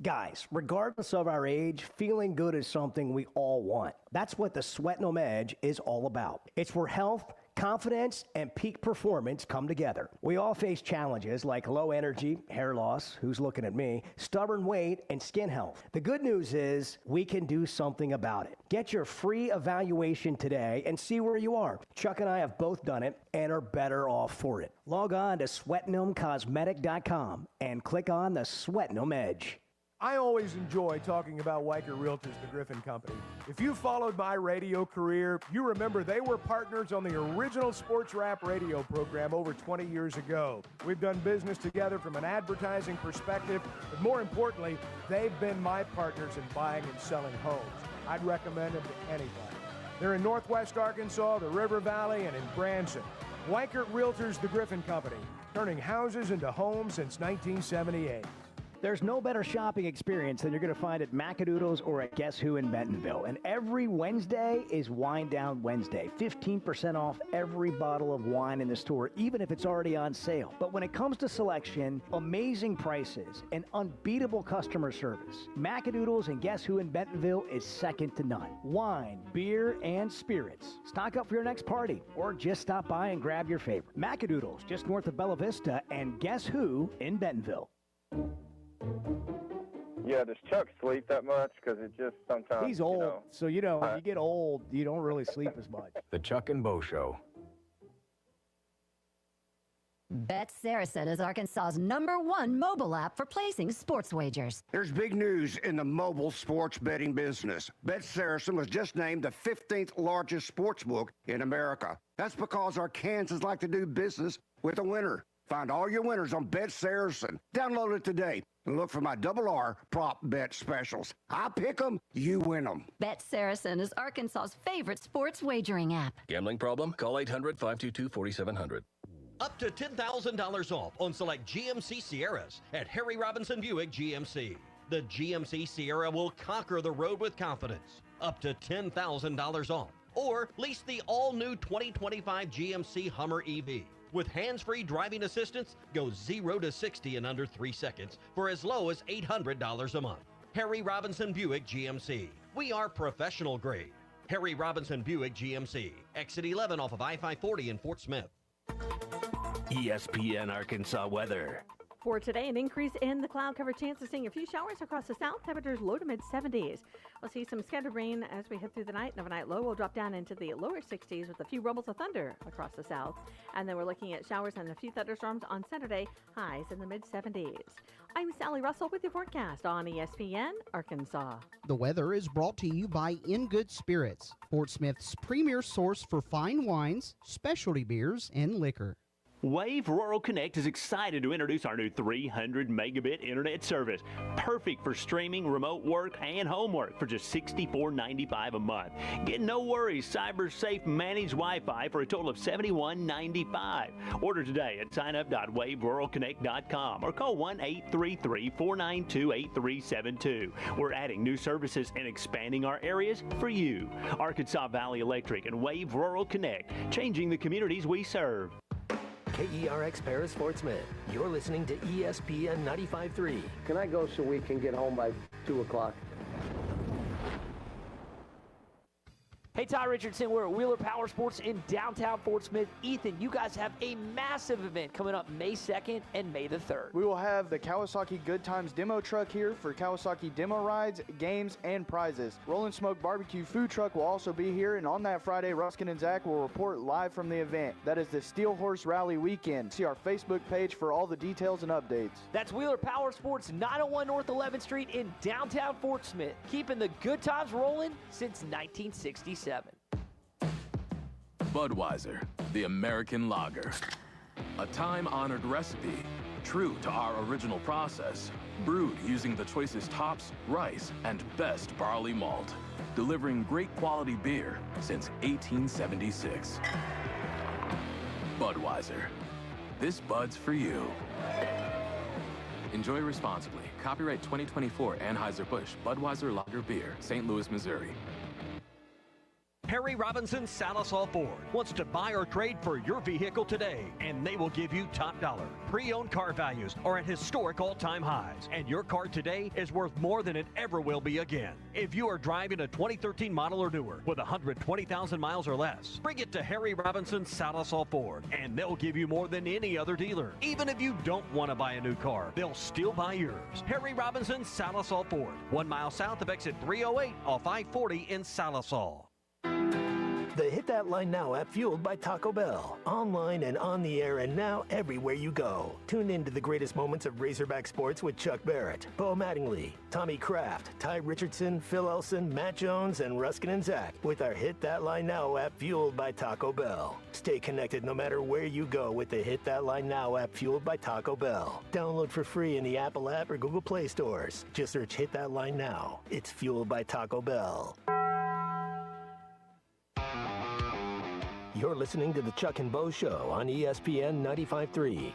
Guys, regardless of our age, feeling good is something we all want. That's what the Sweat No Edge is all about. It's where health, confidence, and peak performance come together. We all face challenges like low energy, hair loss, who's looking at me, stubborn weight, and skin health. The good news is we can do something about it. Get your free evaluation today and see where you are. Chuck and I have both done it and are better off for it. Log on to sweatnomcosmetic.com and click on the Sweat No Edge. I always enjoy talking about Weichert Realtors, the Griffin Company. If you followed my radio career, you remember they were partners on the original sports rap radio program over 20 years ago. We've done business together from an advertising perspective, but more importantly, they've been my partners in buying and selling homes. I'd recommend them to anybody. They're in Northwest Arkansas, the River Valley, and in Branson. Weichert Realtors, the Griffin Company, turning houses into homes since 1978. There's no better shopping experience than you're going to find at Macadoodles or at Guess Who in Bentonville. And every Wednesday is Wine Down Wednesday. 15% off every bottle of wine in the store, even if it's already on sale. But when it comes to selection, amazing prices, and unbeatable customer service, Macadoodles and Guess Who in Bentonville is second to none. Wine, beer, and spirits. Stock up for your next party, or just stop by and grab your favorite. Macadoodles, just north of Bella Vista, and Guess Who in Bentonville. Yeah, does Chuck sleep that much? Because it just sometimes... He's old, so when you get old, you don't really sleep as much. The Chuck and Bo Show. Bet Saracen is Arkansas's #1 mobile app for placing sports wagers. There's big news in the mobile sports betting business. Bet Saracen was just named the 15th largest sports book in America. That's because Arkansans like to do business with a winner. Find all your winners on Bet Saracen. Download it today and look for my RR prop bet specials. I pick them, you win them. Bet Saracen is Arkansas's favorite sports wagering app. Gambling problem? Call 800-522-4700. Up to $10,000 off on select GMC Sierras at Harry Robinson Buick GMC. The GMC Sierra will conquer the road with confidence. Up to $10,000 off. Or lease the all-new 2025 GMC Hummer EV. With hands-free driving assistance, go 0 to 60 in under 3 seconds for as low as $800 a month. Harry Robinson Buick GMC. We are professional grade. Harry Robinson Buick GMC. Exit 11 off of I-540 in Fort Smith. ESPN Arkansas weather. For today, an increase in the cloud cover, chance of seeing a few showers across the south. Temperatures low to mid 70s. We'll see some scattered rain as we head through the night. And overnight low will drop down into the lower 60s with a few rumbles of thunder across the south. And then we're looking at showers and a few thunderstorms on Saturday, highs in the mid 70s. I'm Sally Russell with your forecast on ESPN Arkansas. The weather is brought to you by In Good Spirits, Fort Smith's premier source for fine wines, specialty beers, and liquor. Wave Rural Connect is excited to introduce our new 300 megabit internet service, perfect for streaming, remote work, and homework for just $64.95 a month. Get no worries, cyber safe managed Wi-Fi for a total of $71.95. Order today at signup.waveruralconnect.com or call 1-833-492-8372. We're adding new services and expanding our areas for you. Arkansas Valley Electric and Wave Rural Connect, changing the communities we serve. KERX Paris Fort Smith. You're listening to ESPN 95.3. Can I go so we can get home by 2 o'clock? Hey, Ty Richardson, we're at Wheeler Power Sports in downtown Fort Smith. Ethan, you guys have a massive event coming up May 2nd and May the 3rd. We will have the Kawasaki Good Times demo truck here for Kawasaki demo rides, games, and prizes. Rollin' Smoke Barbecue food truck will also be here, and on that Friday, Ruskin and Zach will report live from the event. That is the Steel Horse Rally weekend. See our Facebook page for all the details and updates. That's Wheeler Power Sports, 901 North 11th Street in downtown Fort Smith, keeping the good times rolling since 1967. Budweiser, the American lager. A time-honored recipe, true to our original process, brewed using the choicest hops, rice, and best barley malt, delivering great quality beer since 1876. Budweiser. This Bud's for you. Enjoy responsibly. Copyright 2024 Anheuser-Busch Budweiser Lager Beer, St. Louis, Missouri. Harry Robinson Salisal Ford wants to buy or trade for your vehicle today, and they will give you top dollar. Pre-owned car values are at historic all-time highs, and your car today is worth more than it ever will be again. If you are driving a 2013 model or newer with 120,000 miles or less, bring it to Harry Robinson Salisal Ford, and they'll give you more than any other dealer. Even if you don't want to buy a new car, they'll still buy yours. Harry Robinson Salisal Ford, 1 mile south of exit 308 off I-40 in Salisal. The Hit That Line Now app, fueled by Taco Bell. Online and on the air and now everywhere you go. Tune in to the greatest moments of Razorback sports with Chuck Barrett, Bo Mattingly, Tommy Kraft, Ty Richardson, Phil Elson, Matt Jones, and Ruskin and Zach with our Hit That Line Now app, fueled by Taco Bell. Stay connected no matter where you go with the Hit That Line Now app, fueled by Taco Bell. Download for free in the Apple app or Google Play stores. Just search Hit That Line Now. It's fueled by Taco Bell. You're listening to the Chuck and Bo Show on ESPN 95.3.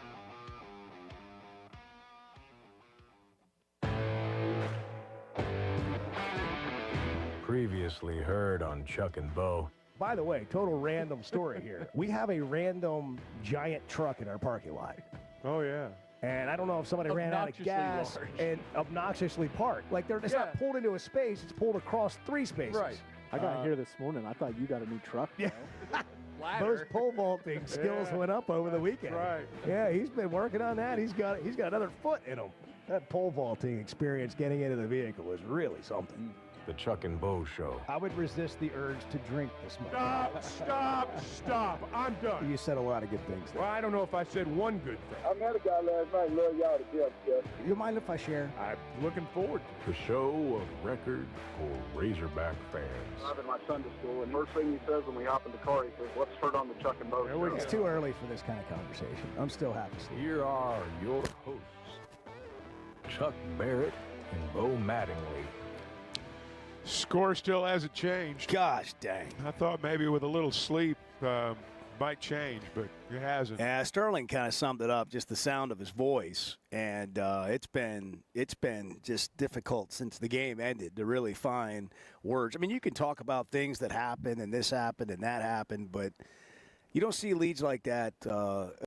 Previously heard on Chuck and Bo. By the way, total random story here. We have a random giant truck in our parking lot. Oh, yeah. And I don't know if somebody ran out of gas and obnoxiously parked. Like, it's not pulled into a space, it's pulled across 3 spaces. Right. I got here this morning. I thought you got a new truck. Yeah. Those pole vaulting skills went up over the weekend. right. Yeah, he's been working on that. He's got another foot in him. That pole vaulting experience getting into the vehicle was really something. The Chuck and Bo Show. I would resist the urge to drink this morning. Stop. I'm done. You said a lot of good things there. Well, I don't know if I said one good thing. I met a guy last night, love y'all to death, Jeff. You mind if I share? I'm looking forward to The show of record for Razorback fans. I'm in my Sunday school, and first thing he says when we hop in the car, he says, "What's heard on the Chuck and Bo Show?" It's too early for this kind of conversation. I'm still happy. Here are your hosts, Chuck Barrett and Bo Mattingly. Score still hasn't changed. Gosh dang. I thought maybe with a little sleep might change, but it hasn't. Yeah, Sterling kind of summed it up, just the sound of his voice. And it's been just difficult since the game ended to really find words. I mean, you can talk about things that happened and this happened and that happened, but you don't see leads like that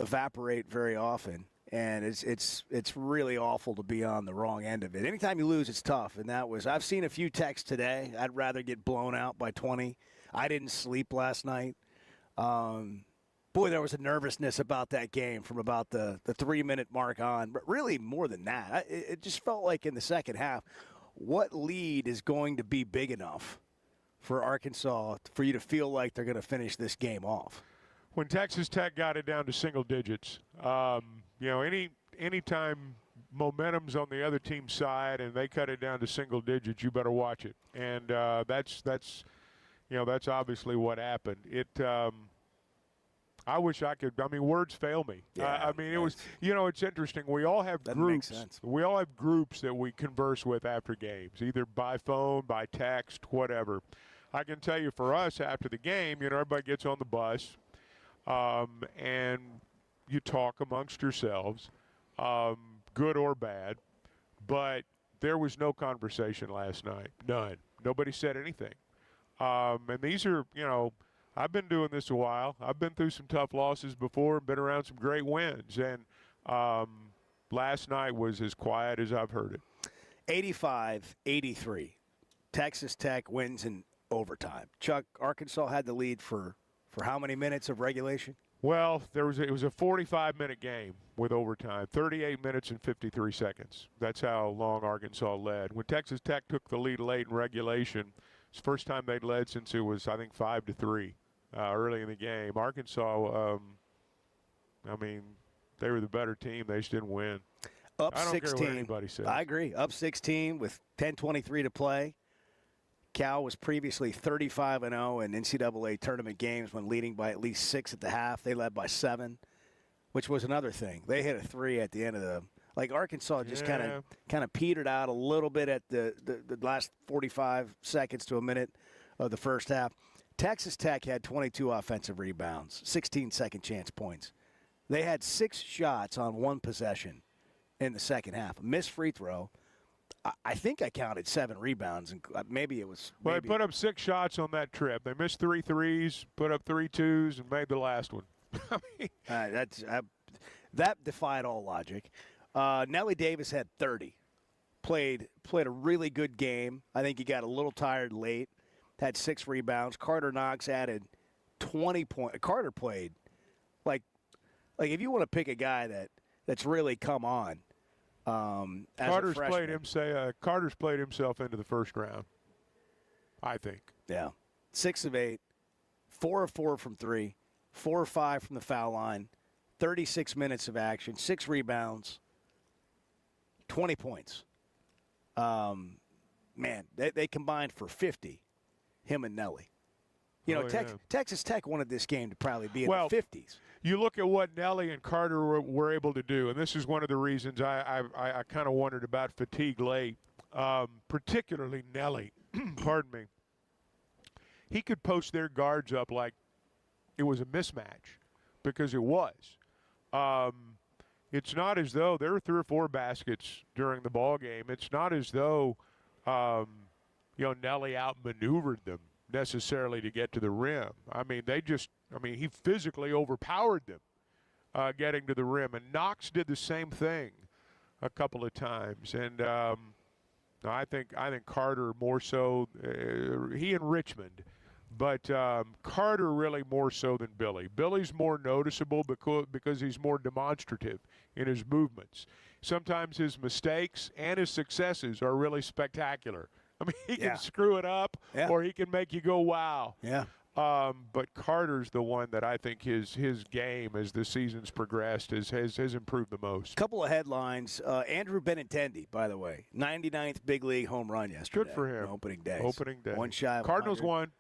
evaporate very often. And it's really awful to be on the wrong end of it. Anytime you lose, it's tough. And I've seen a few texts today. I'd rather get blown out by 20. I didn't sleep last night. Boy, there was a nervousness about that game from about the 3-minute mark on. But really more than that, it just felt like in the second half, what lead is going to be big enough for Arkansas for you to feel like they're going to finish this game off? When Texas Tech got it down to single digits, anytime momentum's on the other team's side and they cut it down to single digits, you better watch it. And that's obviously what happened. I wish I could. I mean, words fail me. Yeah, it was. It's interesting. We all have groups. We all have groups that we converse with after games, either by phone, by text, whatever. I can tell you, for us after the game, everybody gets on the bus. And you talk amongst yourselves, good or bad, but there was no conversation last night. None. Nobody said anything. And these are, I've been doing this a while. I've been through some tough losses before and been around some great wins. And last night was as quiet as I've heard it. 85-83. Texas Tech wins in overtime. Chuck, Arkansas had the lead for how many minutes of regulation? Well, it was a 45-minute game with overtime, 38 minutes and 53 seconds. That's how long Arkansas led. When Texas Tech took the lead late in regulation, it's the first time they'd led since it was, I think, 5-3 early in the game. Arkansas, they were the better team. They just didn't win. Up I don't 16. care what anybody says. I agree. Up 16 with 10:23 to play. Cal was previously 35-0 in NCAA tournament games when leading by at least 6 at the half. They led by 7, which was another thing. They hit a 3 at the end of the – like Arkansas just kind of petered out a little bit at the last 45 seconds to a minute of the first half. Texas Tech had 22 offensive rebounds, 16 second chance points. They had 6 shots on 1 possession in the second half. A missed free throw. I think I counted 7 rebounds, and maybe it was. Well, they put up 6 shots on that trip. They missed 3 threes, put up 3 twos, and made the last one. I mean, that defied all logic. Nelly Davis had 30. Played a really good game. I think he got a little tired late. Had 6 rebounds. Carter Knox added 20 points. Carter played like if you want to pick a guy that's really come on. Carter's played himself into the first round, I think. Yeah. 6 of 8, 4 of 4 from 3, 4 of 5 from the foul line, 36 minutes of action, 6 rebounds, 20 points. Man, they combined for 50, him and Nelly. You know, Texas Tech wanted this game to probably be in the 50s. You look at what Nelly and Carter were able to do, and this is one of the reasons I kind of wondered about fatigue late, particularly Nelly. Pardon me. He could post their guards up like it was a mismatch, because it was. It's not as though there were 3 or 4 baskets during the ball game. It's not as though Nelly outmaneuvered them necessarily to get to the rim. I mean, he physically overpowered them getting to the rim. And Knox did the same thing a couple of times. And I think Carter more so, he and Richmond, but Carter really more so than Billy. Billy's more noticeable because he's more demonstrative in his movements. Sometimes his mistakes and his successes are really spectacular. I mean, he can screw it up, or he can make you go, wow. Yeah. But Carter's the one that I think his game, as the season's progressed, has improved the most. Couple of headlines. Andrew Benintendi, by the way, 99th big league home run yesterday. Good for him. Opening day. One shy of Cardinals 100 won.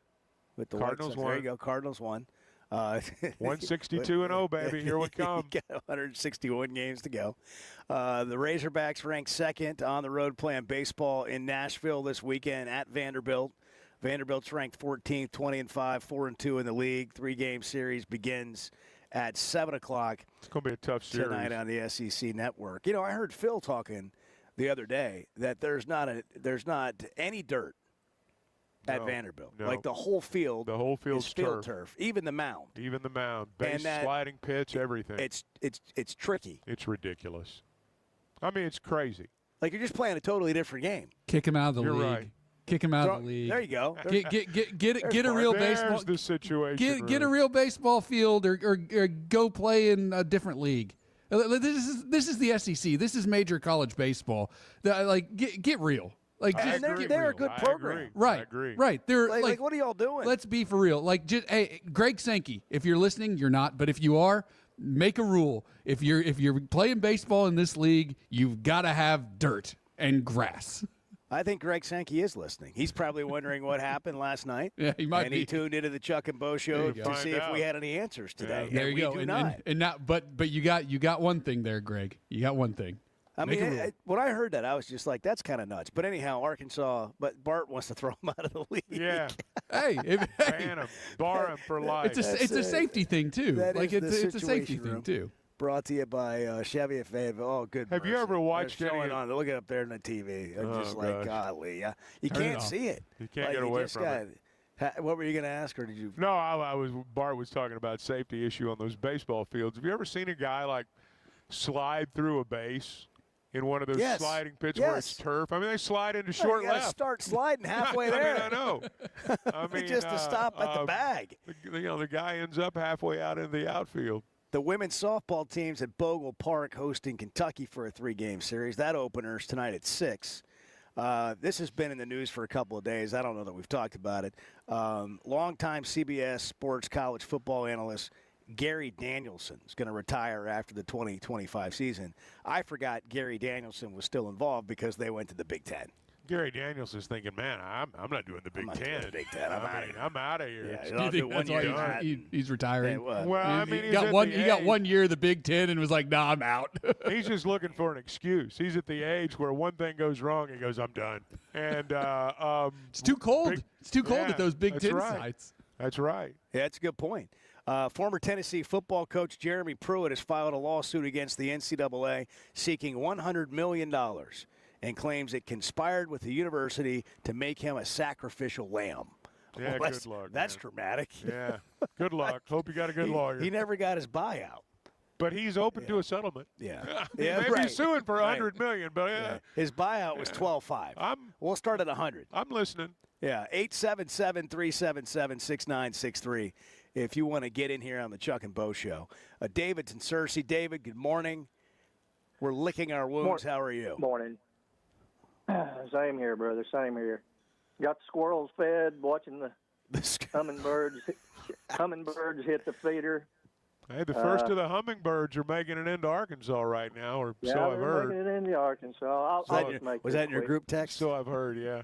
With the Cardinals won. There you go. Cardinals won. 162-0, baby. Here we come. Got 161 games to go. The Razorbacks ranked 2nd on the road playing baseball in Nashville this weekend at Vanderbilt. Vanderbilt's ranked 14th, 20-5, 4-2 in the league. 3-game series begins at 7 o'clock. It's going to be a tough series tonight on the SEC Network. You know, I heard Phil talking the other day that there's not any dirt at Vanderbilt. No. Like the whole field. The whole field's is field turf. Even the mound. Base, sliding pitch, everything. It's tricky. It's ridiculous. I mean, it's crazy. Like you're just playing a totally different game. Kick him out of the league. Right. Kick him out of the league. There you go. Get a real baseball. The situation. Get a real baseball field, or go play in a different league. This is the SEC. This is major college baseball. Get real. Like, they're a good program. Right. I agree. Right. They're like, what are y'all doing? Let's be for real. Like, hey, Greg Sankey, if you're listening, you're not, but if you are, make a rule. If you're playing baseball in this league, you've got to have dirt and grass. I think Greg Sankey is listening. He's probably wondering what happened last night. Yeah, he might be. He tuned into the Chuck and Bo show to see if we had any answers today. There you go. We do not. And now, but you got one thing there, Greg. You got one thing. I mean, when I heard that, I was just like, that's kind of nuts. But anyhow, Arkansas, but Bart wants to throw him out of the league. Yeah. Hey. Ban him. Bar him for life. It's a safety thing, too. It's a safety thing, too. Brought to you by Chevy of Fayetteville. Oh, good. Have you ever watched any on? Look it up there on the TV. I'm just like, golly. You can't see it. You can't get away from it. What were you going to ask, or did you? No, Bart was talking about safety issue on those baseball fields. Have you ever seen a guy, like, slide through a base in one of those sliding pitches where it's turf? I mean, they slide into short you left. Start sliding halfway there. I know. I mean, just to stop at the bag. The guy ends up halfway out in the outfield. The women's softball team's at Bogle Park hosting Kentucky for a 3-game series. That opener's tonight at 6. This has been in the news for a couple of days. I don't know that we've talked about it. Longtime CBS Sports college football analyst Gary Danielson is going to retire after the 2025 season. I forgot Gary Danielson was still involved because they went to the Big Ten. Gary Daniels is thinking, man, I'm not doing the Big Ten. I'm out of here. Do you think that's why he's retiring? Well, I mean, he got 1 year of the Big Ten and was like, nah, I'm out. He's just looking for an excuse. He's at the age where one thing goes wrong, he goes, I'm done. And it's too cold. It's too cold at those Big Ten right. sites. That's right. Yeah, that's a good point. Former Tennessee football coach Jeremy Pruitt has filed a lawsuit against the NCAA seeking $100 million and claims it conspired with the university to make him a sacrificial lamb. Yeah, Well, good luck. That's dramatic. Yeah, good luck. Hope you got a good lawyer. He never got his buyout. But he's open to a settlement. Yeah. Maybe right. he's suing for $100 million, but his buyout was $12.5. We'll start at 100. I'm listening. Yeah, 877-377-6963 if you want to get in here on the Chuck and Bo Show. David's in Searcy. David, good morning. We're licking our wounds. How are you? Morning. Same here, brother. Same here. Got the squirrels fed, watching the hummingbirds hit the feeder. Hey, the first of the hummingbirds are making it into Arkansas right now, or yeah, so I've heard. Making it into Arkansas. Was that in your group text? So I've heard, yeah.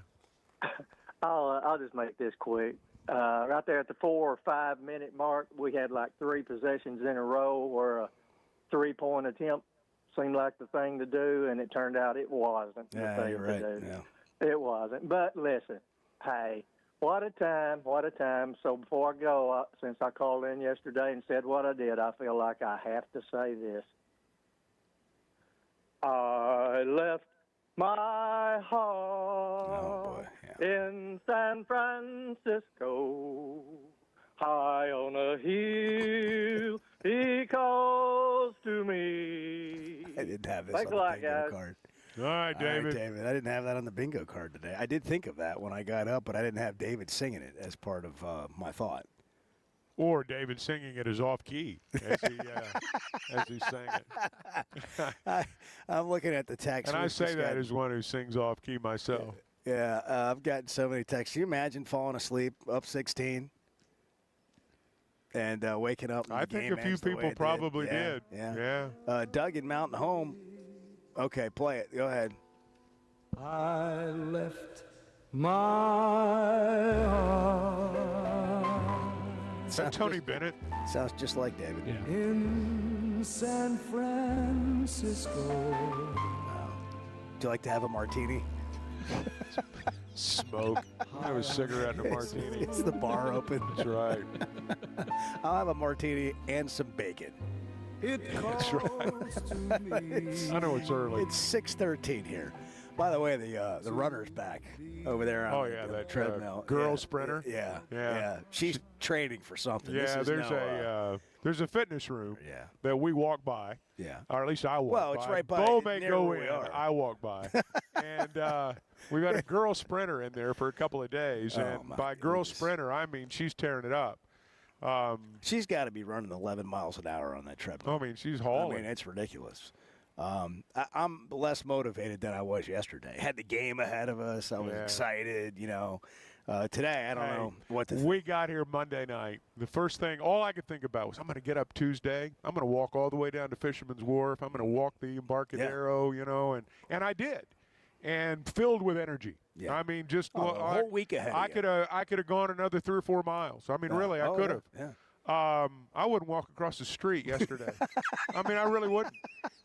I'll just make this quick. Right there at the 4 or 5 minute mark, we had like 3 possessions in a row where a 3-point attempt seemed like the thing to do, and it turned out it wasn't the thing you're right. to do. Yeah. It wasn't. But listen, hey, what a time, what a time. So before I go, since I called in yesterday and said what I did, I feel like I have to say this. I left my heart in San Francisco, high on a hill, he calls to me. I didn't have this Thanks on a the lot, bingo guys. card. All right, David. I didn't have that on the bingo card today. I did think of that when I got up, but I didn't have David singing it as part of my thought. Or David singing it as off key as he sang it. I'm looking at the text. And I say that as one who sings off key myself. Yeah, I've gotten so many texts. Can you imagine falling asleep up 16 and waking up? And I the think game a few ends the way people it probably did. Yeah. Doug in Mountain Home. Okay, play it. Go ahead. I left my heart. Is that Tony Bennett? Sounds just like David. Yeah. In San Francisco. Do you like to have a martini? Smoke. I have a cigarette and a martini. It's the bar open. That's right. I'll have a martini and some bacon. That's right. I know it's early. It's 6:13 here. By the way, the runner's back over there on the treadmill. Girl sprinter. Yeah. She's training for something. Yeah, there's a fitness room that we walk by. Yeah. Or at least I walk by. Well, it's right by. Bo may near go where in. we are. I walk by. And we've got a girl sprinter in there for a couple of days. And by girl sprinter, I mean she's tearing it up. She's got to be running 11 miles an hour on that treadmill. I mean, she's hauling. I mean, it's ridiculous. I'm less motivated than I was yesterday. Had the game ahead of us. I was excited, Today, I don't know what to think. We got here Monday night. The first thing, all I could think about was I'm going to get up Tuesday. I'm going to walk all the way down to Fisherman's Wharf. I'm going to walk the Embarcadero, and I did. And filled with energy. Yeah. I mean, just a whole week ahead. I could have gone another 3 or 4 miles. I mean, really, I could have. Yeah. I wouldn't walk across the street yesterday. I mean, I really wouldn't.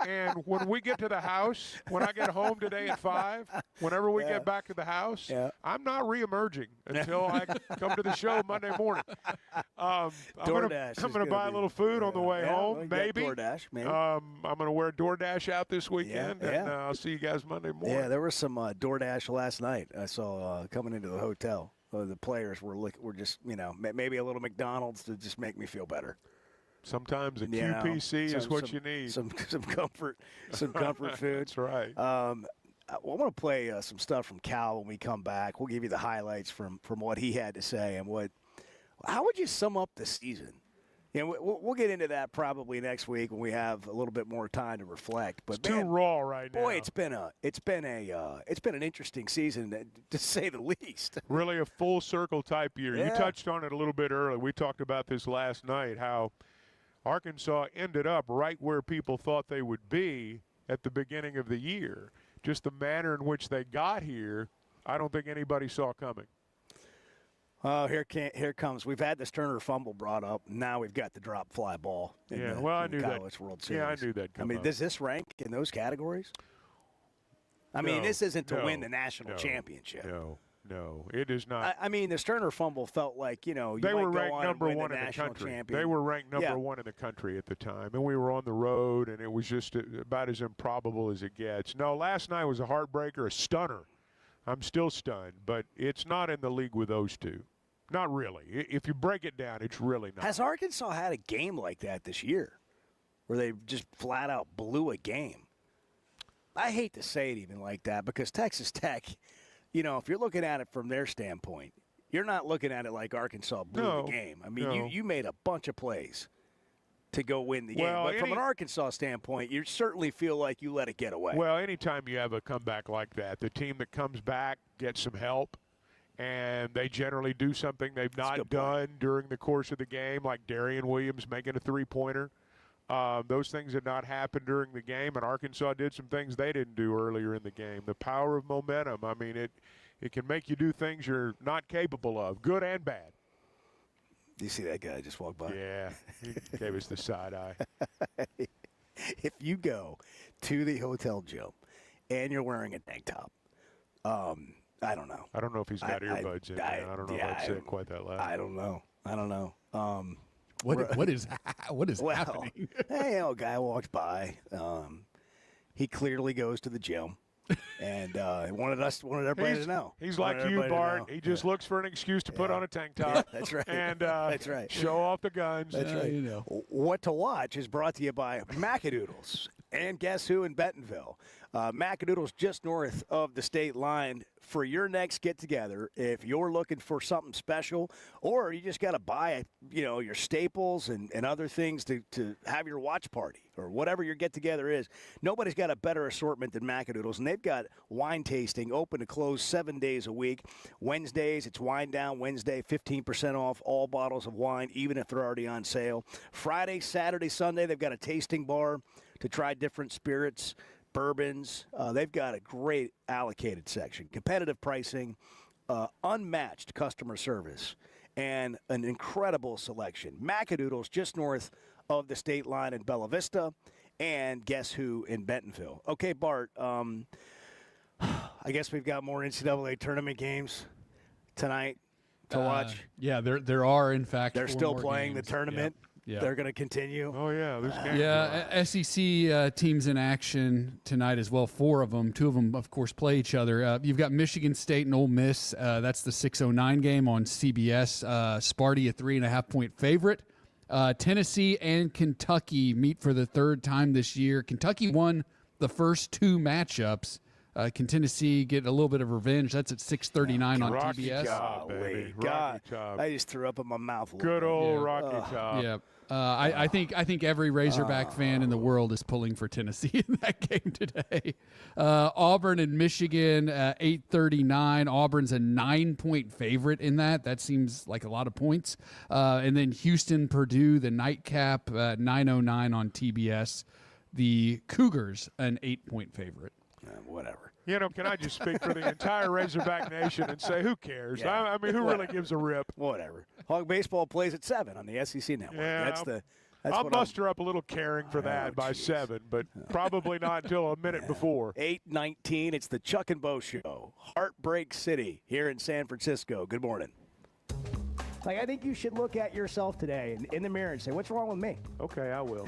And when we get to the house, when I get home today at 5, whenever we get back to the house, I'm not reemerging until I come to the show Monday morning. I'm going to buy a little food on the way home, maybe. DoorDash, maybe. I'm going to wear DoorDash out this weekend, and I'll see you guys Monday morning. Yeah, there was some DoorDash last night I saw coming into the hotel. The players were just, maybe a little McDonald's to just make me feel better. Sometimes a QPC is what you need. Some comfort food. That's right. I want to play some stuff from Cal when we come back. We'll give you the highlights from what he had to say and how would you sum up the season? We'll get into that probably next week when we have a little bit more time to reflect. But it's too raw right now. Boy, it's been an interesting season to say the least. Really a full circle type year. Yeah. You touched on it a little bit earlier. We talked about this last night. How Arkansas ended up right where people thought they would be at the beginning of the year. Just the manner in which they got here I don't think anybody saw coming. Oh, here comes. We've had the Sterner fumble brought up. Now we've got the drop fly ball. In the, I in knew the that. College World Series. Yeah, I knew that. I mean, does this rank in those categories? I mean, this isn't to win the national championship. No, it is not. I mean, the Sterner fumble felt like, you they might were go ranked on number and win one the in the national country. champion. They were ranked number one in the country at the time, and we were on the road, and it was just about as improbable as it gets. No, last night was a heartbreaker, a stunner. I'm still stunned, but it's not in the league with those two. Not really. If you break it down, it's really not. Has Arkansas had a game like that this year, where they just flat out blew a game? I hate to say it even like that, because Texas Tech, if you're looking at it from their standpoint, you're not looking at it like Arkansas blew the game. I mean, you made a bunch of plays to go win the game. But from an Arkansas standpoint, you certainly feel like you let it get away. Well, anytime you have a comeback like that, the team that comes back gets some help, and they generally do something they've not done during the course of the game, like Darian Williams making a three-pointer. Those things did not happen during the game, and Arkansas did some things they didn't do earlier in the game. The power of momentum, I mean, it can make you do things you're not capable of, good and bad. Do you see that guy just walk by? Yeah, he gave us the side eye. If you go to the hotel gym and you're wearing a tank top, I don't know. I don't know if he's got earbuds in. I don't know if I'd say it quite that loud. I don't know. What is happening? Hey, a guy walks by. He clearly goes to the gym, and wanted everybody to know. He's like you, Bart. He just looks for an excuse to put on a tank top. That's right. And that's right. Show off the guns. That's right. What to watch is brought to you by Macadoodles. And guess who in Bentonville? Macadoodles just north of the state line for your next get-together. If you're looking for something special, or you just got to buy, your staples and other things to have your watch party or whatever your get-together is, nobody's got a better assortment than Macadoodles. And they've got wine tasting open to close 7 days a week. Wednesdays, it's Wine Down Wednesday, 15% off all bottles of wine, even if they're already on sale. Friday, Saturday, Sunday, they've got a tasting bar to try different spirits, bourbons. They've got a great allocated section, competitive pricing, unmatched customer service, and an incredible selection. Macadoodles just north of the state line in Bella Vista, and guess who in Bentonville. Okay, Bart, I guess we've got more NCAA tournament games tonight to watch. Yeah, there are, in fact. They're still playing games. the tournament. Yeah. They're going to continue. Oh, yeah. There's games. Yeah, SEC teams in action tonight as well. 4 of them. 2 of them, of course, play each other. You've got Michigan State and Ole Miss. That's the 6:09 game on CBS. Sparty, a 3.5-point favorite. Tennessee and Kentucky meet for the 3rd time this year. Kentucky won the first 2 matchups. Can Tennessee get a little bit of revenge? That's at 6:39 on TBS. Top, baby. God, Rocky Top. I just threw up in my mouth. Good old Rocky Top. Yeah. I think every Razorback fan in the world is pulling for Tennessee in that game today. Auburn and Michigan, 8:39. Auburn's a 9-point favorite in that. That seems like a lot of points. And then Houston, Purdue, the nightcap, 9:09 on TBS. The Cougars, an 8-point favorite. Whatever. Can I just speak for the entire Razorback Nation and say, who cares? Yeah. I mean, who really gives a rip? Whatever. Hog Baseball plays at 7 on the SEC Network. Yeah, That's I'll muster up a little caring for that by 7, but probably not until a minute before. 8:19. It's the Chuck and Bo Show. Heartbreak City here in San Francisco. Good morning. I think you should look at yourself today in the mirror and say, what's wrong with me? Okay, I will.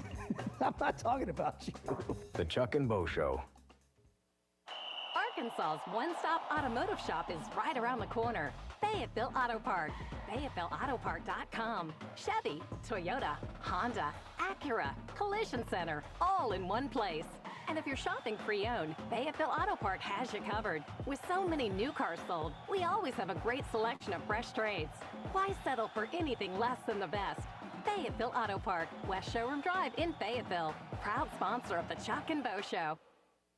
I'm not talking about you. The Chuck and Bo Show. Arkansas's one-stop automotive shop is right around the corner. Fayetteville Auto Park. FayettevilleAutoPark.com. Chevy, Toyota, Honda, Acura, Collision Center, all in one place. And if you're shopping pre-owned, Fayetteville Auto Park has you covered. With so many new cars sold, we always have a great selection of fresh trades. Why settle for anything less than the best? Fayetteville Auto Park, West Showroom Drive in Fayetteville. Proud sponsor of the Chuck and Bo Show.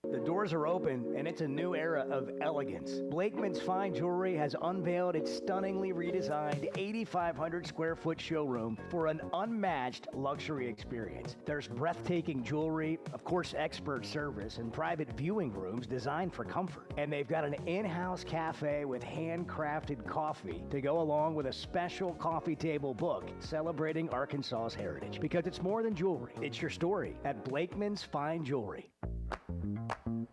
The doors are open, and it's a new era of elegance. Blakeman's Fine Jewelry has unveiled its stunningly redesigned 8,500 square foot showroom for an unmatched luxury experience. There's breathtaking jewelry, of course, expert service, and private viewing rooms designed for comfort. And they've got an in-house cafe with handcrafted coffee to go along with a special coffee table book celebrating Arkansas's heritage. Because it's more than jewelry, it's your story at Blakeman's Fine Jewelry.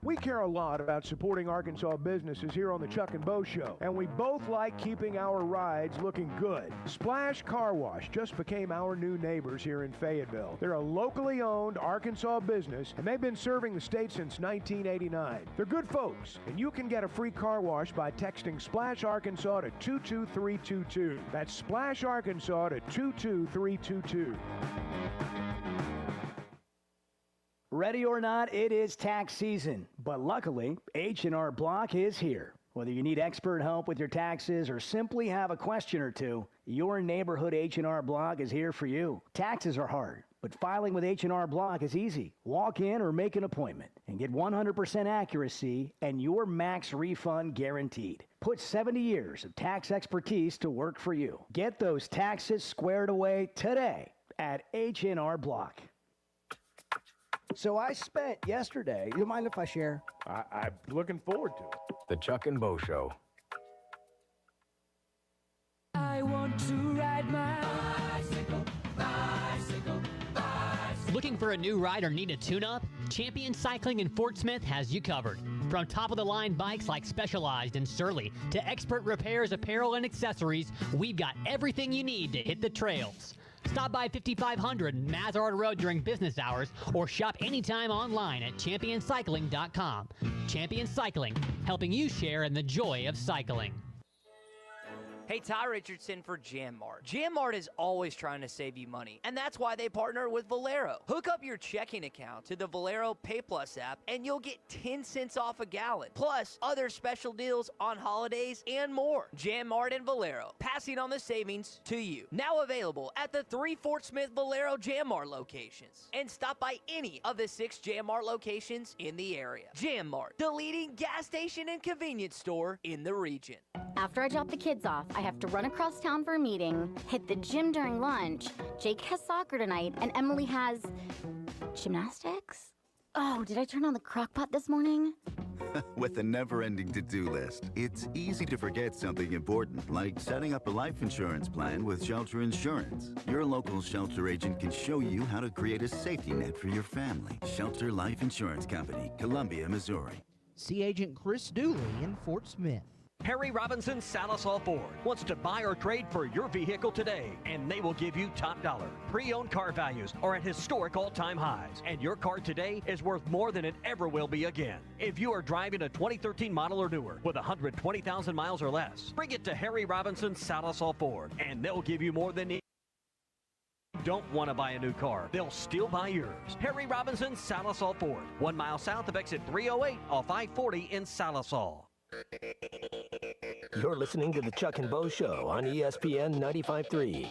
We care a lot about supporting Arkansas businesses here on the Chuck and Bo Show, and we both like keeping our rides looking good. Splash Car Wash just became our new neighbors here in Fayetteville. They're a locally owned Arkansas business, and they've been serving the state since 1989. They're good folks, and you can get a free car wash by texting Splash Arkansas to 22322. That's Splash Arkansas to 22322. Ready or not, it is tax season. But luckily, H&R Block is here. Whether you need expert help with your taxes or simply have a question or two, your neighborhood H&R Block is here for you. Taxes are hard, but filing with H&R Block is easy. Walk in or make an appointment and get 100% accuracy and your max refund guaranteed. Put 70 years of tax expertise to work for you. Get those taxes squared away today at H&R Block. So I spent yesterday, you mind if I share? I'm looking forward to it. The Chuck and Bo Show. I want to ride my bicycle, bicycle, bicycle. Looking for a new ride or need a tune-up? Champion Cycling in Fort Smith has you covered. From top-of-the-line bikes like Specialized and Surly to expert repairs, apparel, and accessories, we've got everything you need to hit the trails. Stop by 5500 Mazard Road during business hours or shop anytime online at championcycling.com. Champion Cycling, helping you share in the joy of cycling. Hey, Ty Richardson for Jam Mart. Jam Mart is always trying to save you money, and that's why they partner with Valero. Hook up your checking account to the Valero Pay Plus app, and you'll get 10 cents off a gallon, plus other special deals on holidays and more. Jam Mart and Valero, passing on the savings to you. Now available at the 3 Fort Smith Valero Jam Mart locations. And stop by any of the 6 Jam Mart locations in the area. Jam Mart, the leading gas station and convenience store in the region. After I drop the kids off, I have to run across town for a meeting, hit the gym during lunch. Jake has soccer tonight, and Emily has gymnastics? Oh, did I turn on the crock pot this morning? With a never-ending to-do list, it's easy to forget something important, like setting up a life insurance plan with Shelter Insurance. Your local Shelter agent can show you how to create a safety net for your family. Shelter Life Insurance Company, Columbia, Missouri. See Agent Chris Dooley in Fort Smith. Harry Robinson Salisal Ford wants to buy or trade for your vehicle today, and they will give you top dollar. Pre-owned car values are at historic all-time highs, and your car today is worth more than it ever will be again. If you are driving a 2013 model or newer with 120,000 miles or less, bring it to Harry Robinson Salisal Ford, and they'll give you more than you don't want to buy a new car. They'll still buy yours. Harry Robinson Salisal Ford, 1 mile south of exit 308 off I-40 in Salisal. You're listening to the Chuck and Bo Show on ESPN 95.3.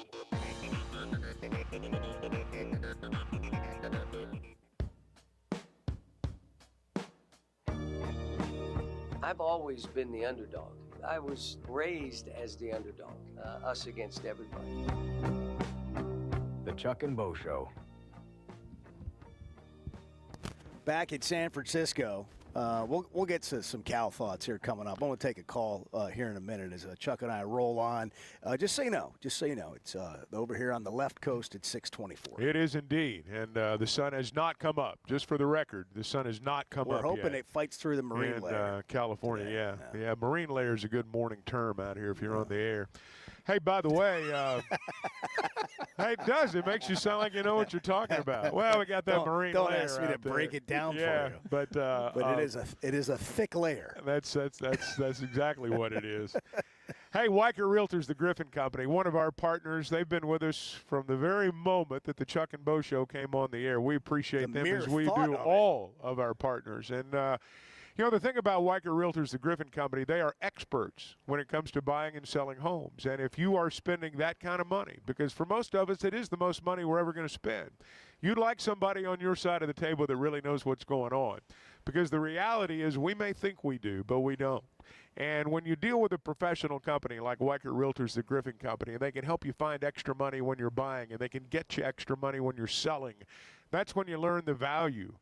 I've always been the underdog. I was raised as the underdog, us against everybody. The Chuck and Bo Show. Back in San Francisco. We'll get to some Cal thoughts here coming up. I'm going to take a call here in a minute as Chuck and I roll on. Just so you know, it's over here on the left coast at 6:24. It is indeed, and the sun has not come up. Just for the record, the sun has not come up We're hoping yet. It fights through the marine layer. California, yeah. Marine layer is a good morning term out here if you're on the air. Hey, by the way, hey, it does. It makes you sound like you know what you're talking about. Well, we got that marine layer. Don't ask me to break it down for you. But it is a thick layer. That's exactly what it is. Hey, Weicker Realtors, the Griffin Company, one of our partners. They've been with us from the very moment that the Chuck and Bo Show came on the air. We appreciate them as we do all of our partners. And you know, the thing about Weicker Realtors, the Griffin Company, they are experts when it comes to buying and selling homes. And if you are spending that kind of money, because for most of us, it is the most money we're ever going to spend, you'd like somebody on your side of the table that really knows what's going on. Because the reality is we may think we do, but we don't. And when you deal with a professional company like Weichert Realtors, the Griffin Company, and they can help you find extra money when you're buying, and they can get you extra money when you're selling, that's when you learn the value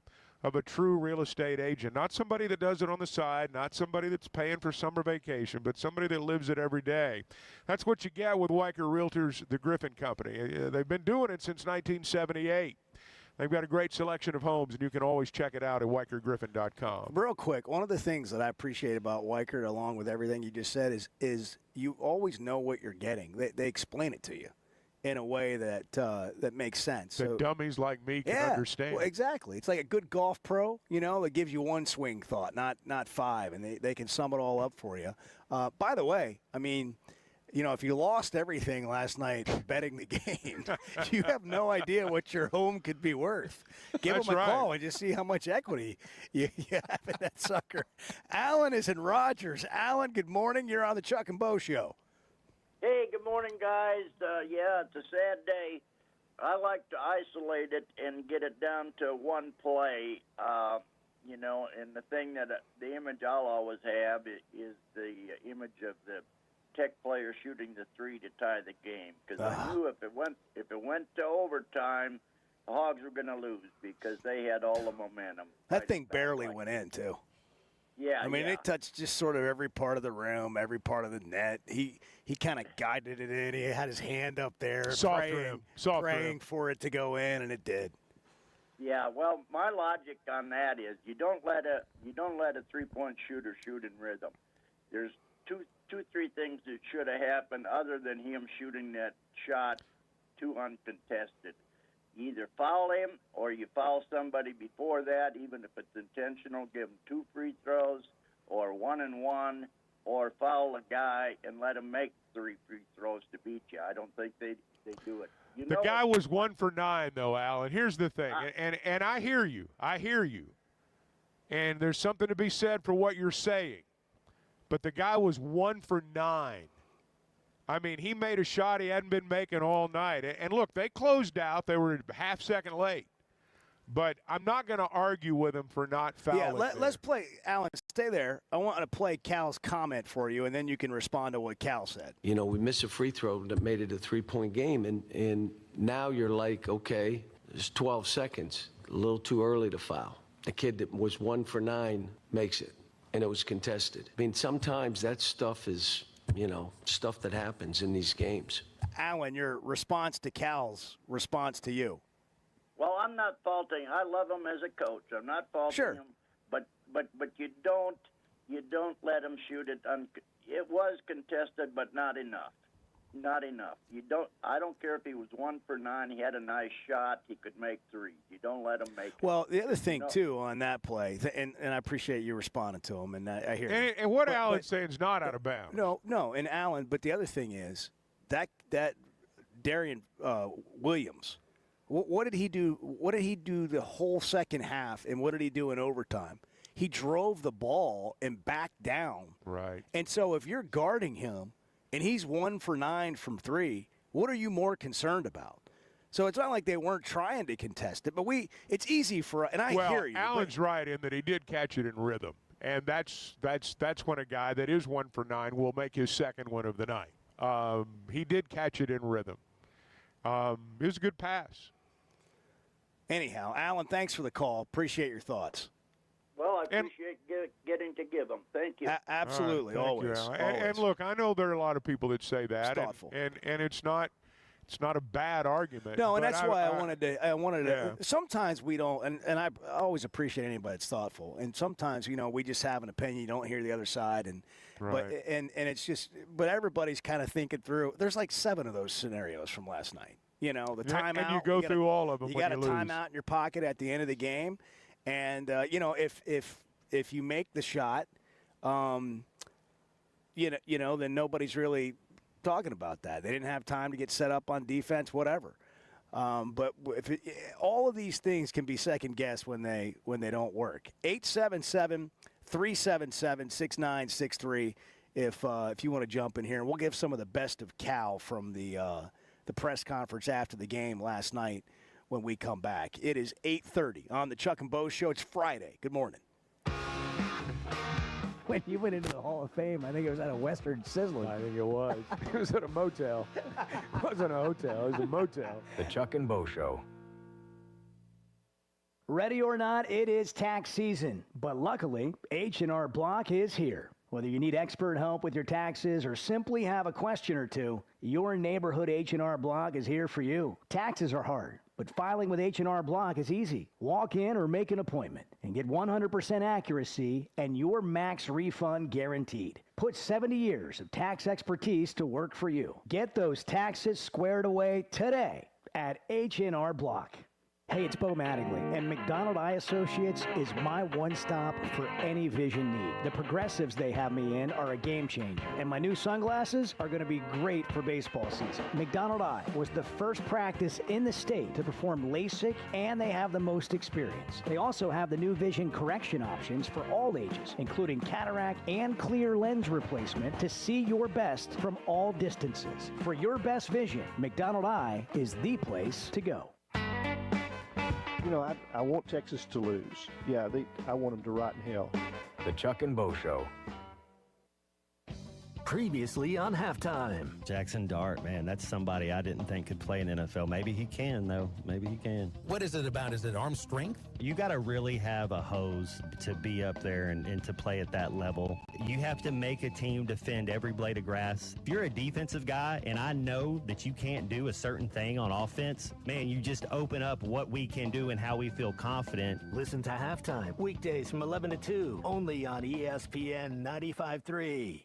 of a true real estate agent. Not somebody that does it on the side, not somebody that's paying for summer vacation, but somebody that lives it every day. That's what you get with Weichert Realtors, the Griffin Company. They've been doing it since 1978. They've got a great selection of homes, and you can always check it out at WeichertGriffin.com. Real quick, one of the things that I appreciate about Weichert, along with everything you just said, is you always know what you're getting. They explain it to you in a way that that makes sense. That dummies like me can understand. Well, exactly. It's like a good golf pro, that gives you one swing thought, not five, and they can sum it all up for you. By the way, I mean, if you lost everything last night betting the game, you have no idea what your home could be worth. Give them a call and just see how much equity you have in that sucker. Alan is in Rogers. Alan, good morning. You're on the Chuck and Bo Show. Hey, good morning, guys. Yeah, it's a sad day. I like to isolate it and get it down to one play, and the thing that the image I'll always have is the image of the Tech player shooting the three to tie the game, because I knew if it went to overtime, the Hogs were going to lose because they had all the momentum. That thing barely went in, too. Yeah, I mean, it touched just sort of every part of the rim, every part of the net. He kind of guided it in. He had his hand up there, praying for it to go in, and it did. Yeah, well, my logic on that is you don't let a 3-point shooter shoot in rhythm. There's three things that should have happened other than him shooting that shot too uncontested. You either foul him or you foul somebody before that, even if it's intentional. Give him 2 free throws or 1 and 1, or foul a guy and let him make 3 free throws to beat you. I don't think they do it. The guy was 1 for 9, though, Alan. Here's the thing, and I hear you. And there's something to be said for what you're saying. But the guy was 1 for 9. I mean, he made a shot he hadn't been making all night. And look, they closed out. They were a half-second late. But I'm not going to argue with him for not fouling. Yeah, let's play. Alan, stay there. I want to play Cal's comment for you, and then you can respond to what Cal said. We missed a free throw that made it a 3-point game, and now you're like, okay, there's 12 seconds. A little too early to foul. The kid that was 1 for 9 makes it. And it was contested. I mean, sometimes that stuff is, stuff that happens in these games. Alan, your response to Cal's response to you. Well, I'm not faulting. I love him as a coach. I'm not faulting him. But you don't let him shoot it. It was contested, but not enough. Not enough. I don't care if he was 1 for 9. He had a nice shot. He could make 3. You don't let him make. Well, the other thing too on that play, and I appreciate you responding to him, and I hear. And what Alan's saying is not out of bounds. No, and Alan. But the other thing is that Darian Williams. What did he do? What did he do the whole second half, and what did he do in overtime? He drove the ball and backed down. Right. And so if you're guarding him, and he's 1 for 9 from 3, what are you more concerned about? So it's not like they weren't trying to contest it, but it's easy for, and I hear you. Alan's right in that he did catch it in rhythm, and that's when a guy that is 1 for 9 will make his second one of the night. He did catch it in rhythm. It was a good pass. Anyhow, Alan, thanks for the call. Appreciate your thoughts. Well, I appreciate getting to give them. Thank you. Absolutely, right, always. You, and look, I know there are a lot of people that say that, and it's not a bad argument. No, and that's why I wanted to. Sometimes we don't, and I always appreciate anybody that's thoughtful. And sometimes we just have an opinion. You don't hear the other side, but it's just. But everybody's kind of thinking through. There's like 7 of those scenarios from last night. The timeout. And you go through all of them. You got a timeout in your pocket at the end of the game. And if you make the shot, then nobody's really talking about that. They didn't have time to get set up on defense, whatever. But all of these things can be second guessed when they don't work. 877-377-6963. If you want to jump in here, and we'll give some of the best of Cal from the press conference after the game last night when we come back. It is 8:30 on the Chuck and Bo Show. It's Friday. Good morning. when you went into the Hall of Fame. I think it was at a Western Sizzler. I think it was. It was at a motel. It wasn't a hotel. It was a motel. The Chuck and Bo Show. Ready or not, it is tax season. But luckily, H&R Block is here. Whether you need expert help with your taxes or simply have a question or two, your neighborhood H&R Block is here for you. Taxes are hard, but filing with H&R Block is easy. Walk in or make an appointment and get 100% accuracy and your max refund guaranteed. Put 70 years of tax expertise to work for you. Get those taxes squared away today at H&R Block. Hey, it's Bo Mattingly, and McDonald Eye Associates is my one-stop for any vision need. The progressives they have me in are a game changer, and my new sunglasses are going to be great for baseball season. McDonald Eye was the first practice in the state to perform LASIK, and they have the most experience. They also have the new vision correction options for all ages, including cataract and clear lens replacement to see your best from all distances. For your best vision, McDonald Eye is the place to go. You know, I want Texas to lose. Yeah, I want them to rot in hell. The Chuck and Bo Show. Previously on Halftime. Jackson Dart, man, that's somebody I didn't think could play in NFL. Maybe he can, though. Maybe he can. What is it about? Is it arm strength? You got to really have a hose to be up there and to play at that level. You have to make a team defend every blade of grass. If you're a defensive guy and I know that you can't do a certain thing on offense, man, you just open up what we can do and how we feel confident. Listen to Halftime, weekdays from 11 to 2, only on ESPN 95.3.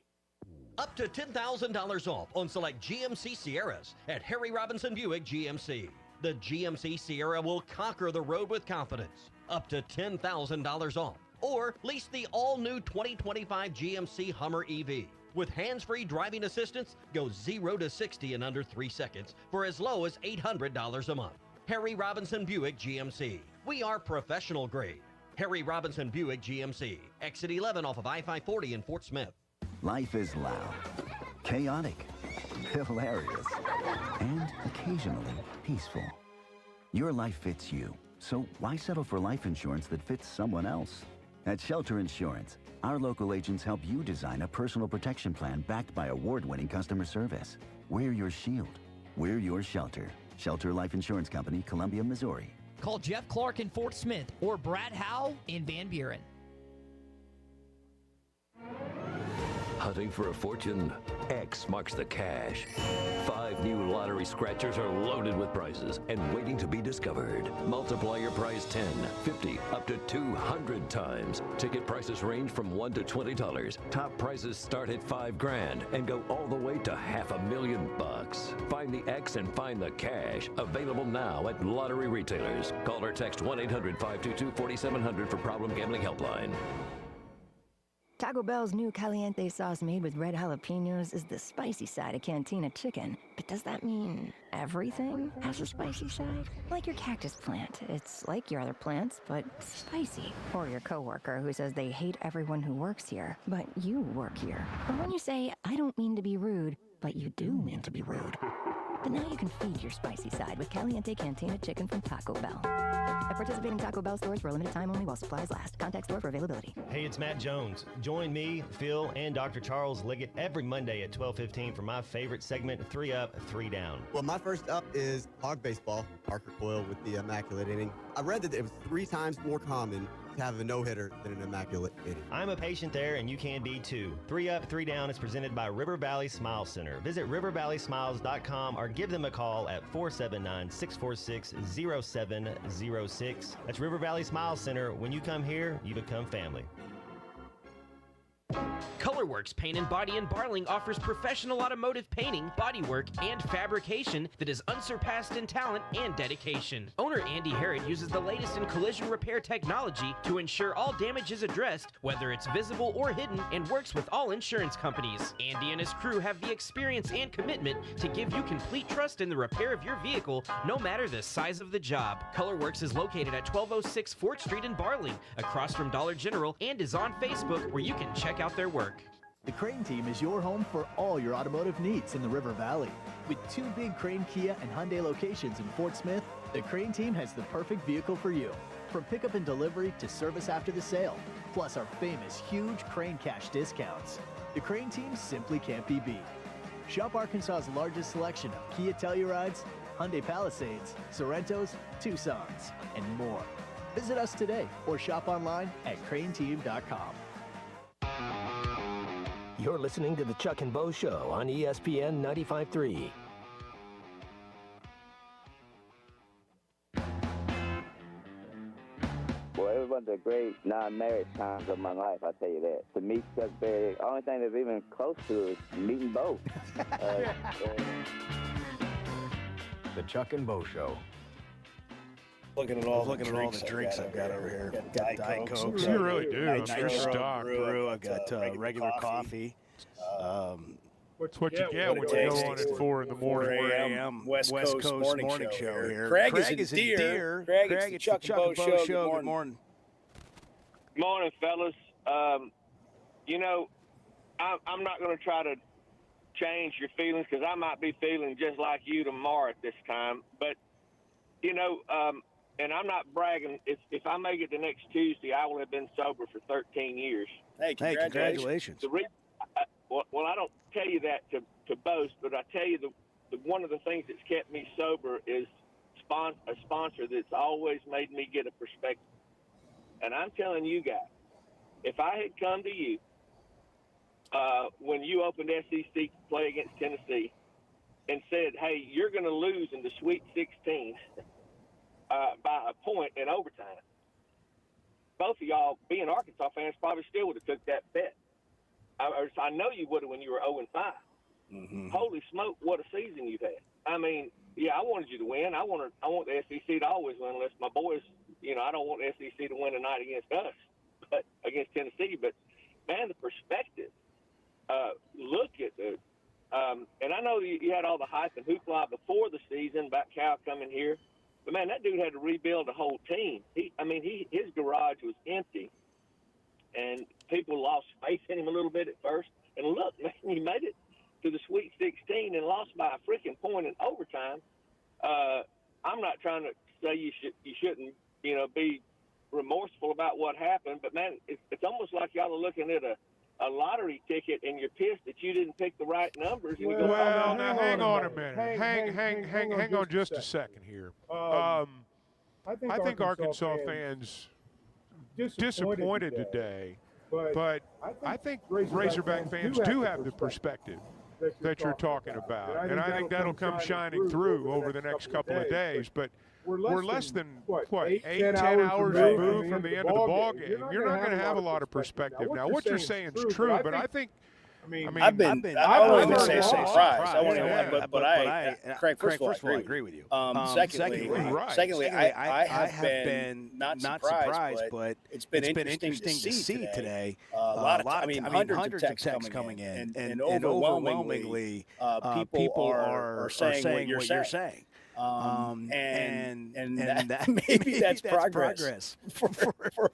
Up to $10,000 off on select GMC Sierras at Harry Robinson Buick GMC. The GMC Sierra will conquer the road with confidence. Up to $10,000 off. Or lease the all-new 2025 GMC Hummer EV. With hands-free driving assistance, go 0 to 60 in under 3 seconds for as low as $800 a month. Harry Robinson Buick GMC. We are professional grade. Harry Robinson Buick GMC. Exit 11 off of I-540 in Fort Smith. Life is loud, chaotic, hilarious, and occasionally peaceful. Your life fits you, so why settle for life insurance that fits someone else? At Shelter Insurance, our local agents help you design a personal protection plan backed by award-winning customer service. We're your shield. We're your shelter. Shelter Life Insurance Company, Columbia, Missouri. Call Jeff Clark in Fort Smith or Brad Howe in Van Buren. Hunting for a fortune? X marks the cash. 5 new lottery scratchers are loaded with prizes and waiting to be discovered. Multiply your prize 10, 50, up to 200 times. Ticket prices range from $1 to $20. Top prizes start at $5 grand and go all the way to $500,000. Find the X and find the cash. Available now at lottery retailers. Call or text 1-800-522-4700 for Problem Gambling Helpline. Taco Bell's new caliente sauce made with red jalapenos is the spicy side of Cantina chicken. But does that mean everything has a spicy side? Like your cactus plant. It's like your other plants, but spicy. Or your coworker who says they hate everyone who works here, but you work here. Or when you say, I don't mean to be rude, but you do mean to be rude. But now you can feed your spicy side with Caliente Cantina chicken from Taco Bell. At participating Taco Bell stores for a limited time only while supplies last. Contact store for availability. Hey, it's Matt Jones. Join me, Phil, and Dr. Charles Liggett every Monday at 12:15 for my favorite segment, 3 Up, 3 Down. Well, my first up is hog baseball. Parker Coyle with the immaculate inning. I read that it was 3 times more common to have a no-hitter than an immaculate inning. I'm a patient there, and you can be too. 3 Up, 3 Down is presented by River Valley Smile Center. Visit rivervalleysmiles.com or give them a call at 479-646-0706. That's River Valley Smile Center. When you come here, you become family. Colorworks Paint and Body in Barling offers professional automotive painting, bodywork, and fabrication that is unsurpassed in talent and dedication. Owner Andy Harrod uses the latest in collision repair technology to ensure all damage is addressed, whether it's visible or hidden, and works with all insurance companies. Andy and his crew have the experience and commitment to give you complete trust in the repair of your vehicle, no matter the size of the job. Colorworks is located at 1206 Fort Street in Barling, across from Dollar General, and is on Facebook, where you can check out their work. The Crane Team is your home for all your automotive needs in the River Valley. With 2 big Crane, Kia, and Hyundai locations in Fort Smith, the Crane Team has the perfect vehicle for you. From pickup and delivery to service after the sale, plus our famous huge Crane Cash discounts. The Crane team simply can't be beat. Shop Arkansas's largest selection of Kia Tellurides, Hyundai Palisades, Sorrentos, Tucsons, and more. Visit us today or shop online at craneteam.com. You're listening to the Chuck and Bo Show on ESPN 95.3. Well, it was one of the great non-marriage times of my life, I'll tell you that. To meet Chuck Berry, the only thing that's even close to is meeting Bo. The Chuck and Bo Show. Looking at all the drinks I've got over here. I've got Diet Coke. You really do. Nitro stock. Brew. I've got regular coffee. What's what you get when you go on at 4 in the morning? 4 a.m. West Coast morning show here. Craig is in Deer. Craig, it's the Chuck and Bo Show. Good morning. Good morning, fellas. You know, I'm not going to try to change your feelings because I might be feeling just like you tomorrow at this time. But, you know, and I'm not bragging. If I make it the next Tuesday, I will have been sober for 13 years. Hey, congratulations. Well, I don't tell you that to boast, but I tell you the one of the things that's kept me sober is a sponsor that's always made me get a perspective. And I'm telling you guys, if I had come to you when you opened SEC to play against Tennessee and said, hey, you're going to lose in the Sweet 16 by a point in overtime, both of y'all, being Arkansas fans, probably still would have took that bet. I know you would have when you were 0-5. Mm-hmm. Holy smoke, what a season you've had. I mean, yeah, I wanted you to win. I want the SEC to always win unless my boys, you know, I don't want the SEC to win tonight against us, but against Tennessee. But, man, the perspective, look at the and I know you had all the hype and hoopla before the season about Cal coming here. But, man, that dude had to rebuild the whole team. His garage was empty. And people lost faith in him a little bit at first. And look, man, he made it to the Sweet 16 and lost by a freaking point in overtime. I'm not trying to say you shouldn't, you know, be remorseful about what happened. But, man, it's almost like y'all are looking at a lottery ticket and you're pissed that you didn't pick the right numbers. And Well, now hang on a minute. Hang on just a second here. I think Arkansas fans disappointed today, but I think Razorback fans do have the perspective that you're talking about, and I think that'll come shining through over the next couple of days. But we're less than, what, 8-10 hours removed from the end of the ball game. You're not going to have a lot of perspective. Now, what you're saying is true, but I think – I don't want to say surprised. I want to, but Craig, first of all, I agree with you. Secondly, I have been not surprised, but it's been interesting to see today. Hundreds of texts coming in, and overwhelmingly, people are saying what you're saying. And that, maybe that's progress for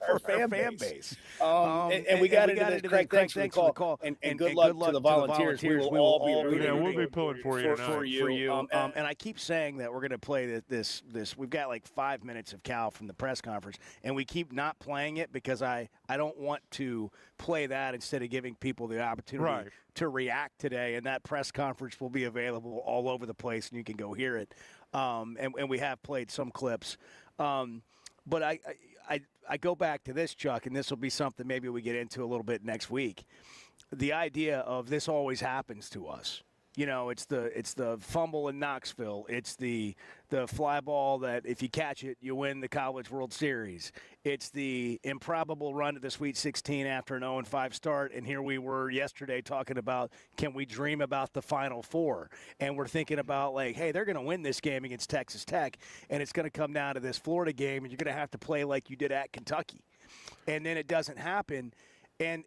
our fan base. And we got into that. Craig, thanks for the call. And good luck to the volunteers. We will all be rooting. We'll be pulling for you tonight. And I keep saying that we're going to play this. We've got like 5 minutes of Cal from the press conference, and we keep not playing it because I don't want to play that instead of giving people the opportunity to react today. And that press conference will be available all over the place, and you can go hear it. And we have played some clips. But I go back to this, Chuck, and this will be something maybe we get into a little bit next week. The idea of this always happens to us. You know, it's the fumble in Knoxville. It's the fly ball that if you catch it, you win the College World Series. It's the improbable run to the Sweet 16 after an 0-5 start. And here we were yesterday talking about, can we dream about the Final Four? And we're thinking about, like, hey, they're going to win this game against Texas Tech, and it's going to come down to this Florida game, and you're going to have to play like you did at Kentucky. And then it doesn't happen. And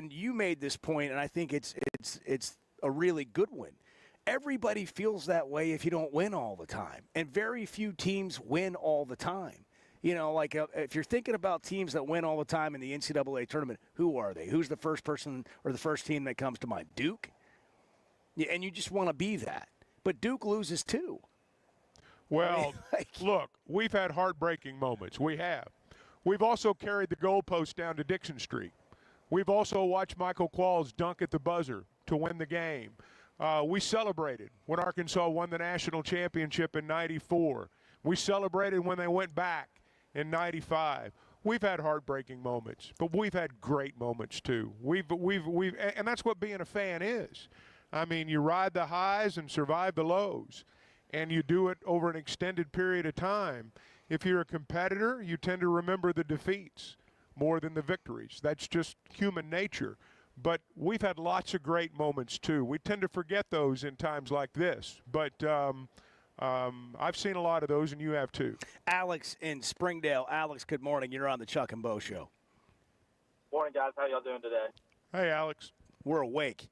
you made this point, and I think it's a really good one. Everybody feels that way if you don't win all the time, and very few teams win all the time. You know, like if you're thinking about teams that win all the time in the NCAA tournament, who are they? Who's the first person or the first team that comes to mind? Duke? Yeah, and you just want to be that. But Duke loses too. Well, look, we've had heartbreaking moments. We have. We've also carried the goalpost down to Dixon Street. We've also watched Michael Qualls dunk at the buzzer to win the game. We celebrated when Arkansas won the national championship in '94. We celebrated when they went back in '95. We've had heartbreaking moments, but we've had great moments too. And that's what being a fan is. I mean, you ride the highs and survive the lows, and you do it over an extended period of time. If you're a competitor, you tend to remember the defeats more than the victories. That's just human nature. But we've had lots of great moments too. We tend to forget those in times like this. But I've seen a lot of those, and you have too. Alex in Springdale. Alex, good morning. You're on the Chuck and Bo Show. Morning, guys. How y'all doing today? Hey, Alex. We're awake.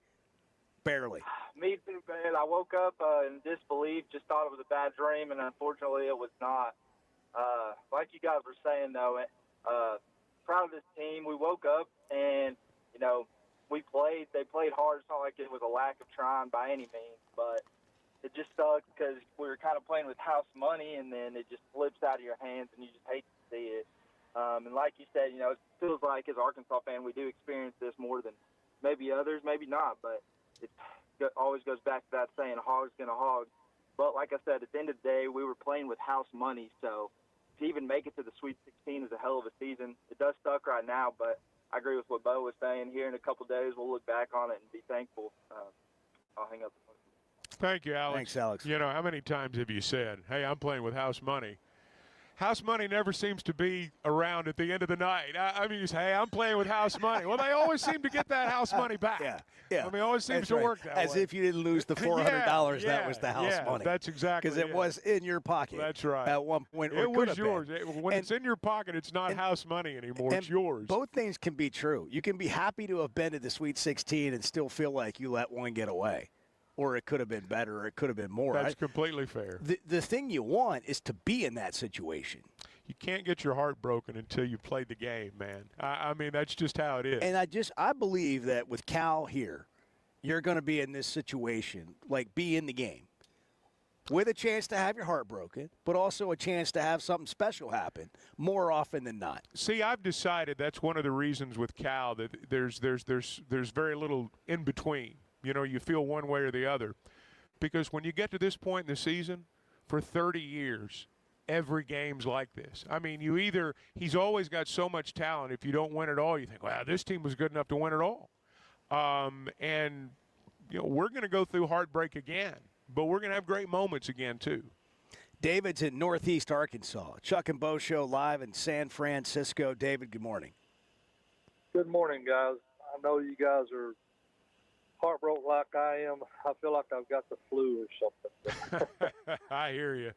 Barely. Me too, man. I woke up in disbelief, just thought it was a bad dream, and unfortunately it was not. Like you guys were saying, though, proud of this team. We woke up and, you know, they played hard. It's not like it was a lack of trying by any means, but it just sucked because we were kind of playing with house money, and then it just slips out of your hands, and you just hate to see it. And like you said, you know, it feels like as an Arkansas fan, we do experience this more than maybe others, maybe not, but it always goes back to that saying, a hog's going to hog. But like I said, at the end of the day, we were playing with house money, so to even make it to the Sweet 16 is a hell of a season. It does suck right now, but I agree with what Bo was saying. Here in a couple of days, we'll look back on it and be thankful. I'll hang up the phone. Thank you, Alex. Thanks, Alex. You know, how many times have you said, hey, I'm playing with house money? House money never seems to be around at the end of the night. I mean, you say, hey, I'm playing with house money. Well, they always seem to get that house money back. Yeah. I mean, it always seems to work that As way. if you didn't lose the $400 that was the house money. That's exactly because it was in your pocket. That's right. At one point, it was yours. When it's in your pocket, it's not house money anymore. It's yours. Both things can be true. You can be happy to have been to the Sweet 16 and still feel like you let one get away. Or it could have been better, or it could have been more. That's completely fair. The thing you want is to be in that situation. You can't get your heart broken until you play the game, man. I mean, that's just how it is. And I believe that with Cal here, you're going to be in this situation, like be in the game, with a chance to have your heart broken, but also a chance to have something special happen more often than not. See, I've decided that's one of the reasons with Cal that there's very little in between. You know, you feel one way or the other. Because when you get to this point in the season, for 30 years, every game's like this. I mean, he's always got so much talent. If you don't win it all, you think, wow, this team was good enough to win it all. And, you know, we're going to go through heartbreak again, but we're going to have great moments again, too. David's in Northeast Arkansas. Chuck and Bo Show live in San Francisco. David, good morning. Good morning, guys. I know you guys are heartbroken like I am. I feel like I've got the flu or something. I hear you.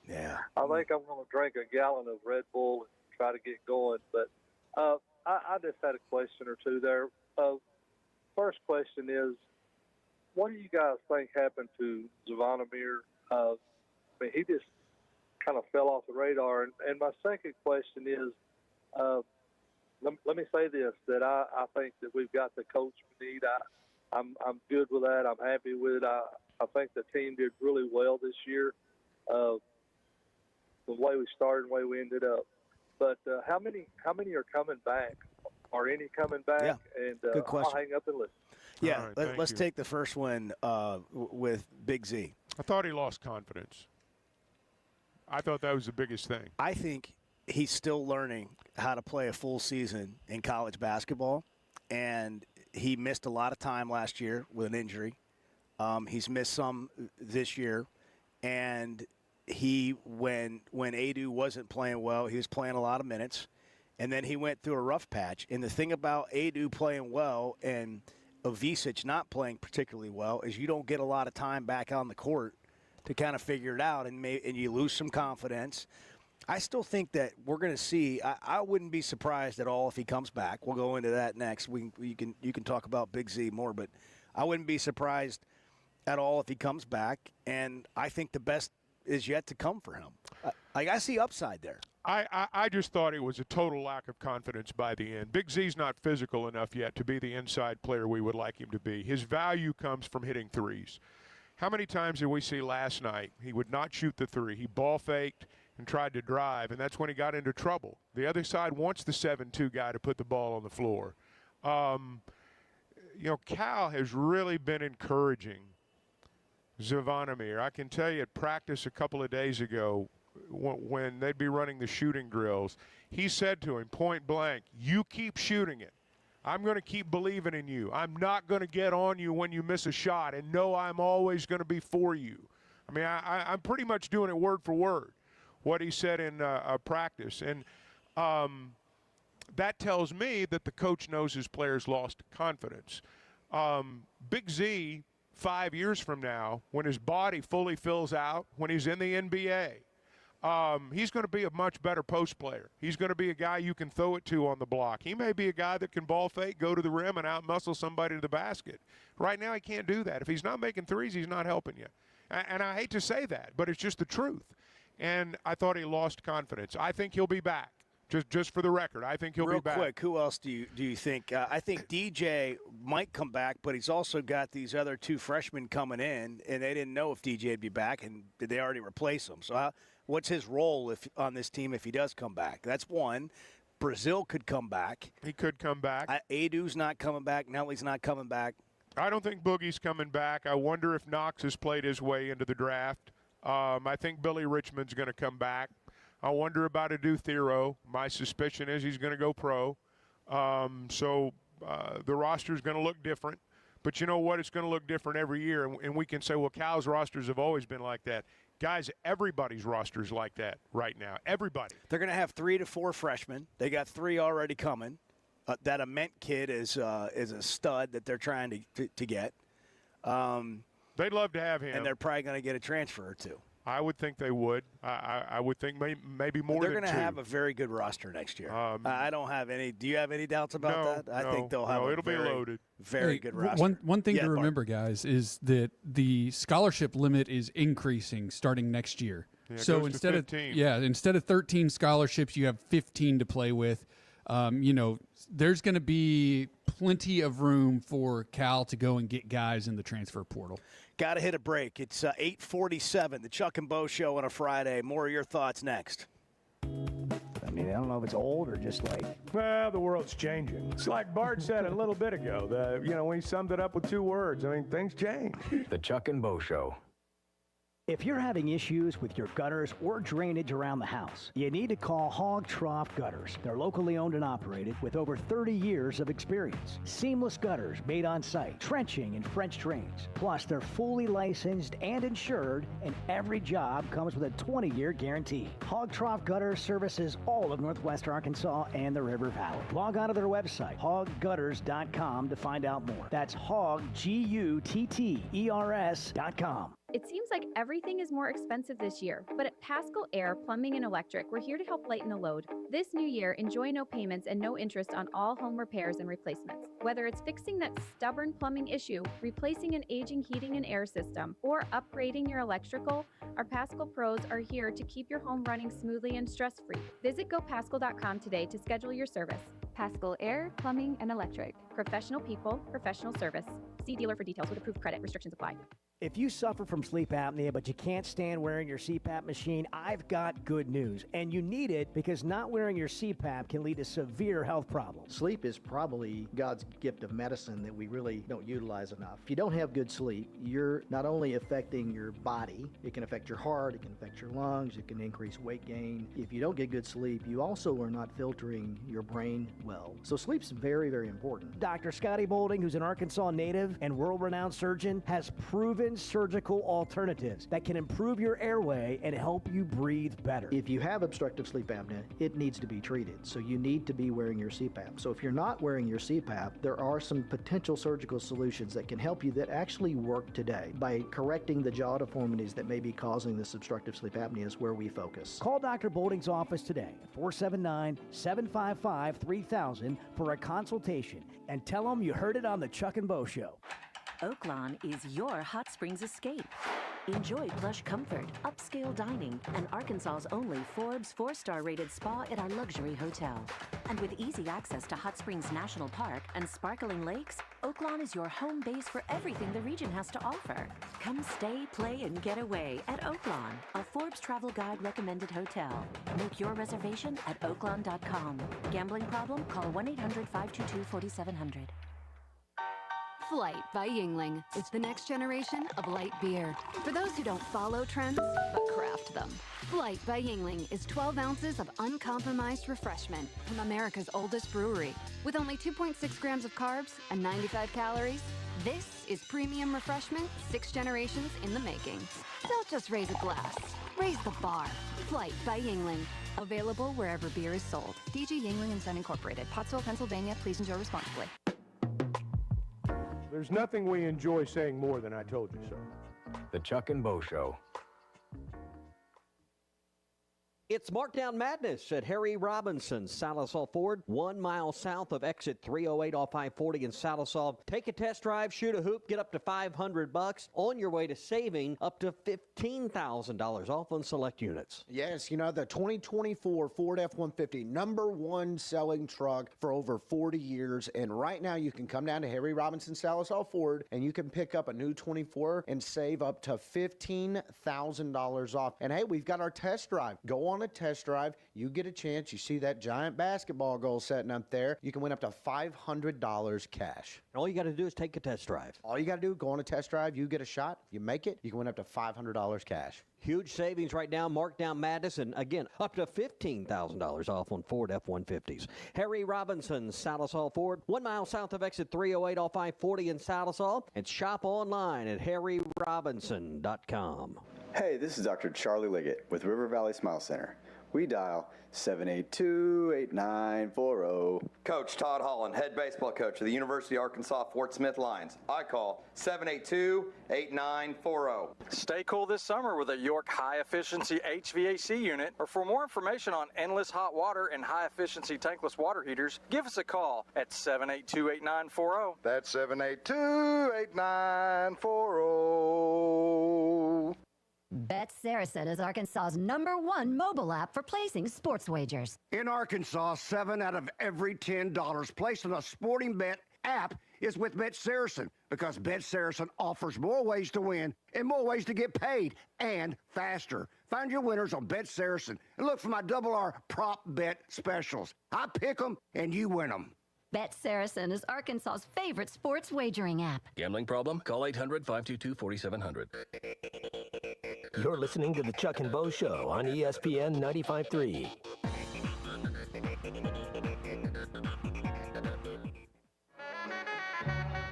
Yeah. I think I'm going to drink a gallon of Red Bull and try to get going. But I just had a question or two there. First question is, what do you guys think happened to Zvonimir? I mean, he just kind of fell off the radar. And my second question is, let me say this, that I think that we've got the coach we need. I'm good with that. I'm happy with it. I think the team did really well this year, the way we started and the way we ended up. But how many are coming back? Are any coming back? Yeah. And good question. I'll hang up and listen. Yeah, right, let's take the first one with Big Z. I thought he lost confidence. I thought that was the biggest thing. I think he's still learning how to play a full season in college basketball, and he missed a lot of time last year with an injury. He's missed some this year, and when Adu wasn't playing well, he was playing a lot of minutes, and then he went through a rough patch. And the thing about Adu playing well and Avicic not playing particularly well is you don't get a lot of time back on the court to kind of figure it out, and you lose some confidence. I still think that we're going to see. I wouldn't be surprised at all if he comes back. We'll go into that next. You can talk about Big Z more, but I wouldn't be surprised at all if he comes back. And I think the best is yet to come for him. I see upside there. I just thought it was a total lack of confidence by the end. Big Z's not physical enough yet to be the inside player we would like him to be. His value comes from hitting threes. How many times did we see last night he would not shoot the three? He ball faked, and tried to drive, and that's when he got into trouble. The other side wants the 7-2 guy to put the ball on the floor. Cal has really been encouraging Zvonimir. I can tell you at practice a couple of days ago when they'd be running the shooting drills, he said to him point blank, "You keep shooting it. I'm going to keep believing in you. I'm not going to get on you when you miss a shot, and no, I'm always going to be for you." I mean, I'm pretty much doing it word for word, what he said in practice. And that tells me that the coach knows his players lost confidence. Big Z, 5 years from now, when his body fully fills out, when he's in the NBA, he's going to be a much better post player. He's going to be a guy you can throw it to on the block. He may be a guy that can ball fake, go to the rim, and out-muscle somebody to the basket. Right now, he can't do that. If he's not making threes, he's not helping you. And I hate to say that, but it's just the truth. And I thought he lost confidence. I think he'll be back. Just for the record, I think he'll be back. Real quick, who else do you think? I think DJ might come back, but he's also got these other two freshmen coming in, and they didn't know if DJ would be back, and did they already replace him? So what's his role on this team if he does come back? That's one. Brazil could come back. He could come back. Adu's not coming back. Nelly's not coming back. I don't think Boogie's coming back. I wonder if Knox has played his way into the draft. I think Billy Richmond's going to come back. I wonder about Adu Thero. My suspicion is he's going to go pro. So the roster is going to look different. But you know what? It's going to look different every year. And we can say, well, Cal's rosters have always been like that. Guys, everybody's roster is like that right now. Everybody. They're going to have 3 to 4 freshmen. They got 3 already coming. That Ament kid is a stud that they're trying to get. They'd love to have him. And they're probably going to get a transfer or two. I would think they would. I would think maybe more than 2. They're going to have a very good roster next year. I don't have any. Do you have any doubts about that? I think they'll have it'll be loaded. Very good roster. One thing to remember, guys, is that the scholarship limit is increasing starting next year. Yeah, so instead of 13 scholarships, you have 15 to play with. There's going to be plenty of room for Cal to go and get guys in the transfer portal. Got to hit a break. It's 8:47, the Chuck and Bo Show on a Friday. More of your thoughts next. I mean, I don't know if it's old or just like... Well, the world's changing. It's like Bart said a little bit ago. When he summed it up with 2 words. I mean, things change. The Chuck and Bo Show. If you're having issues with your gutters or drainage around the house, you need to call Hog Trough Gutters. They're locally owned and operated with over 30 years of experience. Seamless gutters made on site, trenching and French drains. Plus, they're fully licensed and insured, and every job comes with a 20-year guarantee. Hog Trough Gutters services all of Northwest Arkansas and the River Valley. Log on to their website, hoggutters.com, to find out more. That's hog, GUTTERS.com. It seems like everything is more expensive this year, but at Paschal Air Plumbing and Electric, we're here to help lighten the load. This new year, enjoy no payments and no interest on all home repairs and replacements. Whether it's fixing that stubborn plumbing issue, replacing an aging heating and air system, or upgrading your electrical, our Paschal pros are here to keep your home running smoothly and stress-free. Visit GoPaschal.com today to schedule your service. Paschal Air Plumbing and Electric. Professional people, professional service. See dealer for details with approved credit. Restrictions apply. If you suffer from sleep apnea, but you can't stand wearing your CPAP machine, I've got good news. And you need it because not wearing your CPAP can lead to severe health problems. Sleep is probably God's gift of medicine that we really don't utilize enough. If you don't have good sleep, you're not only affecting your body, it can affect your heart, it can affect your lungs, it can increase weight gain. If you don't get good sleep, you also are not filtering your brain well. So sleep's very, very important. Dr. Scotty Boulding, who's an Arkansas native and world-renowned surgeon, has proven surgical alternatives that can improve your airway and help you breathe better. If you have obstructive sleep apnea, it needs to be treated. So you need to be wearing your CPAP. So if you're not wearing your CPAP, there are some potential surgical solutions that can help you that actually work today. By correcting the jaw deformities that may be causing this obstructive sleep apnea is where we focus. Call Dr. Boulding's office today at 479-755-3000 for a consultation and tell them you heard it on the Chuck and Bo Show. Oaklawn is your hot springs escape. Enjoy plush comfort, upscale dining, and Arkansas's only Forbes 4-star rated spa at our luxury hotel. And with easy access to Hot Springs National Park and sparkling lakes, Oaklawn is your home base for everything the region has to offer. Come stay, play, and get away at Oaklawn, a Forbes Travel Guide recommended hotel. Make your reservation at oaklawn.com. Gambling problem? Call 1-800-522-4700. Flight by Yuengling. It's the next generation of light beer. For those who don't follow trends, but craft them. Flight by Yuengling is 12 ounces of uncompromised refreshment from America's oldest brewery. With only 2.6 grams of carbs and 95 calories, this is premium refreshment 6 generations in the making. Don't just raise a glass, raise the bar. Flight by Yuengling. Available wherever beer is sold. DG Yuengling and Son Incorporated, Pottsville, Pennsylvania. Please enjoy responsibly. There's nothing we enjoy saying more than I told you so. The Chuck and Bo Show. It's Markdown Madness at Harry Robinson's Salisaw Ford, 1 mile south of exit 308 off I-40 in Salisaw. Take a test drive, shoot a hoop, get up to $500 on your way to saving up to $15,000 off on select units. Yes, you know, the 2024 Ford F-150, #1 selling truck for over 40 years. And right now you can come down to Harry Robinson Salisaw Ford and you can pick up a new 24 and save up to $15,000 off. And hey, we've got our test drive. Go on a test drive, you get a chance, you see that giant basketball goal setting up there, you can win up to $500 cash. And all you got to do is take a test drive. All you got to do, go on a test drive, you get a shot, you make it, you can win up to $500 cash. Huge savings right now, Markdown Madness, and again, up to $15,000 off on Ford F-150s. Harry Robinson, Salisaw Ford, 1 mile south of exit 308 off I-40 in Salisaw, and shop online at harryrobinson.com. Hey, this is Dr. Charlie Liggett with River Valley Smile Center. We dial 782-8940. Coach Todd Holland, head baseball coach of the University of Arkansas Fort Smith Lions. I call 782-8940. Stay cool this summer with a York high-efficiency HVAC unit. Or for more information on endless hot water and high-efficiency tankless water heaters, give us a call at 782-8940. That's 782-8940. Bet Saracen is Arkansas's #1 mobile app for placing sports wagers. In Arkansas, 7 out of every $10 placed on a sporting bet app is with Bet Saracen, because Bet Saracen offers more ways to win and more ways to get paid, and faster. Find your winners on Bet Saracen and look for my RR prop bet specials. I pick them and you win them. Bet Saracen is Arkansas's favorite sports wagering app. Gambling problem? Call 800-522-4700. You're listening to the Chuck and Bo Show on ESPN 95.3.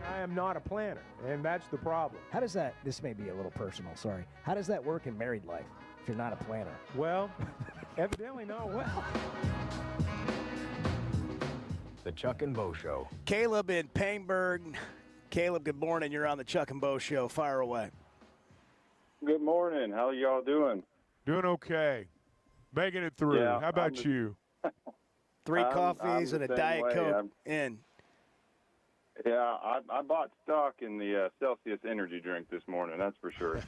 I am not a planner, and that's the problem. How does that, this may be a little personal, sorry. How does that work in married life if you're not a planner? Well, evidently not well. The Chuck and Bo Show. Caleb in Payneburg. Caleb, good morning. You're on the Chuck and Bo Show. Fire away. Good morning. How y'all doing? Doing okay. Making it through. Yeah, how about you? 3 coffees and a Diet Coke in. Yeah, I bought stock in the Celsius energy drink this morning, that's for sure.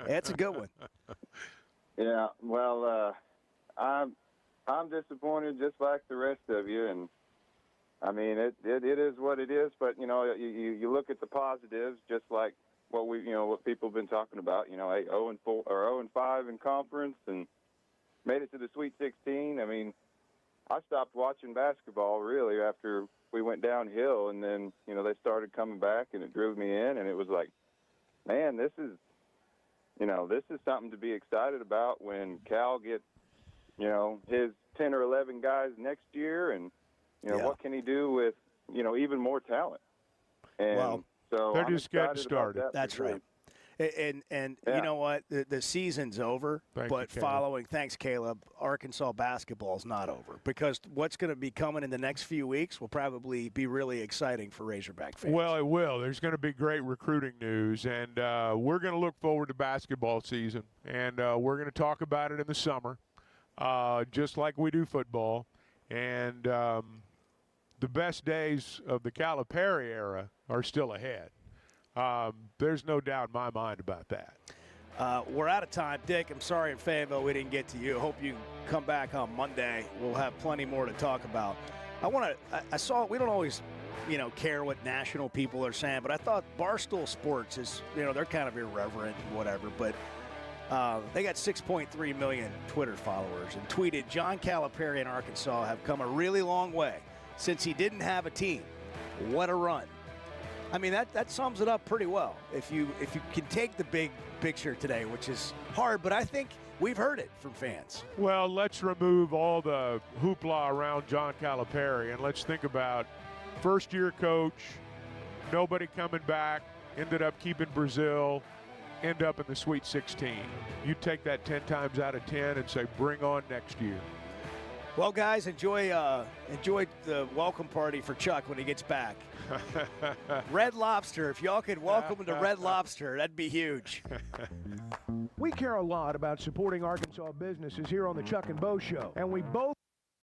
That's a good one. Yeah, well, I'm disappointed just like the rest of you, and I mean it is what it is. But you know, you look at the positives, just like what people have been talking about. You know, 0-4 or 0-5 in conference, and made it to the Sweet 16. I mean, I stopped watching basketball really after we went downhill, and then they started coming back, and it drew me in, and it was like, man, this is something to be excited about when Cal gets his 10 or 11 guys next year, and what can he do with even more talent? And so they're just getting started. That's right. And yeah. You know what? The season's over, thanks, Caleb, Arkansas basketball is not over, because what's going to be coming in the next few weeks will probably be really exciting for Razorback fans. Well, it will. There's going to be great recruiting news, and we're going to look forward to basketball season, and we're going to talk about it in the summer, just like we do football. And the best days of the Calipari era are still ahead. There's no doubt in my mind about that. We're out of time. Dick, I'm sorry in Fayetteville we didn't get to you. Hope you come back on Monday. We'll have plenty more to talk about. I saw, we don't always, care what national people are saying, but I thought Barstool Sports is, they're kind of irreverent and whatever, but they got 6.3 million Twitter followers and tweeted, John Calipari in Arkansas have come a really long way since he didn't have a team. What a run. I mean, that sums it up pretty well. If you can take the big picture today, which is hard, but I think we've heard it from fans. Well, let's remove all the hoopla around John Calipari, and let's think about first-year coach, nobody coming back, ended up keeping Brazil, end up in the Sweet 16. You take that 10 times out of 10 and say, bring on next year. Well, guys, enjoy the welcome party for Chuck when he gets back. Red Lobster. If y'all could welcome him to Red Lobster, that'd be huge. We care a lot about supporting Arkansas businesses here on the Chuck and Bo Show, and we both